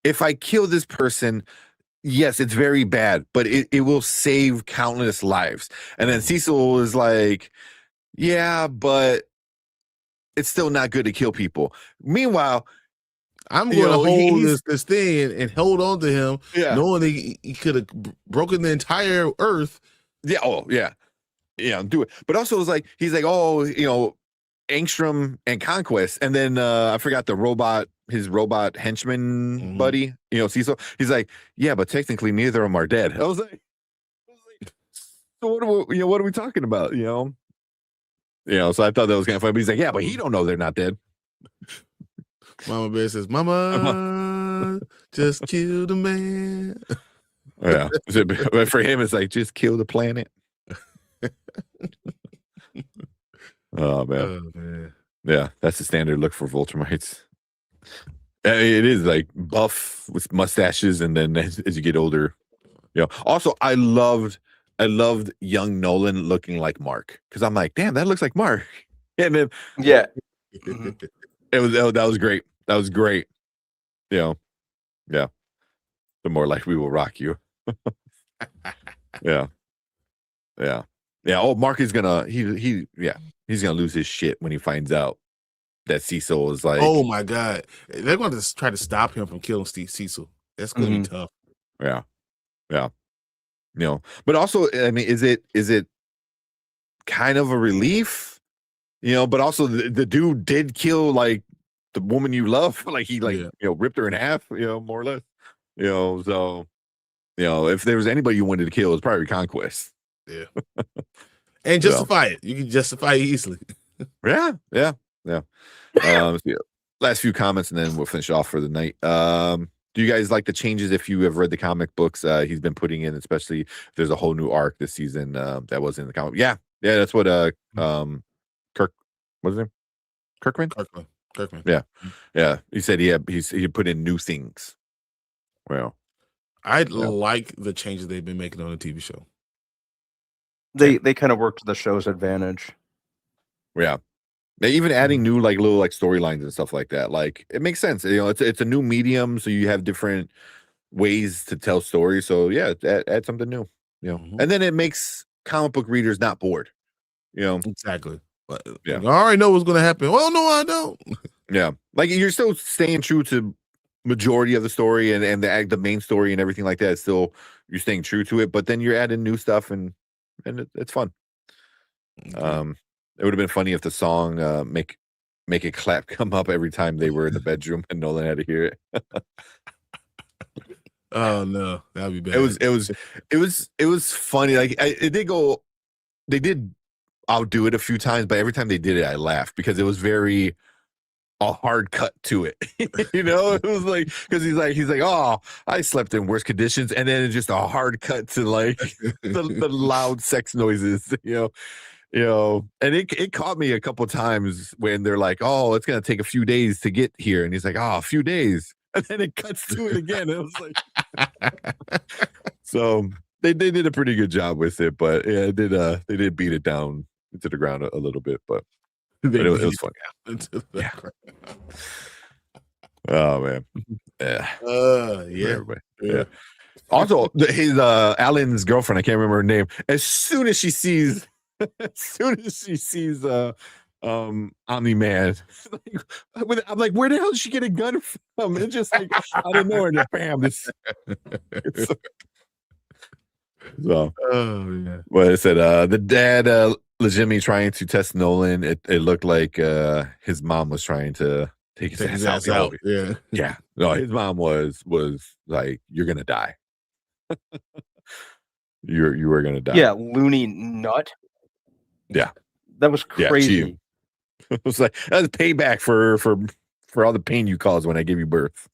Speaker 1: if I kill this person, yes, it's very bad, but it will save countless lives. And then Cecil is like, yeah, but it's still not good to kill people. Meanwhile,
Speaker 3: I'm going to hold this thing and hold on to him, knowing he could have broken the entire earth.
Speaker 1: Yeah. Oh, yeah. Yeah, do it. But also, it's like he's like, oh, Angstrom and Conquest, and then I forgot his robot henchman buddy, Cecil. He's like, yeah, but technically neither of them are dead. I was like so what are we talking about? So I thought that was kind of funny. But he's like, yeah, but he don't know they're not dead.
Speaker 3: Mama Bear says, Mama, just kill the man.
Speaker 1: Yeah, but for him, it's like just kill the planet. Oh man. Yeah, that's the standard look for Viltrumites. It is like buff with mustaches, and then as you get older, Also, I loved young Nolan looking like Mark, because I'm like, damn, that looks like Mark. And then that was great. That was great. Yeah. The more like we will rock you. Yeah. Oh, Mark is gonna he's gonna lose his shit when he finds out that Cecil is like,
Speaker 3: oh my god, they're going to try to stop him from killing Cecil. That's gonna be tough.
Speaker 1: Yeah. But also, I mean, is it kind of a relief? But also the dude did kill like the woman you love, like he ripped her in half, more or less. So if there was anybody you wanted to kill, it's probably Conquest.
Speaker 3: Yeah. And justify it. You can justify it easily.
Speaker 1: Yeah. Last few comments, and then we'll finish off for the night. Do you guys like the changes if you have read the comic books he's been putting in, especially if there's a whole new arc this season that was in the comic? Yeah, that's what Kirk, what's his name? Kirkman. Yeah. He said he put in new things. Well,
Speaker 3: I like the changes they've been making on the TV show.
Speaker 2: They kind of work to the show's advantage.
Speaker 1: Yeah. Even adding new little storylines and stuff like that. Like, it makes sense. It's a new medium, so you have different ways to tell stories. So yeah, add something new. And then it makes comic book readers not bored.
Speaker 3: Exactly. But, I already know what's gonna happen. Well, no, I don't.
Speaker 1: Yeah. Like, you're still staying true to majority of the story and the main story and everything like that. Still, you're staying true to it, but then you're adding new stuff and it's fun. It would have been funny if the song make a clap come up every time they were in the bedroom and Nolan had to hear it.
Speaker 3: Oh no, that'd be bad.
Speaker 1: It was funny. Like, they did outdo it a few times, but every time they did it, I laughed because it was very a hard cut to it. It was like, because he's like, oh, I slept in worse conditions, and then it's just a hard cut to like the loud sex noises, and it caught me a couple times when they're like, oh, it's gonna take a few days to get here, and he's like, oh, a few days, and then it cuts to it again. It was like, so they did a pretty good job with it, but yeah, they did beat it down into the ground a little bit, but it was fun. Yeah. Oh man. Yeah. Yeah. Also, his Alan's girlfriend, I can't remember her name. As soon as she sees Omni-Man. I'm like, where the hell did she get a gun from? It's just like out of nowhere, just bam. So,
Speaker 3: Oh yeah.
Speaker 1: well, it said the dad legitimately trying to test Nolan. It looked like his mom was trying to take his ass out.
Speaker 3: Yeah.
Speaker 1: Yeah. No, his mom was like, you're gonna die. You were gonna die.
Speaker 2: Yeah, loony nut.
Speaker 1: Yeah.
Speaker 2: That was
Speaker 1: Yeah,
Speaker 2: crazy.
Speaker 1: It was like that's payback for all the pain you caused when I gave you birth.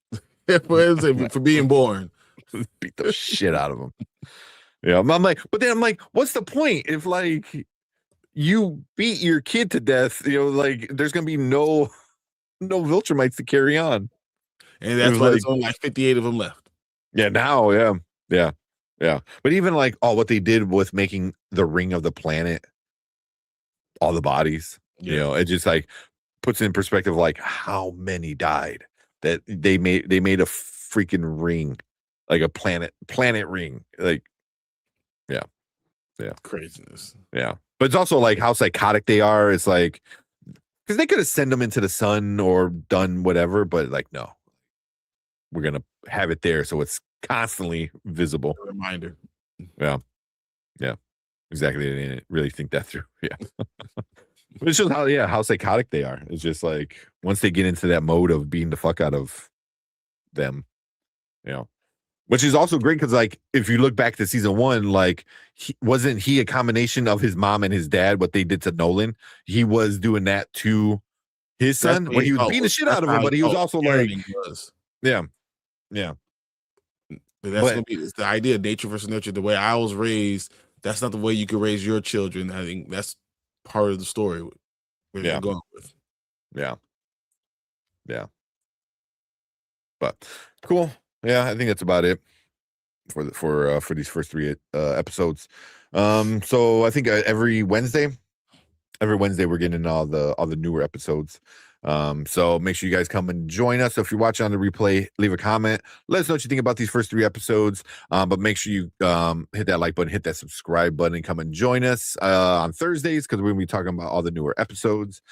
Speaker 3: For being born.
Speaker 1: Beat the shit out of him. Yeah, I'm like, but then I'm like, what's the point if like you beat your kid to death? You know, like there's gonna be no Viltrumites to carry on,
Speaker 3: And that's why there's only like 58 of them left.
Speaker 1: Yeah, now, yeah. But even like, what they did with making the ring of the planet, all the bodies, you know, it just like puts in perspective like how many died that they made a freaking ring, like a planet ring, like. Yeah.
Speaker 3: Craziness.
Speaker 1: Yeah. But it's also like how psychotic they are. It's like, because they could have sent them into the sun or done whatever, but like, no, we're going to have it there. So it's constantly visible.
Speaker 3: A reminder.
Speaker 1: Yeah. Exactly. They didn't really think that through. Yeah. But it shows how psychotic they are. It's just like, once they get into that mode of beating the fuck out of them, you know. Which is also great because, like, if you look back to season 1, like, wasn't he a combination of his mom and his dad? What they did to Nolan, he was doing that to his son when he was beating the shit out of him. But he was also like, yeah.
Speaker 3: That's gonna be it's the idea of nature versus nurture. The way I was raised, that's not the way you can raise your children. I think that's part of the story. Where they're going with.
Speaker 1: Yeah. But cool. Yeah, I think that's about it for these first 3 episodes. So I think every Wednesday we're getting all the newer episodes. So make sure you guys come and join us. So if you're watching on the replay, leave a comment. Let us know what you think about these first 3 episodes. But make sure you hit that like button, hit that subscribe button, and come and join us on Thursdays because we're gonna be talking about all the newer episodes.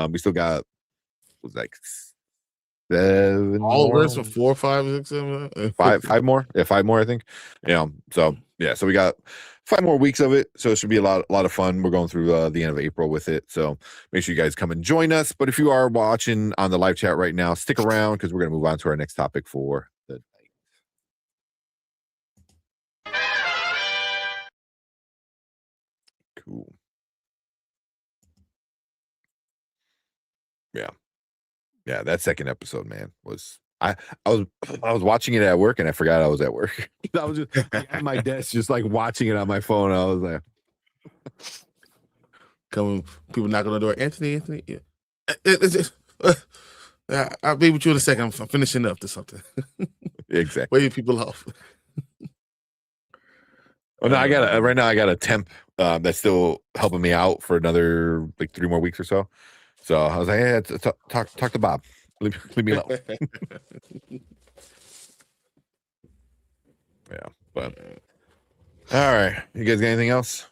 Speaker 1: We still got like 7
Speaker 3: all
Speaker 1: more.
Speaker 3: of us for 4, 5, 6, 7,
Speaker 1: 5 more. Yeah, 5 more, I think. Yeah. So we got 5 more weeks of it. So it should be a lot of fun. We're going through the end of April with it. So make sure you guys come and join us. But if you are watching on the live chat right now, stick around because we're gonna move on to our next topic for the night. Cool. Yeah, that second episode, man, was I was watching it at work and I forgot I was at work. I was just at my desk, just like watching it on my phone. I was like,
Speaker 3: coming, people knocking on the door. Anthony, yeah, I'll be with you in a second. I'm finishing up to something.
Speaker 1: Exactly.
Speaker 3: Waving people off.
Speaker 1: Well, no, I got a temp that's still helping me out for another like 3 more weeks or so. So I was like, hey, talk to Bob. Leave me alone. Yeah, but all right. You guys got anything else?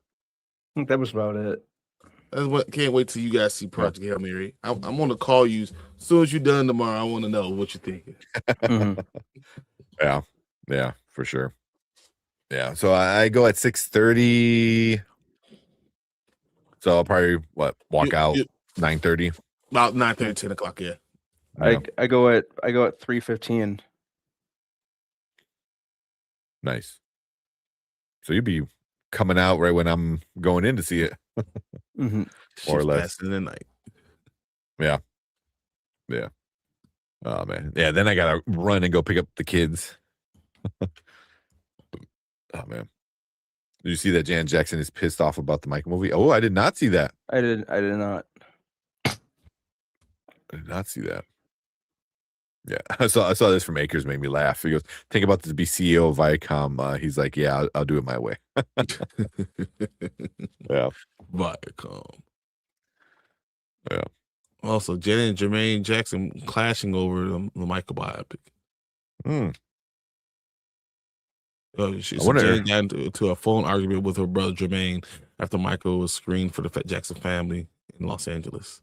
Speaker 2: I think that was about it.
Speaker 3: Can't wait till you guys see Project Hail Mary. I'm gonna call you as soon as you're done tomorrow. I want to know what you're thinking.
Speaker 2: Mm-hmm.
Speaker 1: Yeah, for sure. Yeah, so I go at 6:30. So I'll probably walk out 9:30.
Speaker 3: About 9:30, 10 o'clock. Yeah.
Speaker 2: I go at 3:15.
Speaker 1: Nice. So you'll be coming out right when I'm going in to see it,
Speaker 2: Mm-hmm.
Speaker 1: more or less.
Speaker 3: In the night.
Speaker 1: Yeah. Oh man. Yeah. Then I gotta run and go pick up the kids. Oh man. Did you see that Janet Jackson is pissed off about the Michael movie? Oh, I did not see that.
Speaker 2: I did not.
Speaker 1: I did not see that. Yeah, I saw this from Akers, made me laugh. He goes, think about this to be CEO of Viacom. He's like, yeah, I'll do it my way. Yeah.
Speaker 3: Viacom.
Speaker 1: Yeah.
Speaker 3: Also, Janet and Jermaine Jackson clashing over the Michael biopic. Janet got into a phone argument with her brother Jermaine after Michael was screened for the Jackson family in Los Angeles.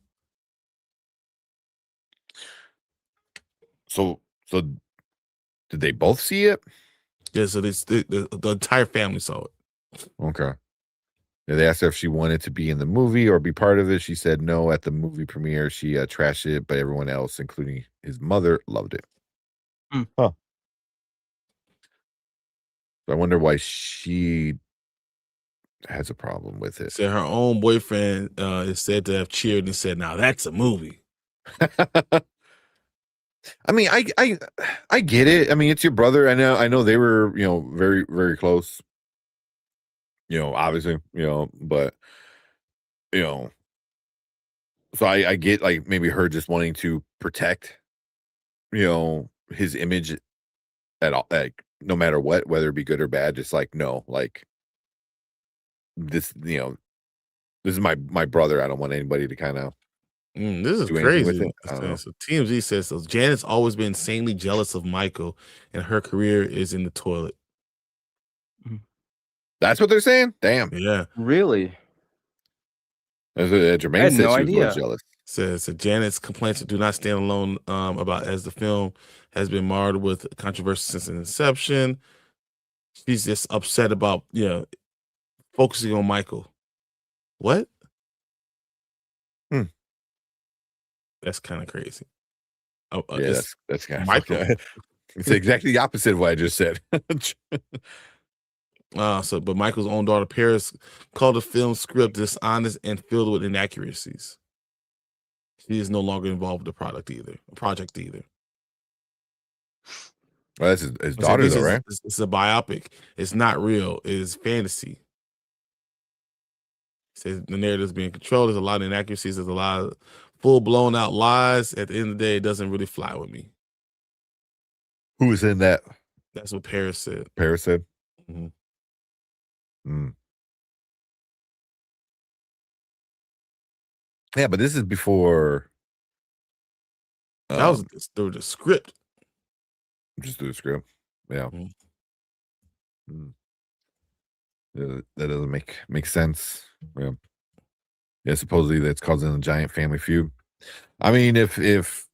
Speaker 1: So did they both see it?
Speaker 3: Yeah, so the entire family saw it.
Speaker 1: Okay. Yeah, they asked her if she wanted to be in the movie or be part of it. She said no at the movie premiere. She trashed it, but everyone else, including his mother, loved it.
Speaker 2: Hmm.
Speaker 1: Huh. So I wonder why she has a problem with it.
Speaker 3: Said her own boyfriend is said to have cheered and said, "Now that's a movie."
Speaker 1: I mean, I get it. I mean, it's your brother. I know they were, very, very close. Obviously, but so I get like maybe her just wanting to protect, his image at all, like no matter what, whether it be good or bad, just like no, like this, this is my brother. I don't want anybody to kind of
Speaker 3: This is
Speaker 1: do anything with
Speaker 3: crazy.
Speaker 1: it. I don't know.
Speaker 3: So TMZ says so. Janet's always been insanely jealous of Michael, and her career is in the toilet.
Speaker 1: That's what they're saying. Damn.
Speaker 3: Yeah,
Speaker 2: Really?
Speaker 1: As Jermaine
Speaker 2: had
Speaker 1: said,
Speaker 2: no
Speaker 1: she was a
Speaker 2: idea.
Speaker 1: little jealous.
Speaker 3: says so Janet's complaints do not stand alone about as the film has been marred with controversy since its inception. She's just upset about focusing on Michael. What? That's kind of crazy.
Speaker 1: Yeah,
Speaker 3: it's
Speaker 1: that's kind of
Speaker 3: Michael.
Speaker 1: It's exactly the opposite of what I just said.
Speaker 3: But Michael's own daughter Paris called the film script dishonest and filled with inaccuracies. She is no longer involved with the project either.
Speaker 1: Well, that's his daughter, though, right?
Speaker 3: It's a biopic. It's not real. It is fantasy. Says the narrative is being controlled. There's a lot of inaccuracies. There's a lot of full blown out lies. At the end of the day, it doesn't really fly with me.
Speaker 1: Who was in that?
Speaker 3: That's what Paris said.
Speaker 1: Paris said.
Speaker 3: Mhm.
Speaker 1: Yeah, but this is before.
Speaker 3: That was the script.
Speaker 1: Just through the script. Yeah. That doesn't make sense. Yeah. Yeah, supposedly that's causing a giant family feud. I mean, if his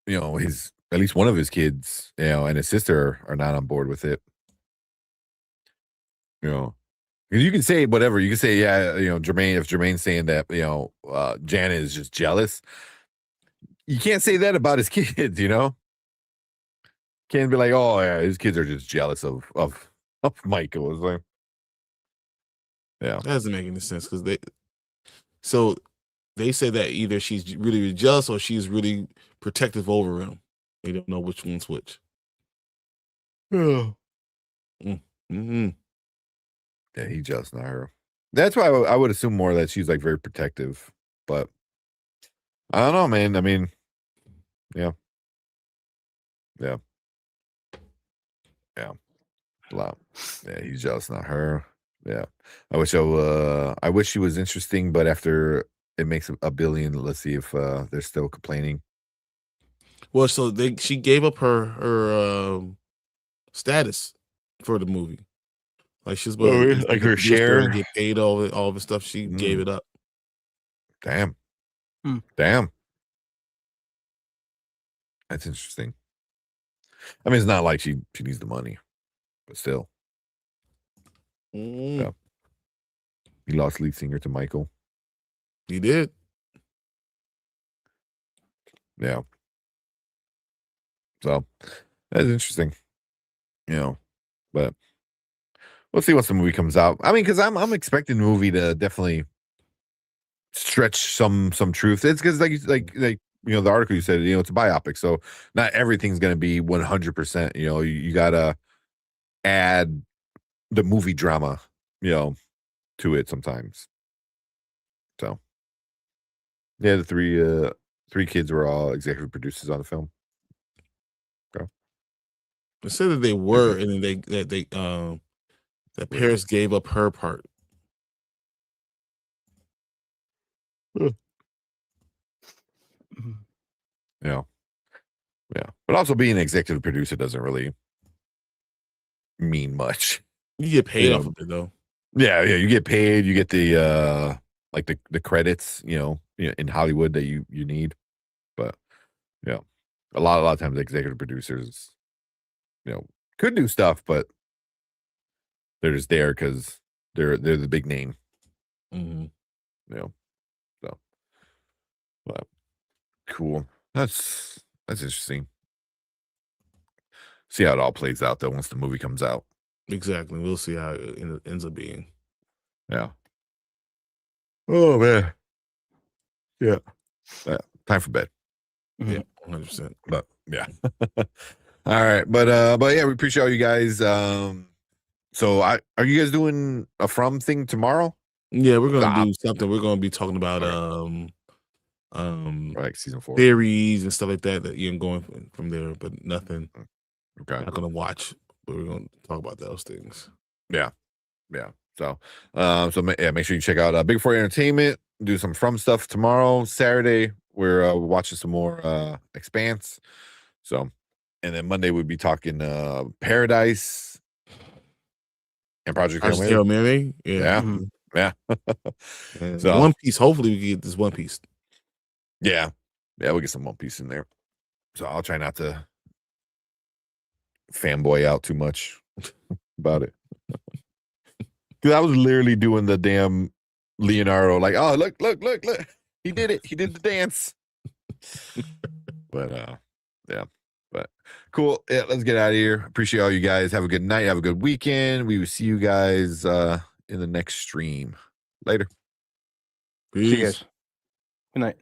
Speaker 1: at least one of his kids, and his sister are not on board with it, 'cause you can say whatever. You can say, yeah, Jermaine, if Jermaine's saying that, Janet is just jealous, you can't say that about his kids, Can't be like, oh yeah, his kids are just jealous of Michael. It's like, yeah.
Speaker 3: That doesn't make any sense because they say that either she's really, really jealous or she's really protective over him. They don't know which one's which.
Speaker 1: Yeah.
Speaker 3: Mm-hmm.
Speaker 1: Yeah, he jealous, not her. That's why I would assume more that she's like very protective, but I don't know, man. I mean, yeah. A lot. Yeah, he's jealous, not her. Yeah. I wish she was interesting, but after it makes $1 billion, let's see if they're still complaining.
Speaker 3: Well, so she gave up her status for the movie. Like she's
Speaker 1: like her share,
Speaker 3: get paid all of the stuff. She gave it up.
Speaker 1: Damn.
Speaker 2: Hmm.
Speaker 1: Damn. That's interesting. I mean, it's not like she needs the money, but still. Yeah. He lost lead singer to Michael.
Speaker 3: He did.
Speaker 1: Yeah. So that's interesting. But we'll see once the movie comes out. I mean, because I'm expecting the movie to definitely stretch some truth. It's because like the article you said, it's a biopic, so not everything's gonna be 100%. You gotta add the movie drama, to it sometimes. So yeah, the three kids were all executive producers on the film.
Speaker 3: It said that they were, and then that Paris gave up her part.
Speaker 1: Yeah. But also being an executive producer doesn't really mean much.
Speaker 3: You get paid off of it though.
Speaker 1: Yeah, you get paid. You get the like the credits. You in Hollywood that you need. But yeah, a lot of times executive producers, could do stuff, but they're just there because they're the big name. So, but cool. That's interesting. See how it all plays out though once the movie comes out.
Speaker 3: Exactly. We'll see how it ends up being.
Speaker 1: Yeah. Oh man. Yeah. Time for bed.
Speaker 3: Yeah, 100%.
Speaker 1: But yeah. All right. But yeah, we appreciate all you guys. So are you guys doing a From thing tomorrow?
Speaker 3: Yeah, we're gonna do something. We're gonna be talking about
Speaker 1: like season 4
Speaker 3: theories and stuff like that you're going from there, but nothing.
Speaker 1: Okay.
Speaker 3: Not gonna watch, but we're gonna talk about those things.
Speaker 1: Yeah. So make sure you check out Big 4 Entertainment. Do some From stuff tomorrow. Saturday, we're watching some more Expanse. So, and then Monday we'll be talking Paradise and Project Hail
Speaker 3: Mary.
Speaker 1: Yeah.
Speaker 3: So One Piece. Hopefully, we can get this One Piece.
Speaker 1: Yeah, we'll get some One Piece in there. So I'll try not to fanboy out too much about it. Because I was literally doing the damn Leonardo, like, oh, look. He did it. He did the dance. But yeah. But cool. Yeah, let's get out of here. Appreciate all you guys. Have a good night. Have a good weekend. We will see you guys in the next stream. Later.
Speaker 3: Peace.
Speaker 2: See you guys. Good night.